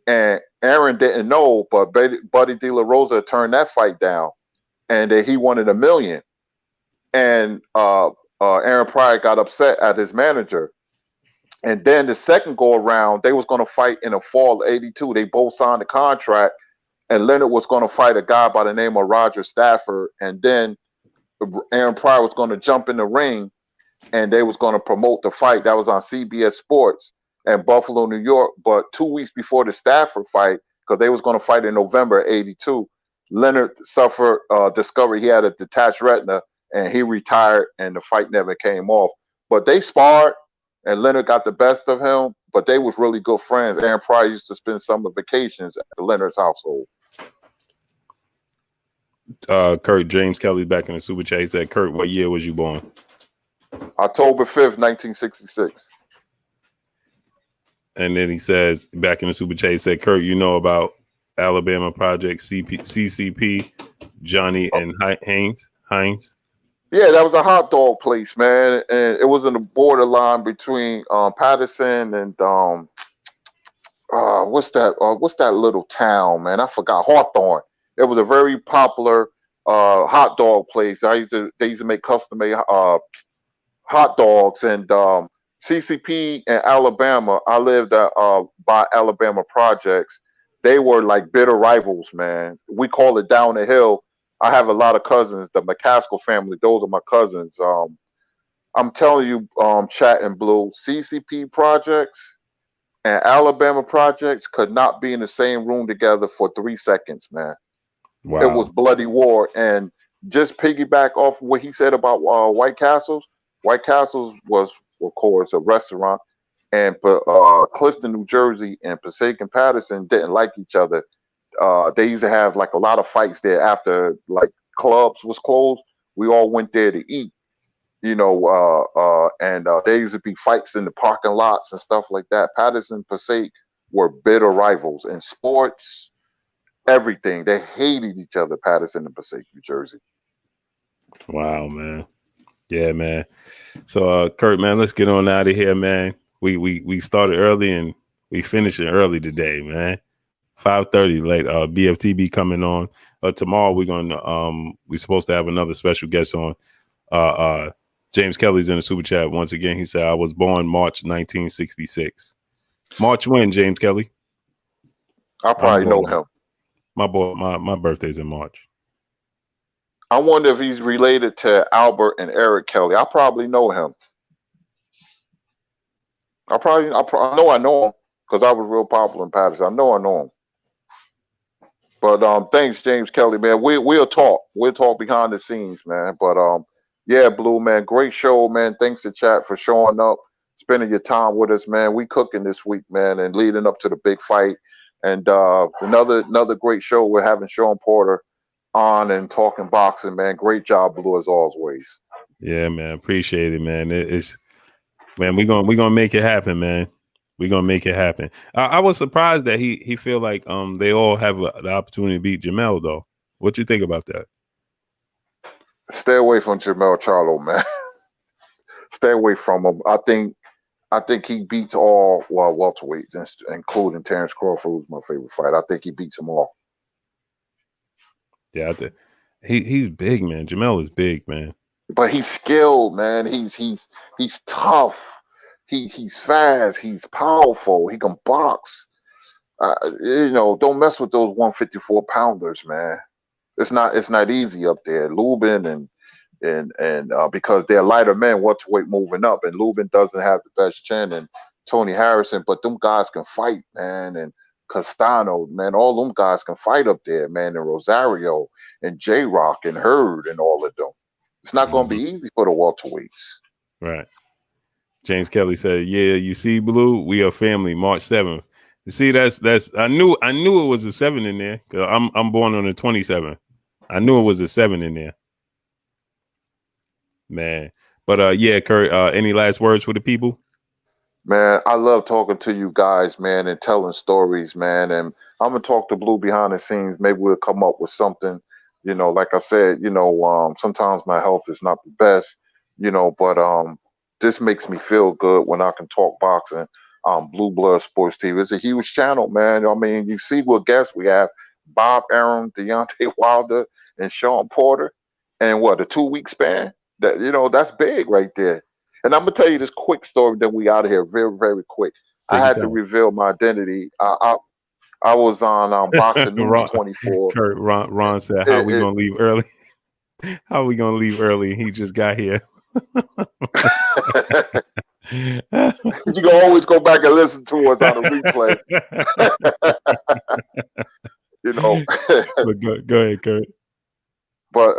[SPEAKER 2] And Aaron didn't know, but Buddy De La Rosa turned that fight down, and he wanted $1 million. And Aaron Pryor got upset at his manager. And then the second go around, they was going to fight in the fall of '82. They both signed a contract, and Leonard was going to fight a guy by the name of Roger Stafford. And then Aaron Pryor was going to jump in the ring, and they was going to promote the fight. That was on CBS Sports in Buffalo, New York. But 2 weeks before the Stafford fight, because they was going to fight in November '82, Leonard discovered he had a detached retina, and he retired, and the fight never came off. But they sparred, and Leonard got the best of him, but they was really good friends. Aaron Pryor used to spend summer vacations at Leonard's household.
[SPEAKER 1] Kurt, James Kelly's back in the super chat. He said, Kurt, what year was you born?
[SPEAKER 2] October 5th, 1966.
[SPEAKER 1] And then he says, back in the super chat, he said, Kurt, you know about Alabama Project, CCP, Johnny and Hines?
[SPEAKER 2] Yeah, that was a hot dog place, man, and it was in the borderline between Patterson and what's that little town, man? I forgot. Hawthorne. It was a very popular hot dog place. They used to make custom made hot dogs, and CCP in Alabama. I lived by Alabama Projects. They were like bitter rivals, man. We call it down the hill. I have a lot of cousins, the McCaskill family. Those are my cousins. I'm telling you, Chat and Blue, CCP Projects and Alabama Projects could not be in the same room together for 3 seconds, man.
[SPEAKER 1] Wow.
[SPEAKER 2] It was bloody war. And just piggyback off what he said about White Castles. White Castles was, of course, a restaurant. And Clifton, New Jersey and Passaic and Patterson didn't like each other. They used to have like a lot of fights there after like clubs was closed. We all went there to eat, and there used to be fights in the parking lots and stuff like that. Patterson and Passaic were bitter rivals in sports, everything. They hated each other, Patterson and Passaic, New Jersey.
[SPEAKER 1] Wow, man. Yeah, man. So, Kurt, man, let's get on out of here, man. We started early and we finishing early today, man. 5:30 late. BFTB coming on. Tomorrow we're supposed to have another special guest on. James Kelly's in the super chat once again. He said, I was born March 1966. March when, James Kelly?
[SPEAKER 2] I probably know him.
[SPEAKER 1] My birthday's in March.
[SPEAKER 2] I wonder if he's related to Albert and Eric Kelly. I probably know him. I know him because I was real popular in Patterson. I know him. But thanks, James Kelly, man. We'll talk. We'll talk behind the scenes, man. But yeah, Blue, man, great show, man. Thanks to Chat for showing up, spending your time with us, man. We cooking this week, man, and leading up to the big fight. And another great show. We're having Shawn Porter on and talking boxing, man. Great job, Blue, as always.
[SPEAKER 1] Yeah, man. Appreciate it, man. Man, we're gonna make it happen, man. We're gonna make it happen. I was surprised that he feel like they all have the opportunity to beat Jamel, though. What you think about that?
[SPEAKER 2] Stay away from Jamel Charlo, man. Stay away from him. I think he beats all welterweights, including Terence Crawford, who's my favorite fighter. I think he beats them all.
[SPEAKER 1] Yeah, I think he's big, man. Jamel is big, man.
[SPEAKER 2] But he's skilled, man. He's tough. He's fast. He's powerful. He can box. Don't mess with those 154 pounders, man. It's not easy up there. Lubin and because they're lighter men, welterweight moving up, and Lubin doesn't have the best chin, and Tony Harrison, but them guys can fight, man. And Castano, man, all them guys can fight up there, man. And Rosario and J-Rock and Hurd and all of them. It's not going to be easy for the welterweights.
[SPEAKER 1] Right. James Kelly said, "Yeah, you see, Blue, we are family. March 7th. You see, that's. I knew it was a 7 in there. Cause I'm born on the 27th. I knew it was a 7 in there, man. But yeah, Kurt. Any last words for the people?
[SPEAKER 2] Man, I love talking to you guys, man, and telling stories, man. And I'm gonna talk to Blue behind the scenes. Maybe we'll come up with something Like I said, sometimes my health is not the best, but this makes me feel good when I can talk boxing. Blue Blood Sports TV. It's a huge channel, man. I mean, you see what guests we have: Bob Arum, Deontay Wilder, and Shawn Porter. And what, a 2 week span? That's big right there. And I'm gonna tell you this quick story, then we out of here very, very quick. I
[SPEAKER 1] Take your
[SPEAKER 2] had to
[SPEAKER 1] time.
[SPEAKER 2] reveal my identity. I was on Boxing News 24.
[SPEAKER 1] Kurt, Ron said, "How are we gonna leave early? How are we gonna leave early?" He just got here.
[SPEAKER 2] You can always go back and listen to us on a replay.
[SPEAKER 1] But go ahead, Kurt.
[SPEAKER 2] But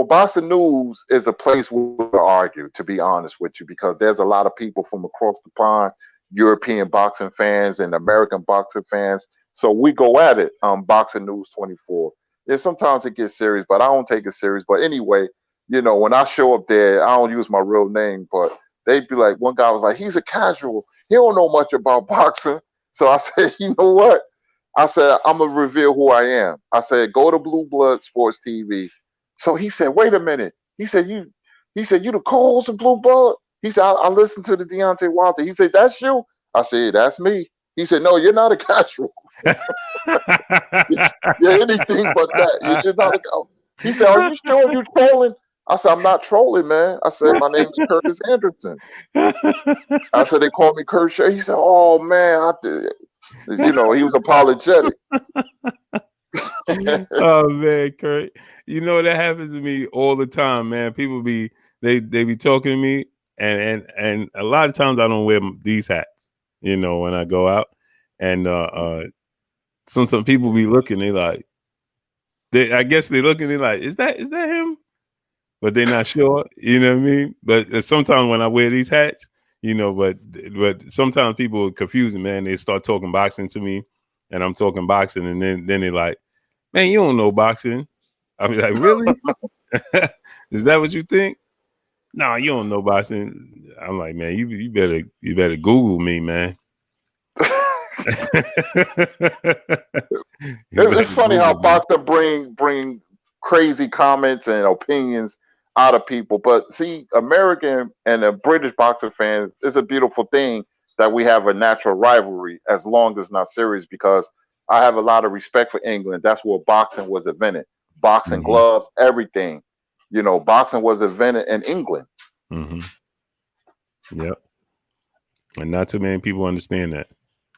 [SPEAKER 2] Boxing News is a place where we argue, to be honest with you, because there's a lot of people from across the pond, European boxing fans and American boxing fans. So we go at it on Boxing News 24. And sometimes it gets serious, but I don't take it serious. But anyway, when I show up there, I don't use my real name, but they'd be like, one guy was like, he's a casual. He don't know much about boxing. So I said, you know what? I said, I'm going to reveal who I am. I said, go to Blue Blood Sports TV. So he said, wait a minute. He said, you the co-host of Blue Blood? He said, I listened to the Deontay Wilder. He said, that's you? I said, that's me. He said, no, you're not a casual. You're anything but that. You're not a casual. He said, are you sure you're trolling? I said, I'm not trolling, man. I said, my name is Curtis Anderson. I said, they call me Kurt Shea. He said, oh, man, he was apologetic.
[SPEAKER 1] Oh, man, Kurt. That happens to me all the time, man. People they be talking to me, and a lot of times I don't wear these hats, when I go out. And some people be looking, I guess they looking, they like, is that him? But they're not sure, you know what I mean? But sometimes when I wear these hats, but sometimes people are confusing, man. They start talking boxing to me, and I'm talking boxing, and then they're like, man, you don't know boxing. I be like, really? Is that what you think? No, you don't know boxing. I'm like, man, you better Google me, man.
[SPEAKER 2] It's funny how boxing bring crazy comments and opinions out of people, but see, American and the British boxing fans, it's a beautiful thing that we have a natural rivalry, as long as not serious, because I have a lot of respect for England. That's where boxing was invented. Boxing gloves, everything. Boxing was invented in England.
[SPEAKER 1] Yep. And not too many people understand that.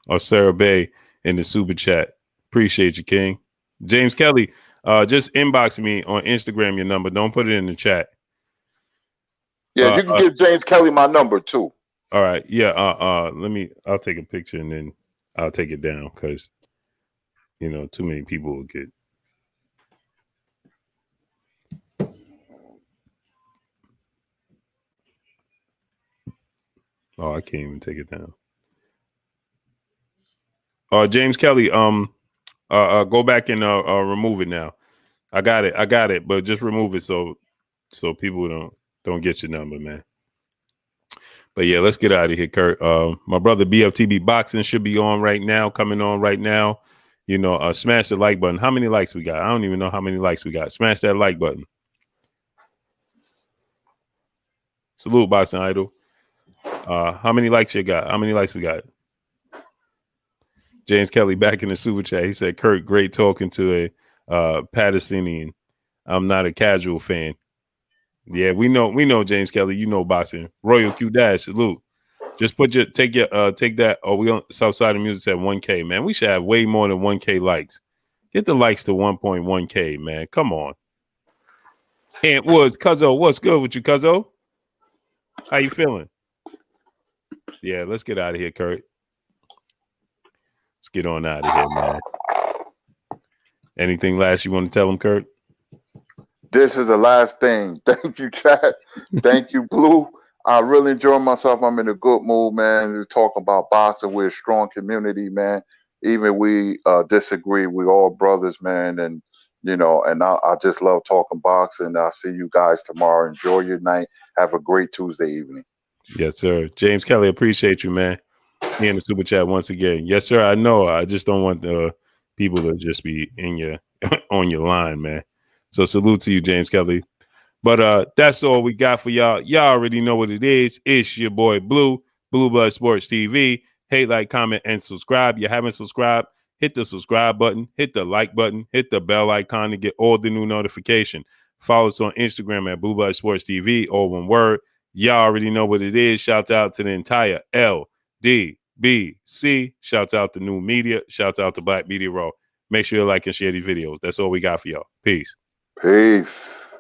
[SPEAKER 1] Or Sarah Bay in the super chat. Appreciate you, King. James Kelly, just inbox me on Instagram your number. Don't put it in the chat.
[SPEAKER 2] Yeah, you can give James Kelly my number too.
[SPEAKER 1] All right. Yeah. I'll take a picture and then I'll take it down, because too many people will get. Oh, I can't even take it down. James Kelly, go back and remove it now. I got it, but just remove it so people don't get your number, man. But yeah, let's get out of here, Kurt. My brother BFTB Boxing should be on right now, coming on right now. Smash the like button. How many likes we got? I don't even know how many likes we got. Smash that like button. Salute, Boxing Idol. How many likes you got? How many likes we got? James Kelly back in the super chat. He said, Kurt, great talking to a Pattersonian. I'm not a casual fan. Yeah, we know James Kelly. You know boxing. Royal Q Dash, salute. Just take that. Oh, we on Southside of Music at 1K, man. We should have way more than 1K likes. Get the likes to 1.1K, man. Come on. Ant Woods, Cuzzo, what's good with you, Cuzzo? How you feeling? Yeah, let's get out of here, Kurt. Let's get on out of here, man. Anything last you want to tell him, Kurt?
[SPEAKER 2] This is the last thing. Thank you, chat. Thank you, Blue. I really enjoy myself. I'm in a good mood, man. We're talking about boxing. We're a strong community, man. Even we disagree. We're all brothers, man. And, I just love talking boxing. I'll see you guys tomorrow. Enjoy your night. Have a great Tuesday evening.
[SPEAKER 1] Yes, sir. James Kelly, appreciate you, man. Me in the super chat once again. Yes, sir. I know. I just don't want the people to just be in on your line, man. So salute to you, James Kelly. But that's all we got for y'all. Y'all already know what it is. It's your boy Blue Blood Sports TV. Hate, like, comment, and subscribe. You haven't subscribed, hit the subscribe button, hit the like button, hit the bell icon to get all the new notification. Follow us on Instagram at Blue Blood Sports TV, all one word. Y'all already know what it is. Shout out to the entire LDBC. Shout out to New Media. Shout out to Black Media Raw. Make sure you like and share these videos. That's all we got for y'all. Peace.
[SPEAKER 2] Peace.